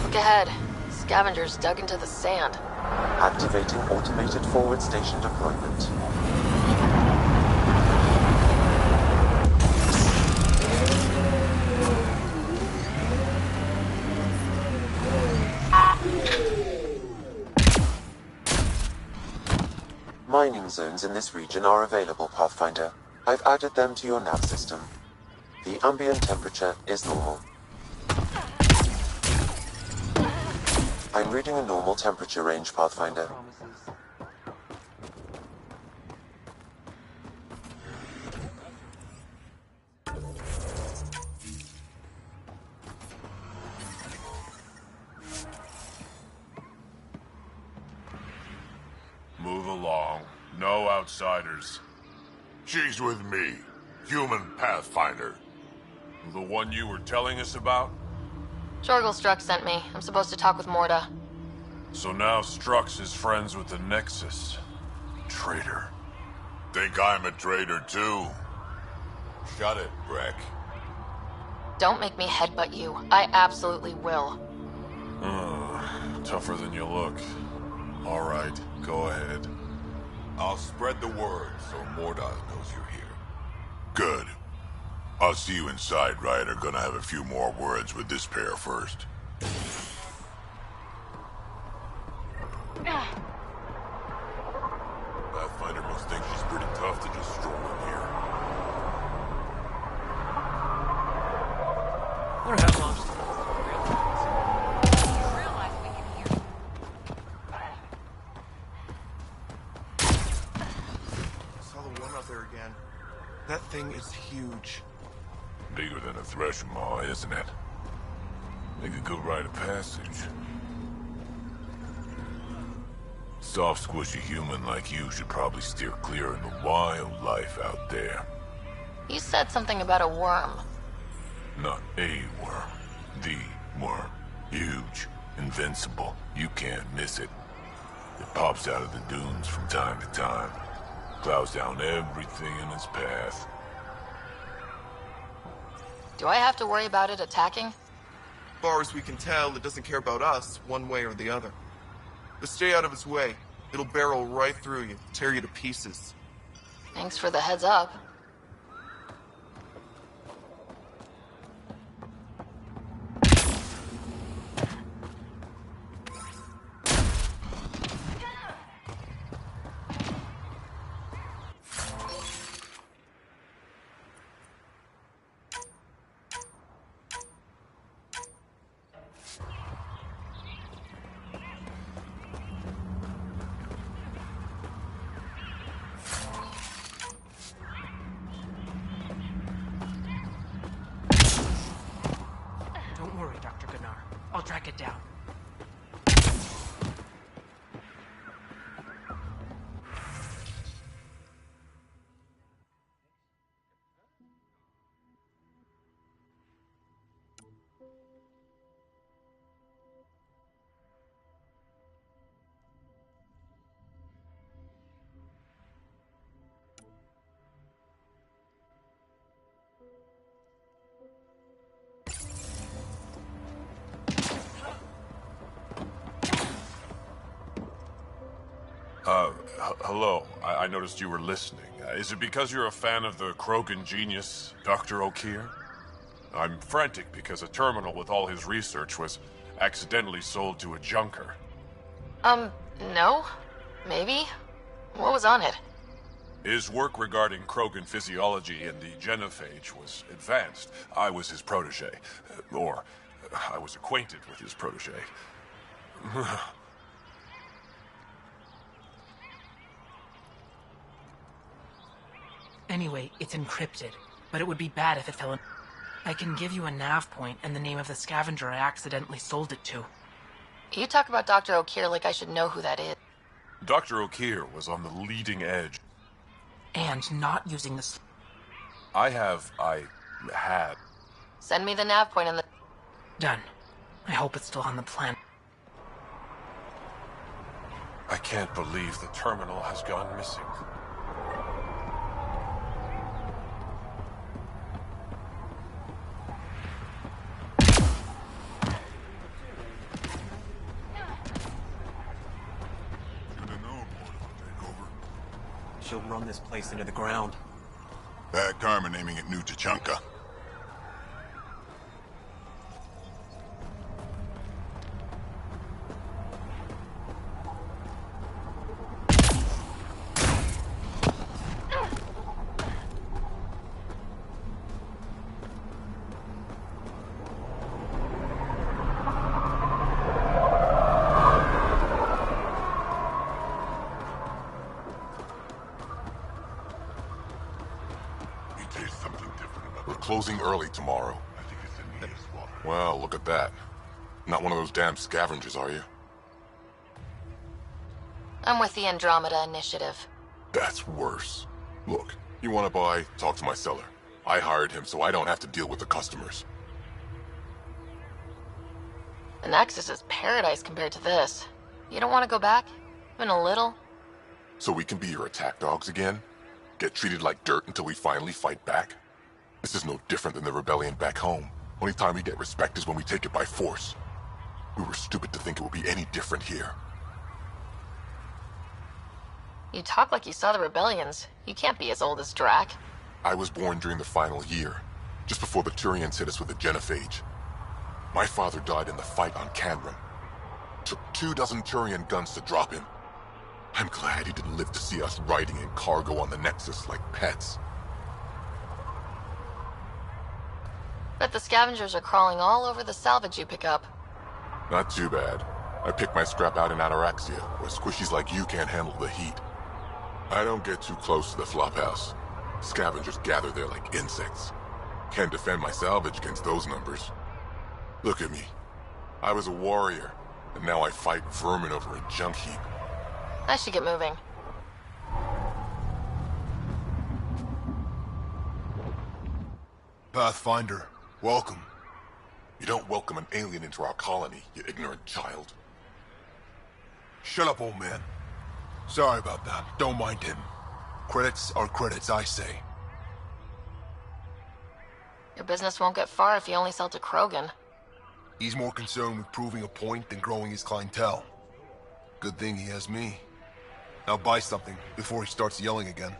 Look ahead. Scavengers dug into the sand. Activating automated forward station deployment. Mining zones in this region are available, Pathfinder. I've added them to your nav system. The ambient temperature is normal. I'm reading a normal temperature range, Pathfinder. Move along. No outsiders. She's with me. Human Pathfinder. The one you were telling us about? Jorgel Strux sent me. I'm supposed to talk with Morda. So now Strux is friends with the Nexus. Traitor. Think I'm a traitor too? Shut it, Breck. Don't make me headbutt you. I absolutely will. Tougher than you look. All right, go ahead. I'll spread the word so Morda knows you're here. Good. I'll see you inside, right? Or gonna have a few more words with this pair first. Pathfinder must think she's pretty tough to just stroll in here. Wonder how long Saw the one out there again. That thing is huge. Bigger than a thresh maw, isn't it? Make a good rite of passage. Soft, squishy human like you should probably steer clear of the wild life out there. You said something about a worm. Not a worm. The worm. Huge. Invincible. You can't miss it. It pops out of the dunes from time to time. Plows down everything in its path. Do I have to worry about it attacking? As far as we can tell, it doesn't care about us, one way or the other. But stay out of its way. It'll barrel right through you, tear you to pieces. Thanks for the heads up. I'll track it down. Hello. I noticed you were listening. Is it because you're a fan of the Krogan genius, Dr. O'Keer? I'm frantic because a terminal with all his research was accidentally sold to a junker. No? Maybe? What was on it? His work regarding Krogan physiology and the genophage was advanced. I was his protege. Or, I was acquainted with his protege. Anyway, it's encrypted, but it would be bad if it fell in. I can give you a nav point and the name of the scavenger I accidentally sold it to. You talk about Dr. O'Keer like I should know who that is. Dr. O'Keer was on the leading edge. And not using the... I had. Send me the nav point and the... Done. I hope it's still on the plan. can't believe the terminal has gone missing. She'll run this place into the ground. Bad karma naming it New Tachanka. Closing early tomorrow. Well, look at that. Not one of those damn scavengers, are you? I'm with the Andromeda Initiative. That's worse. Look, you want to buy, talk to my seller. I hired him so I don't have to deal with the customers. The Nexus is paradise compared to this. You don't want to go back? Even a little? So we can be your attack dogs again? Get treated like dirt until we finally fight back? This is no different than the rebellion back home. Only time we get respect is when we take it by force. We were stupid to think it would be any different here. You talk like you saw the rebellions. You can't be as old as Drac. I was born during the final year, just before the Turians hit us with the genophage. My father died in the fight on Canram. Took 24 Turian guns to drop him. I'm glad he didn't live to see us riding in cargo on the Nexus like pets. Bet the scavengers are crawling all over the salvage you pick up. Not too bad. I pick my scrap out in Ataraxia, where squishies like you can't handle the heat. I don't get too close to the flophouse. Scavengers gather there like insects. Can't defend my salvage against those numbers. Look at me. I was a warrior, and now I fight vermin over a junk heap. I should get moving. Pathfinder, welcome. You don't welcome an alien into our colony, you ignorant child. Shut up, old man. Sorry about that. Don't mind him. Credits are credits, I say. Your business won't get far if you only sell to Krogan. He's more concerned with proving a point than growing his clientele. Good thing he has me. Now buy something before he starts yelling again.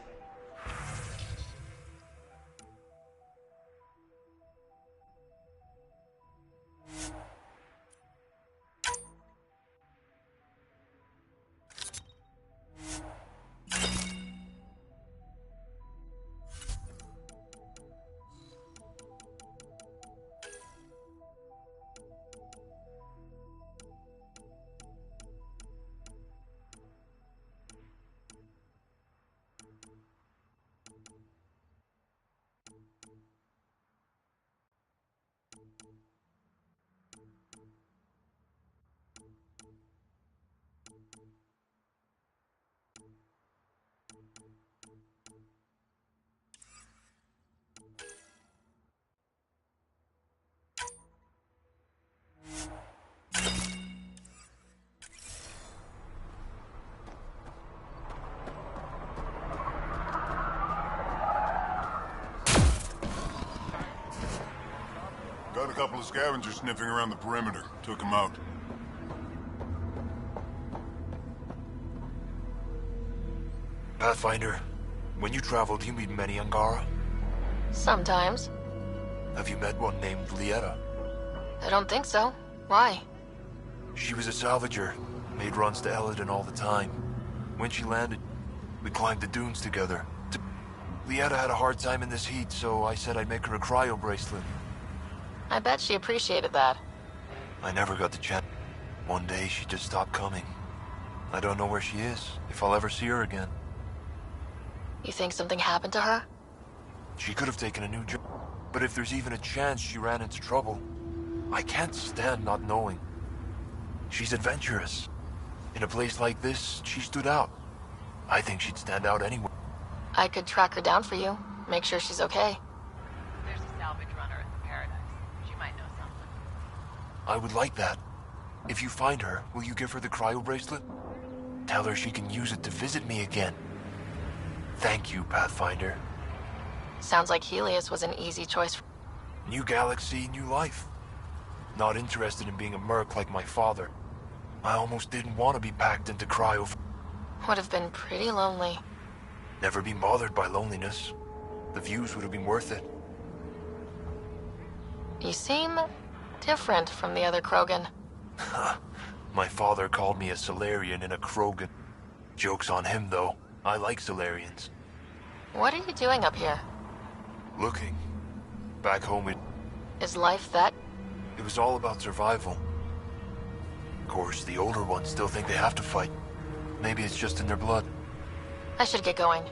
Got a couple of scavengers sniffing around the perimeter. Took them out. Pathfinder, when you travel, do you meet many Angara? Sometimes. Have you met one named Lieta? I don't think so. Why? She was a salvager, made runs to Eladin all the time. When she landed, we climbed the dunes together. Lieta had a hard time in this heat, so I said I'd make her a cryo bracelet. I bet she appreciated that. I never got the chance. One day she just stopped coming. I don't know where she is, if I'll ever see her again. You think something happened to her? She could have taken a new job, but if there's even a chance she ran into trouble, I can't stand not knowing. She's adventurous. In a place like this, she stood out. I think she'd stand out anywhere. I could track her down for you, make sure she's okay. There's a salvage runner at the Paradise. She might know something. I would like that. If you find her, will you give her the cryo bracelet? Tell her she can use it to visit me again. Thank you, Pathfinder. Sounds like Helios was an easy choice. New galaxy, new life. Not interested in being a merc like my father. I almost didn't want to be packed into cryo. Would have been pretty lonely. Never been bothered by loneliness. The views would have been worth it. You seem different from the other Krogan. My father called me a Solarian and a Krogan. Joke's on him, though. I like Solarians. What are you doing up here? Looking. Back home Is life that? It was all about survival. Of course, the older ones still think they have to fight. Maybe it's just in their blood. I should get going.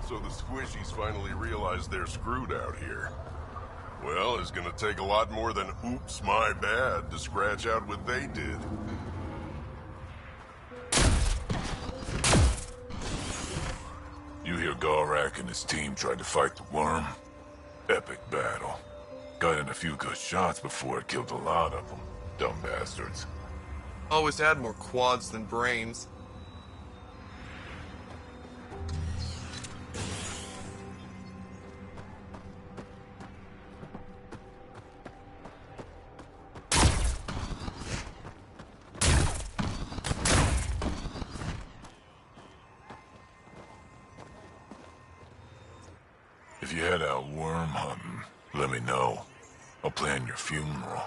So the squishies finally realized they're screwed out here. Well, it's gonna take a lot more than oops, my bad to scratch out what they did. You hear Gorak and his team tried to fight the worm? Epic battle. Got in a few good shots before it killed a lot of them. Dumb bastards. Always had more quads than brains. If you head out worm hunting, let me know. I'll plan your funeral.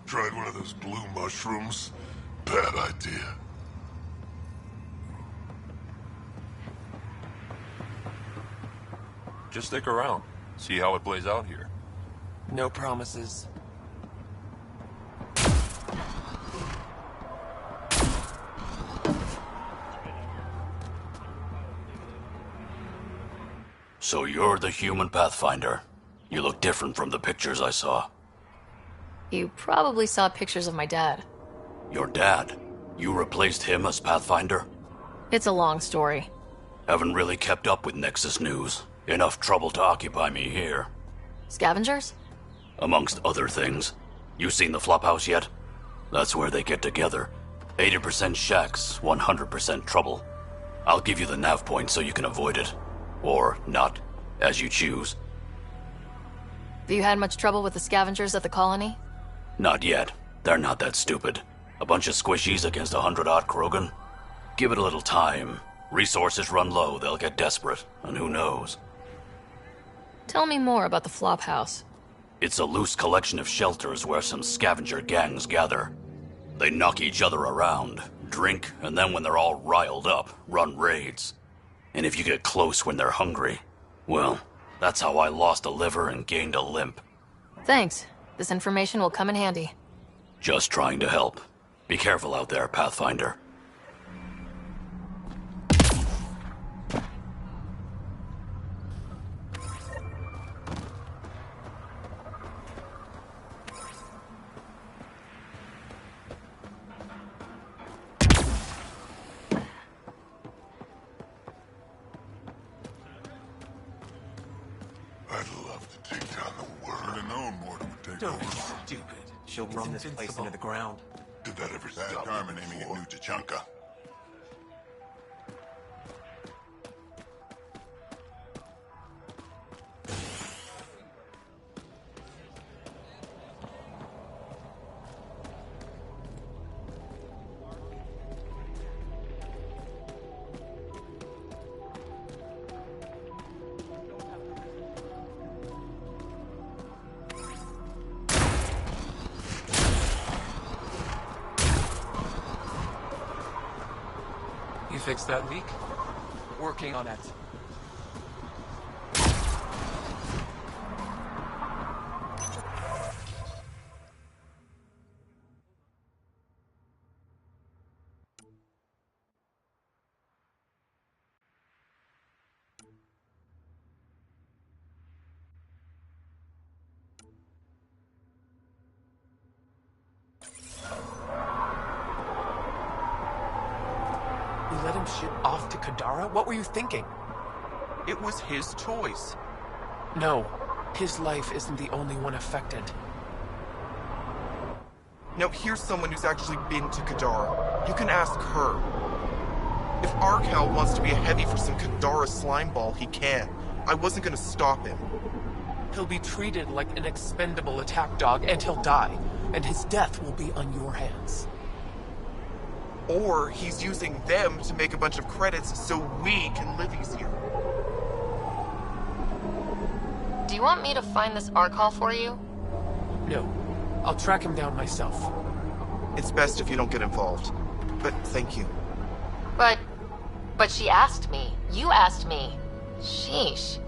Tried one of those blue mushrooms? Bad idea. Just stick around. See how it plays out here. No promises. So you're the human Pathfinder. You look different from the pictures I saw. You probably saw pictures of my dad. Your dad? You replaced him as Pathfinder? It's a long story. Haven't really kept up with Nexus news. Enough trouble to occupy me here. Scavengers? Amongst other things. You seen the Flophouse yet? That's where they get together. 80% shacks, 100% trouble. I'll give you the nav point so you can avoid it. Or not, as you choose. Have you had much trouble with the scavengers at the colony? Not yet. They're not that stupid. A bunch of squishies against 100-odd Krogan? Give it a little time. Resources run low, they'll get desperate, and who knows? Tell me more about the Flophouse. It's a loose collection of shelters where some scavenger gangs gather. They knock each other around, drink, and then when they're all riled up, run raids. And if you get close when they're hungry, well, that's how I lost a liver and gained a limp. Thanks. This information will come in handy. Just trying to help. Be careful out there, Pathfinder. Don't be stupid. She'll run this place into the ground. Did that ever stop Carmen aiming at New Tachanka? fixed that leak? Working on it. You let him ship off to Kadara? What were you thinking? It was his choice. No, his life isn't the only one affected. Now here's someone who's actually been to Kadara. You can ask her. If Arcal wants to be a heavy for some Kadara slimeball, he can. I wasn't gonna stop him. He'll be treated like an expendable attack dog, and he'll die. And his death will be on your hands. Or he's using them to make a bunch of credits so we can live easier. Do you want me to find this Arcal for you? No. I'll track him down myself. It's best if you don't get involved. But thank you. But she asked me. You asked me. Sheesh.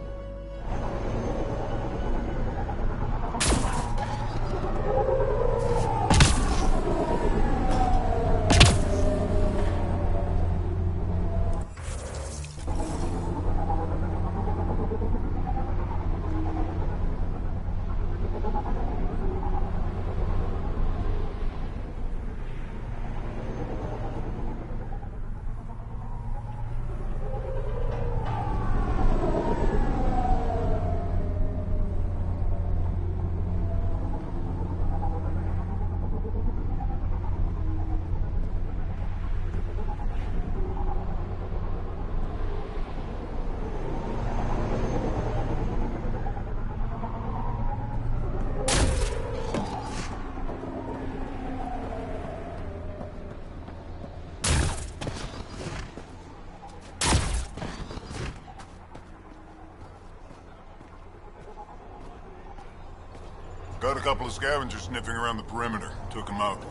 Got a couple of scavengers sniffing around the perimeter. Took them out.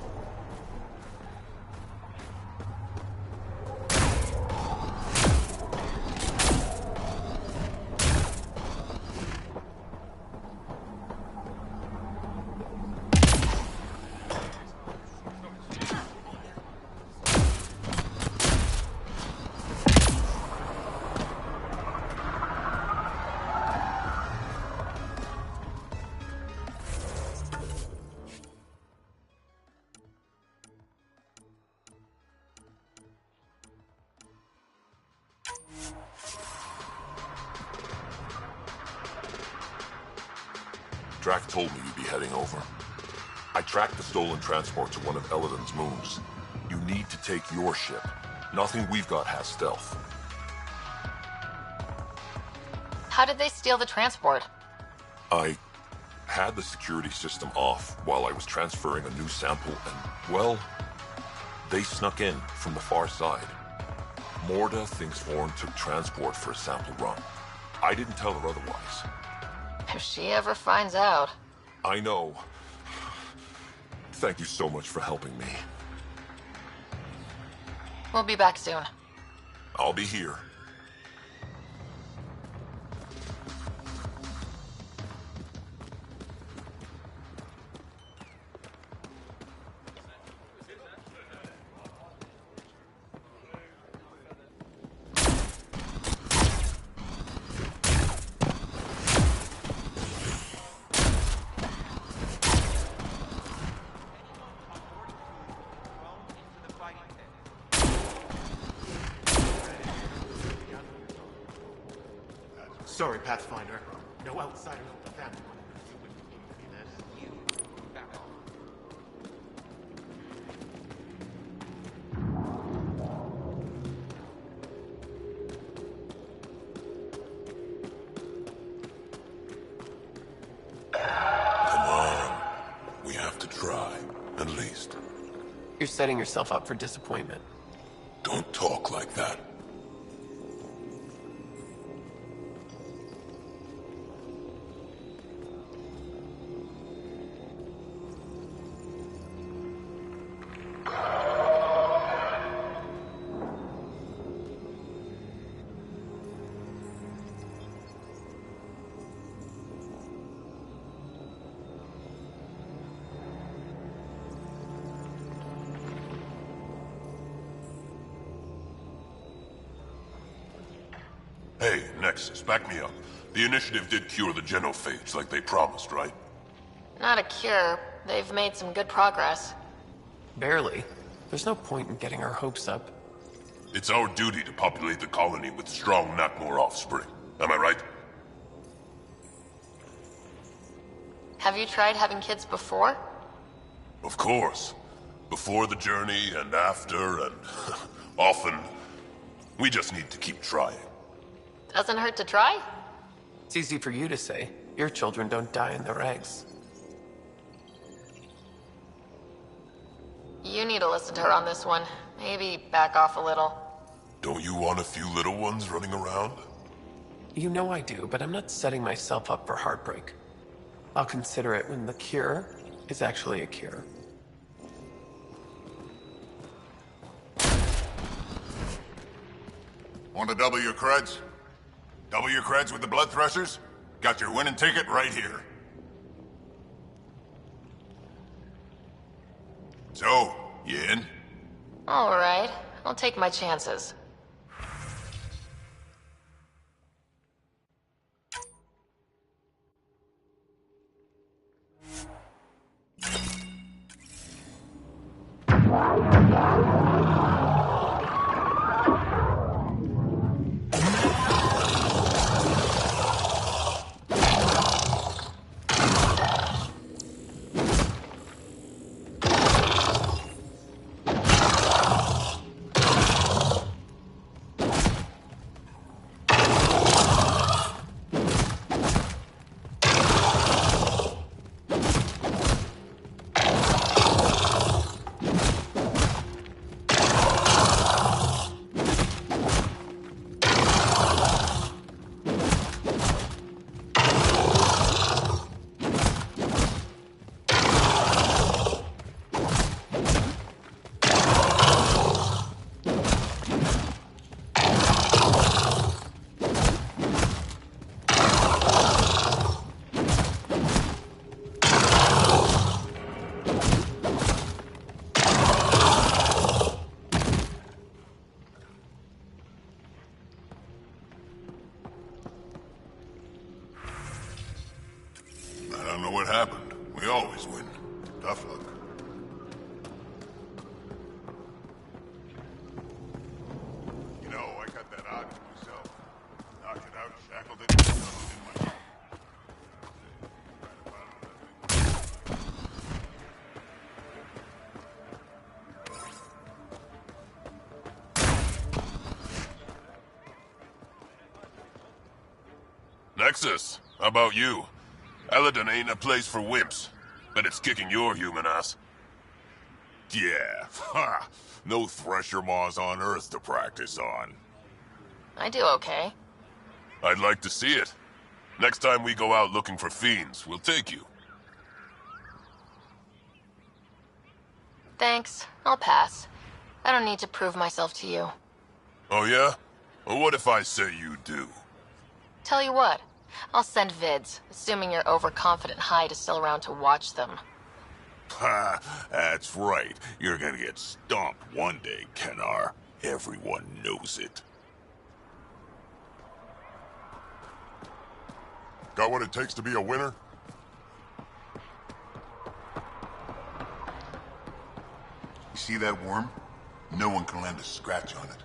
Drac told me you'd be heading over. I tracked the stolen transport to one of Eladon's moons. You need to take your ship. Nothing we've got has stealth. How did they steal the transport? I had the security system off while I was transferring a new sample and, well, they snuck in from the far side. Morda thinks Orn took transport for a sample run. I didn't tell her otherwise. If she ever finds out. I know. Thank you so much for helping me. We'll be back soon. I'll be here. Sorry, Pathfinder. No outsiders of the family. Come on. We have to try, at least. You're setting yourself up for disappointment. Don't talk like that. Hey, Nexus, back me up. The initiative did cure the genophage like they promised, right? Not a cure. They've made some good progress. Barely. There's no point in getting our hopes up. It's our duty to populate the colony with strong Nakmor offspring. Am I right? Have you tried having kids before? Of course. Before the journey and after and often. We just need to keep trying. Doesn't hurt to try? It's easy for you to say. Your children don't die in their eggs. You need to listen to her on this one. Maybe back off a little. Don't you want a few little ones running around? You know I do, but I'm not setting myself up for heartbreak. I'll consider it when the cure is actually a cure. Want to double your creds? Double your creds with the blood threshers? Got your winning ticket right here. So, you in? All right. I'll take my chances. I don't know what happened. We always win. Tough luck. You know, I got that odd myself. Knocked it out, shackled it, and stuffed it in my... Nexus, how about you? Eladon ain't a place for wimps, but it's kicking your human ass. Yeah, ha! No thresher maws on Earth to practice on. I do okay. I'd like to see it. Next time we go out looking for fiends, we'll take you. Thanks. I'll pass. I don't need to prove myself to you. Oh yeah? Well, what if I say you do? Tell you what. I'll send vids, assuming your overconfident hide is still around to watch them. Ha! That's right. You're gonna get stomped one day, Kenar. Everyone knows it. Got what it takes to be a winner? You see that worm? No one can land a scratch on it.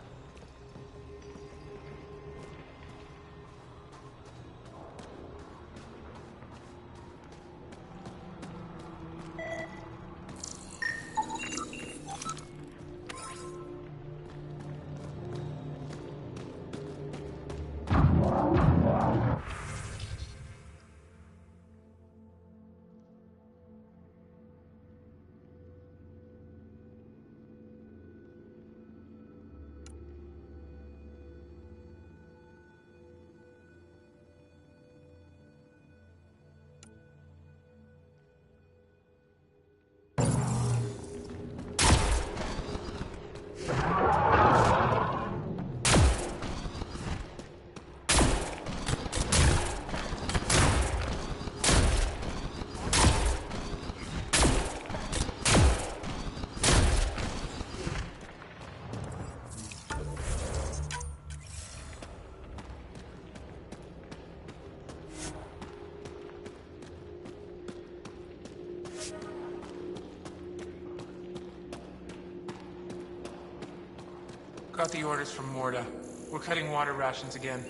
Got the orders from Morda. We're cutting water rations again.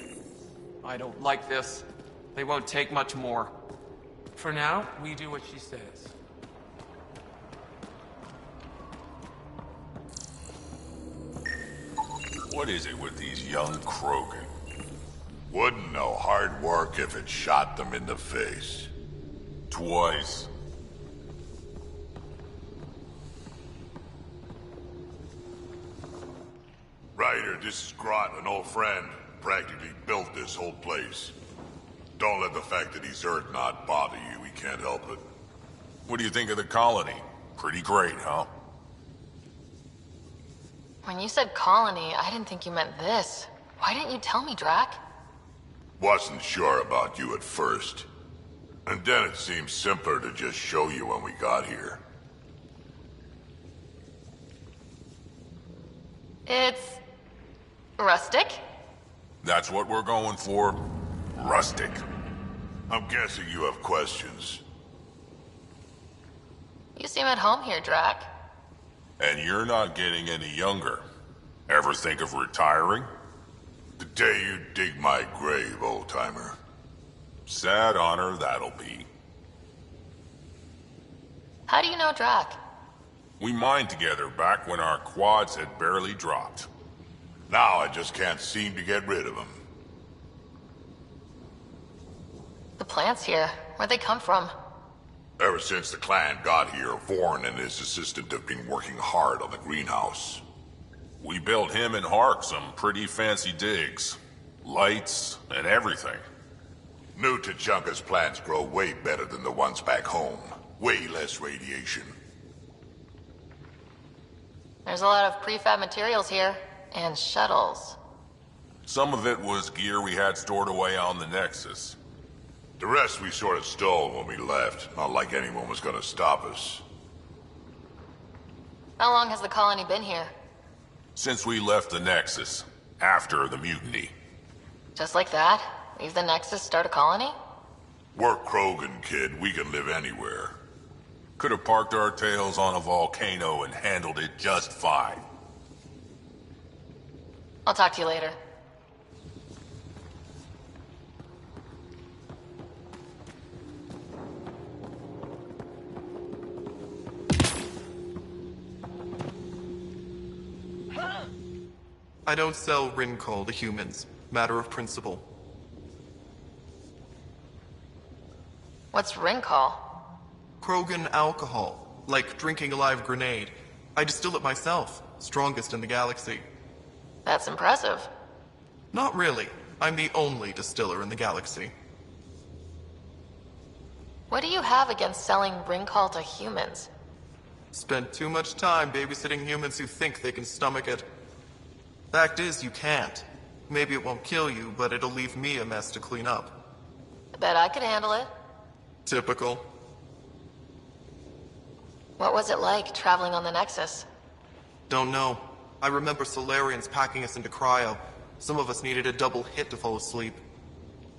I don't like this. They won't take much more. For now, we do what she says. What is it with these young Krogan? Wouldn't know hard work if it shot them in the face. Twice. Ryder, this is Grant, an old friend. Practically built this whole place. Don't let the fact that he's Earth not bother you. He can't help it. What do you think of the colony? Pretty great, huh? When you said colony, I didn't think you meant this. Why didn't you tell me, Drac? Wasn't sure about you at first. And then it seemed simpler to just show you when we got here. It's... rustic? That's what we're going for. Rustic. I'm guessing you have questions. You seem at home here, Drac. And you're not getting any younger. Ever think of retiring? The day you dig my grave, old-timer. Sad honor that'll be. How do you know Drac? We mined together back when our quads had barely dropped. Now I just can't seem to get rid of him. The plants here, where'd they come from? Ever since the clan got here, Vorn and his assistant have been working hard on the greenhouse. We built him and Hark some pretty fancy digs. Lights and everything. New Tachanka's plants grow way better than the ones back home. Way less radiation. There's a lot of prefab materials here, and shuttles. Some of it was gear we had stored away on the Nexus. The rest we sort of stole when we left. Not like anyone was gonna stop us. How long has the colony been here? Since we left the Nexus. After the mutiny. Just like that? Leave the Nexus, start a colony? We're Krogan, kid. We can live anywhere. Could have parked our tails on a volcano and handled it just fine. I'll talk to you later. I don't sell Rincol to humans. Matter of principle. What's Rincol? Krogan alcohol. Like drinking a live grenade. I distill it myself. Strongest in the galaxy. That's impressive. Not really. I'm the only distiller in the galaxy. What do you have against selling Rincol to humans? Spent too much time babysitting humans who think they can stomach it. Fact is, you can't. Maybe it won't kill you, but it'll leave me a mess to clean up. I bet I could handle it. Typical. What was it like, traveling on the Nexus? Don't know. I remember Solarians packing us into cryo. Some of us needed a double hit to fall asleep.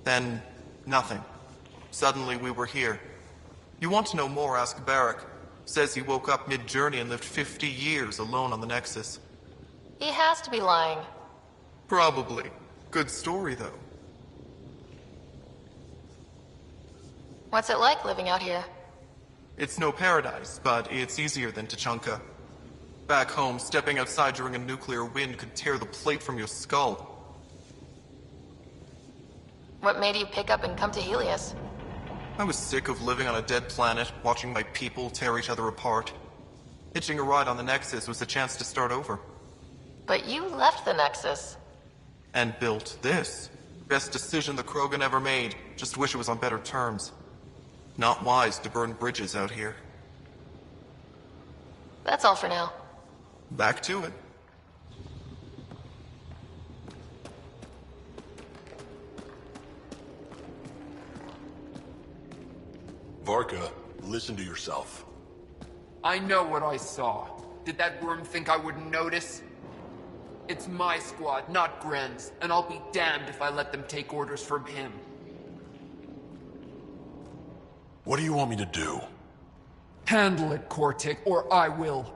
Then, nothing. Suddenly we were here. You want to know more, ask Barrack. Says he woke up mid-journey and lived 50 years alone on the Nexus. He has to be lying. Probably. Good story, though. What's it like living out here? It's no paradise, but it's easier than Tachanka. Back home, stepping outside during a nuclear wind could tear the plate from your skull. What made you pick up and come to Helios? I was sick of living on a dead planet, watching my people tear each other apart. Hitching a ride on the Nexus was a chance to start over. But you left the Nexus. And built this. Best decision the Krogan ever made. Just wish it was on better terms. Not wise to burn bridges out here. That's all for now. Back to it. Varka, listen to yourself. I know what I saw. Did that worm think I wouldn't notice? It's my squad, not Gren's, and I'll be damned if I let them take orders from him. What do you want me to do? Handle it, Kortik, or I will.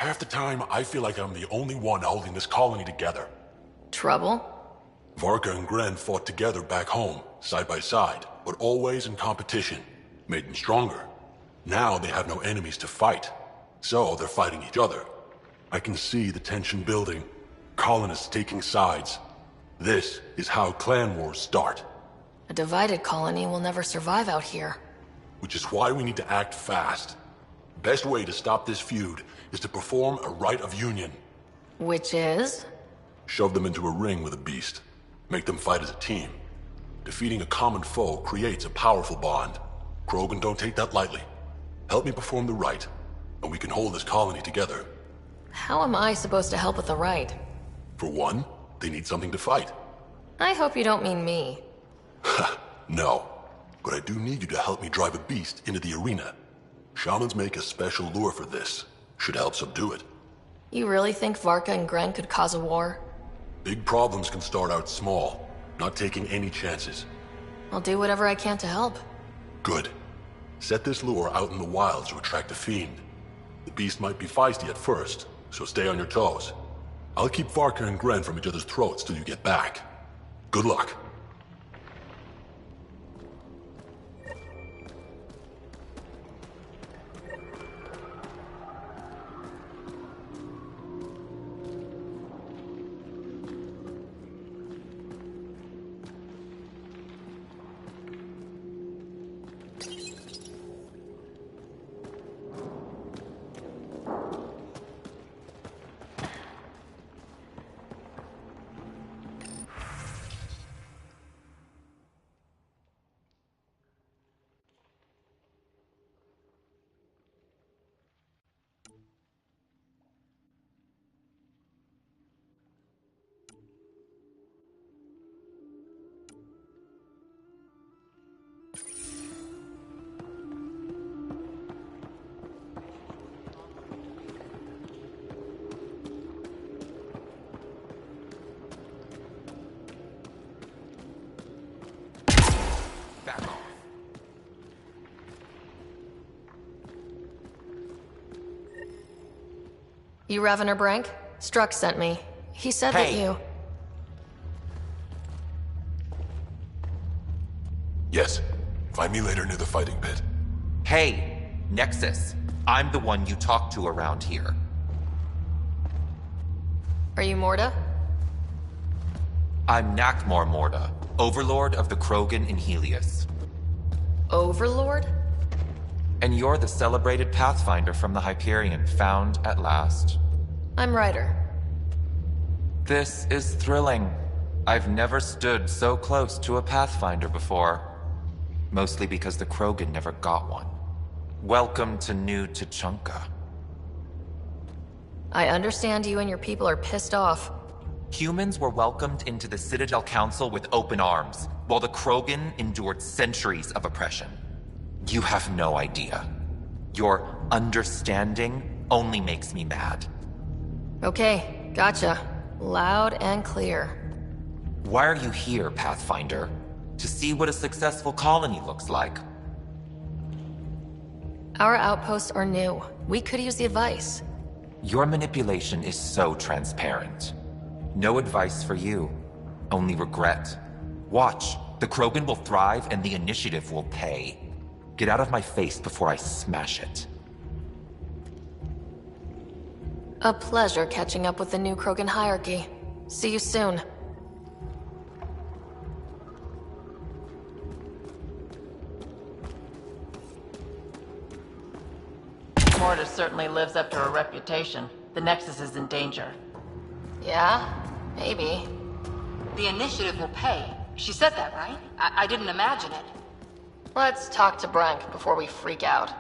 Half the time, I feel like I'm the only one holding this colony together. Trouble? Varka and Gren fought together back home, side by side, but always in competition. Made them stronger. Now they have no enemies to fight, so they're fighting each other. I can see the tension building, colonists taking sides. This is how clan wars start. A divided colony will never survive out here. Which is why we need to act fast. Best way to stop this feud is to perform a rite of union. Which is? Shove them into a ring with a beast. Make them fight as a team. Defeating a common foe creates a powerful bond. Krogan don't take that lightly. Help me perform the rite, and we can hold this colony together. How am I supposed to help with the rite? For one, they need something to fight. I hope you don't mean me. No, but I do need you to help me drive a beast into the arena. Shamans make a special lure for this. Should help subdue it. You really think Varka and Gren could cause a war? Big problems can start out small, not taking any chances. I'll do whatever I can to help. Good. Set this lure out in the wilds to attract the fiend. The beast might be feisty at first, so stay on your toes. I'll keep Varka and Gren from each other's throats till you get back. Good luck. You Ravener Brank? Struck sent me. He said that you... Yes. Find me later near the fighting pit. Hey, Nexus. I'm the one you talk to around here. Are you Morda? I'm Nakmor Morda, Overlord of the Krogan in Helios. Overlord? And you're the celebrated Pathfinder from the Hyperion, found at last. I'm Ryder. This is thrilling. I've never stood so close to a Pathfinder before. Mostly because the Krogan never got one. Welcome to New Tuchanka. I understand you and your people are pissed off. Humans were welcomed into the Citadel Council with open arms, while the Krogan endured centuries of oppression. You have no idea. Your understanding only makes me mad. Okay, gotcha. Loud and clear. Why are you here, Pathfinder? To see what a successful colony looks like. Our outposts are new. We could use the advice. Your manipulation is so transparent. No advice for you, only regret. Watch, the Krogan will thrive and the initiative will pay. Get out of my face before I smash it. A pleasure catching up with the new Krogan hierarchy. See you soon. Morda certainly lives up to her reputation. The Nexus is in danger. Yeah? Maybe. The initiative will pay. She said that, right? I didn't imagine it. Let's talk to Brank before we freak out.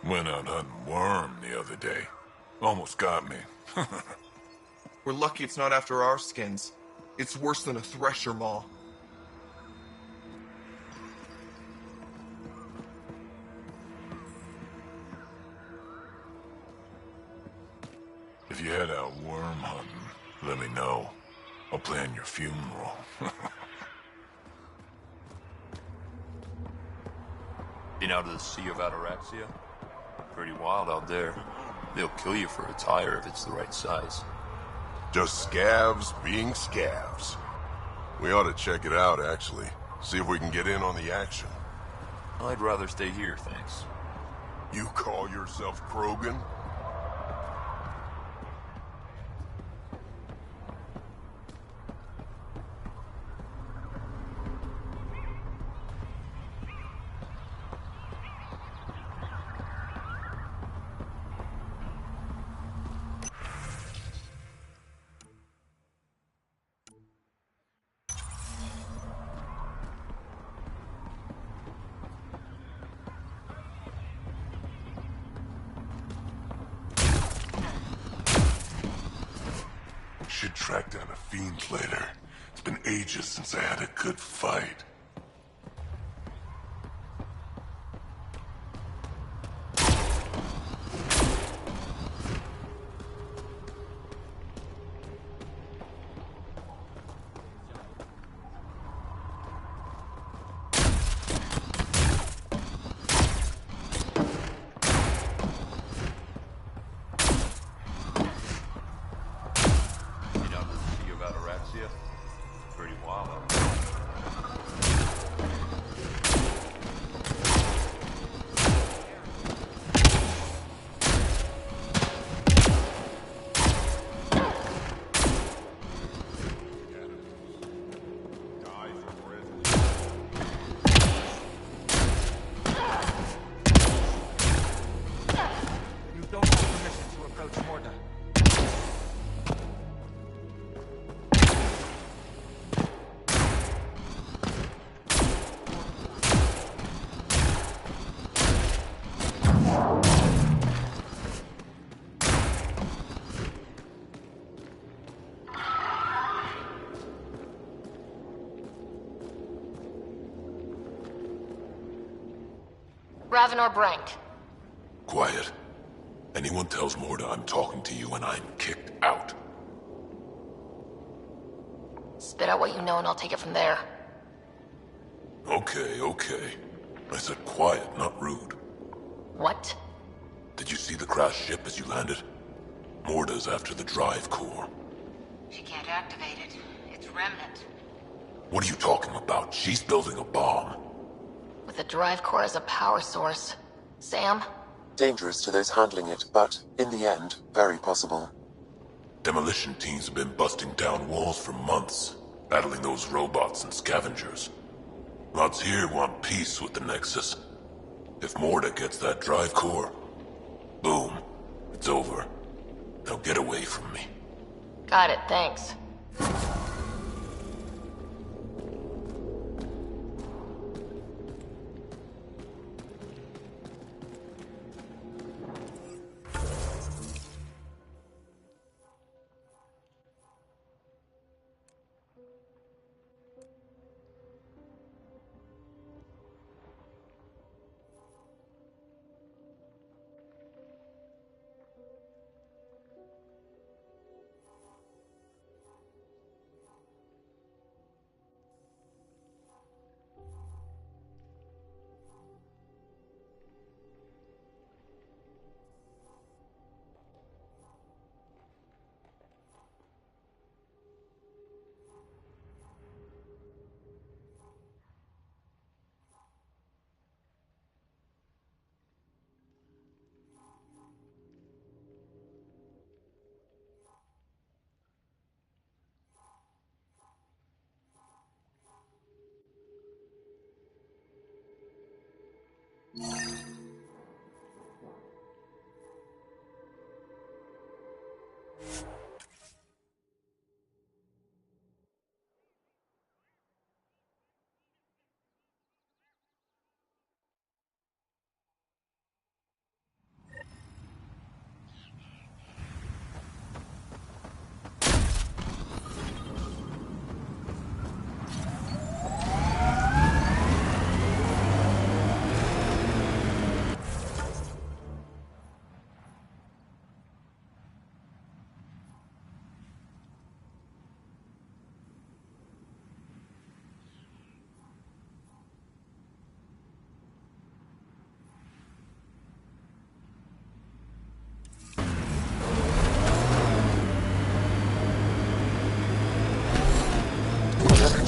Went out hunting worm the other day. Almost got me. We're lucky it's not after our skins. It's worse than a thresher maw. If you head out worm hunting, Let me know. I'll plan your funeral. Been out of the Sea of Ataraxia? Pretty wild out there. They'll kill you for a tire if it's the right size. Just scavs being scavs. We ought to check it out, actually. See if we can get in on the action. I'd rather stay here, thanks. You call yourself Krogan? Should track down a fiend later. It's been ages since I had a good fight. Pretty wild out You don't have permission to approach Morda. Ravenor Brank. Quiet. Anyone tells Morda I'm talking to you and I'm kicked out. Spit out what you know and I'll take it from there. Okay, okay. I said quiet, not rude. What? Did you see the crashed ship as you landed? Morda's after the drive core. She can't activate it. It's remnant. What are you talking about? She's building a bomb. With the drive core as a power source. Sam? Dangerous to those handling it, but, in the end, very possible. Demolition teams have been busting down walls for months, battling those robots and scavengers. Lots here want peace with the Nexus. If Morda gets that drive core, boom, it's over. Now get away from me. Got it, thanks.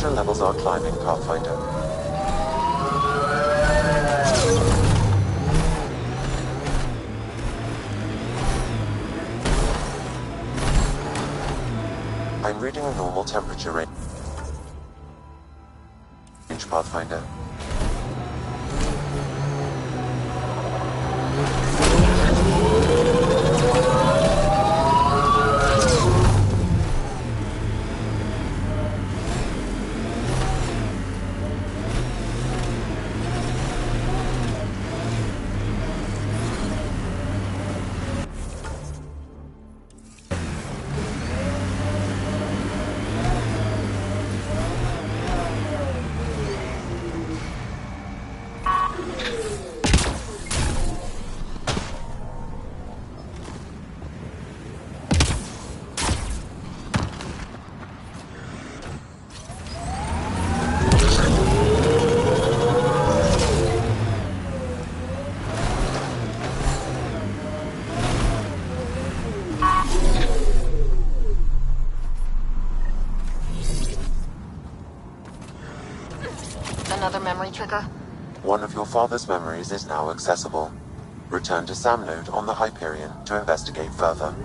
Danger levels are climbing, Pathfinder. I'm reading a normal temperature range, Pathfinder. Another memory trigger? One of your father's memories is now accessible. Return to Sam Node on the Hyperion to investigate further.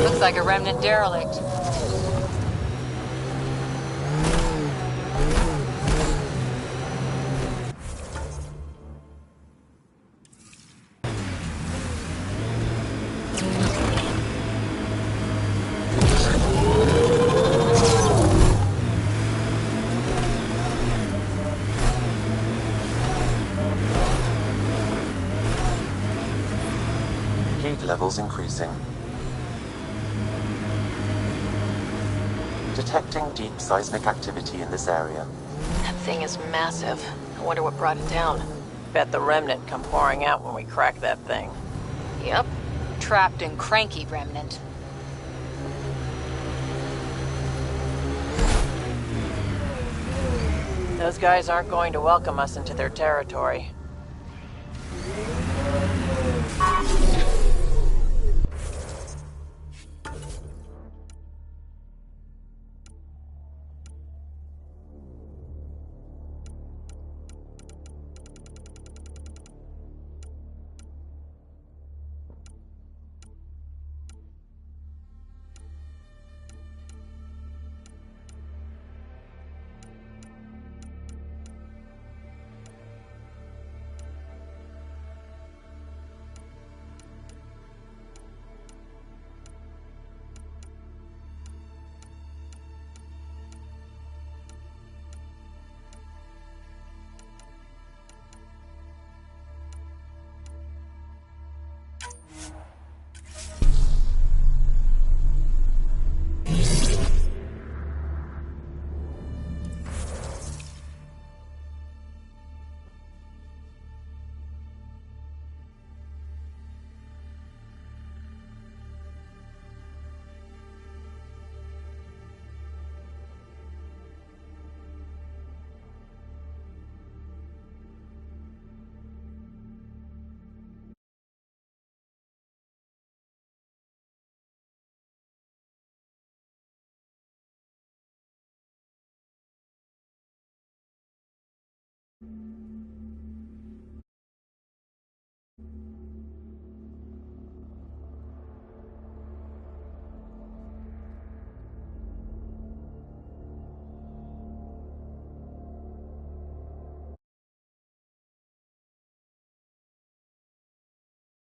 Looks like a remnant derelict. Heat levels increasing. Detecting deep seismic activity in this area. That thing is massive. I wonder what brought it down. Bet the remnant come pouring out when we crack that thing. Yep. Trapped and cranky remnant. Those guys aren't going to welcome us into their territory.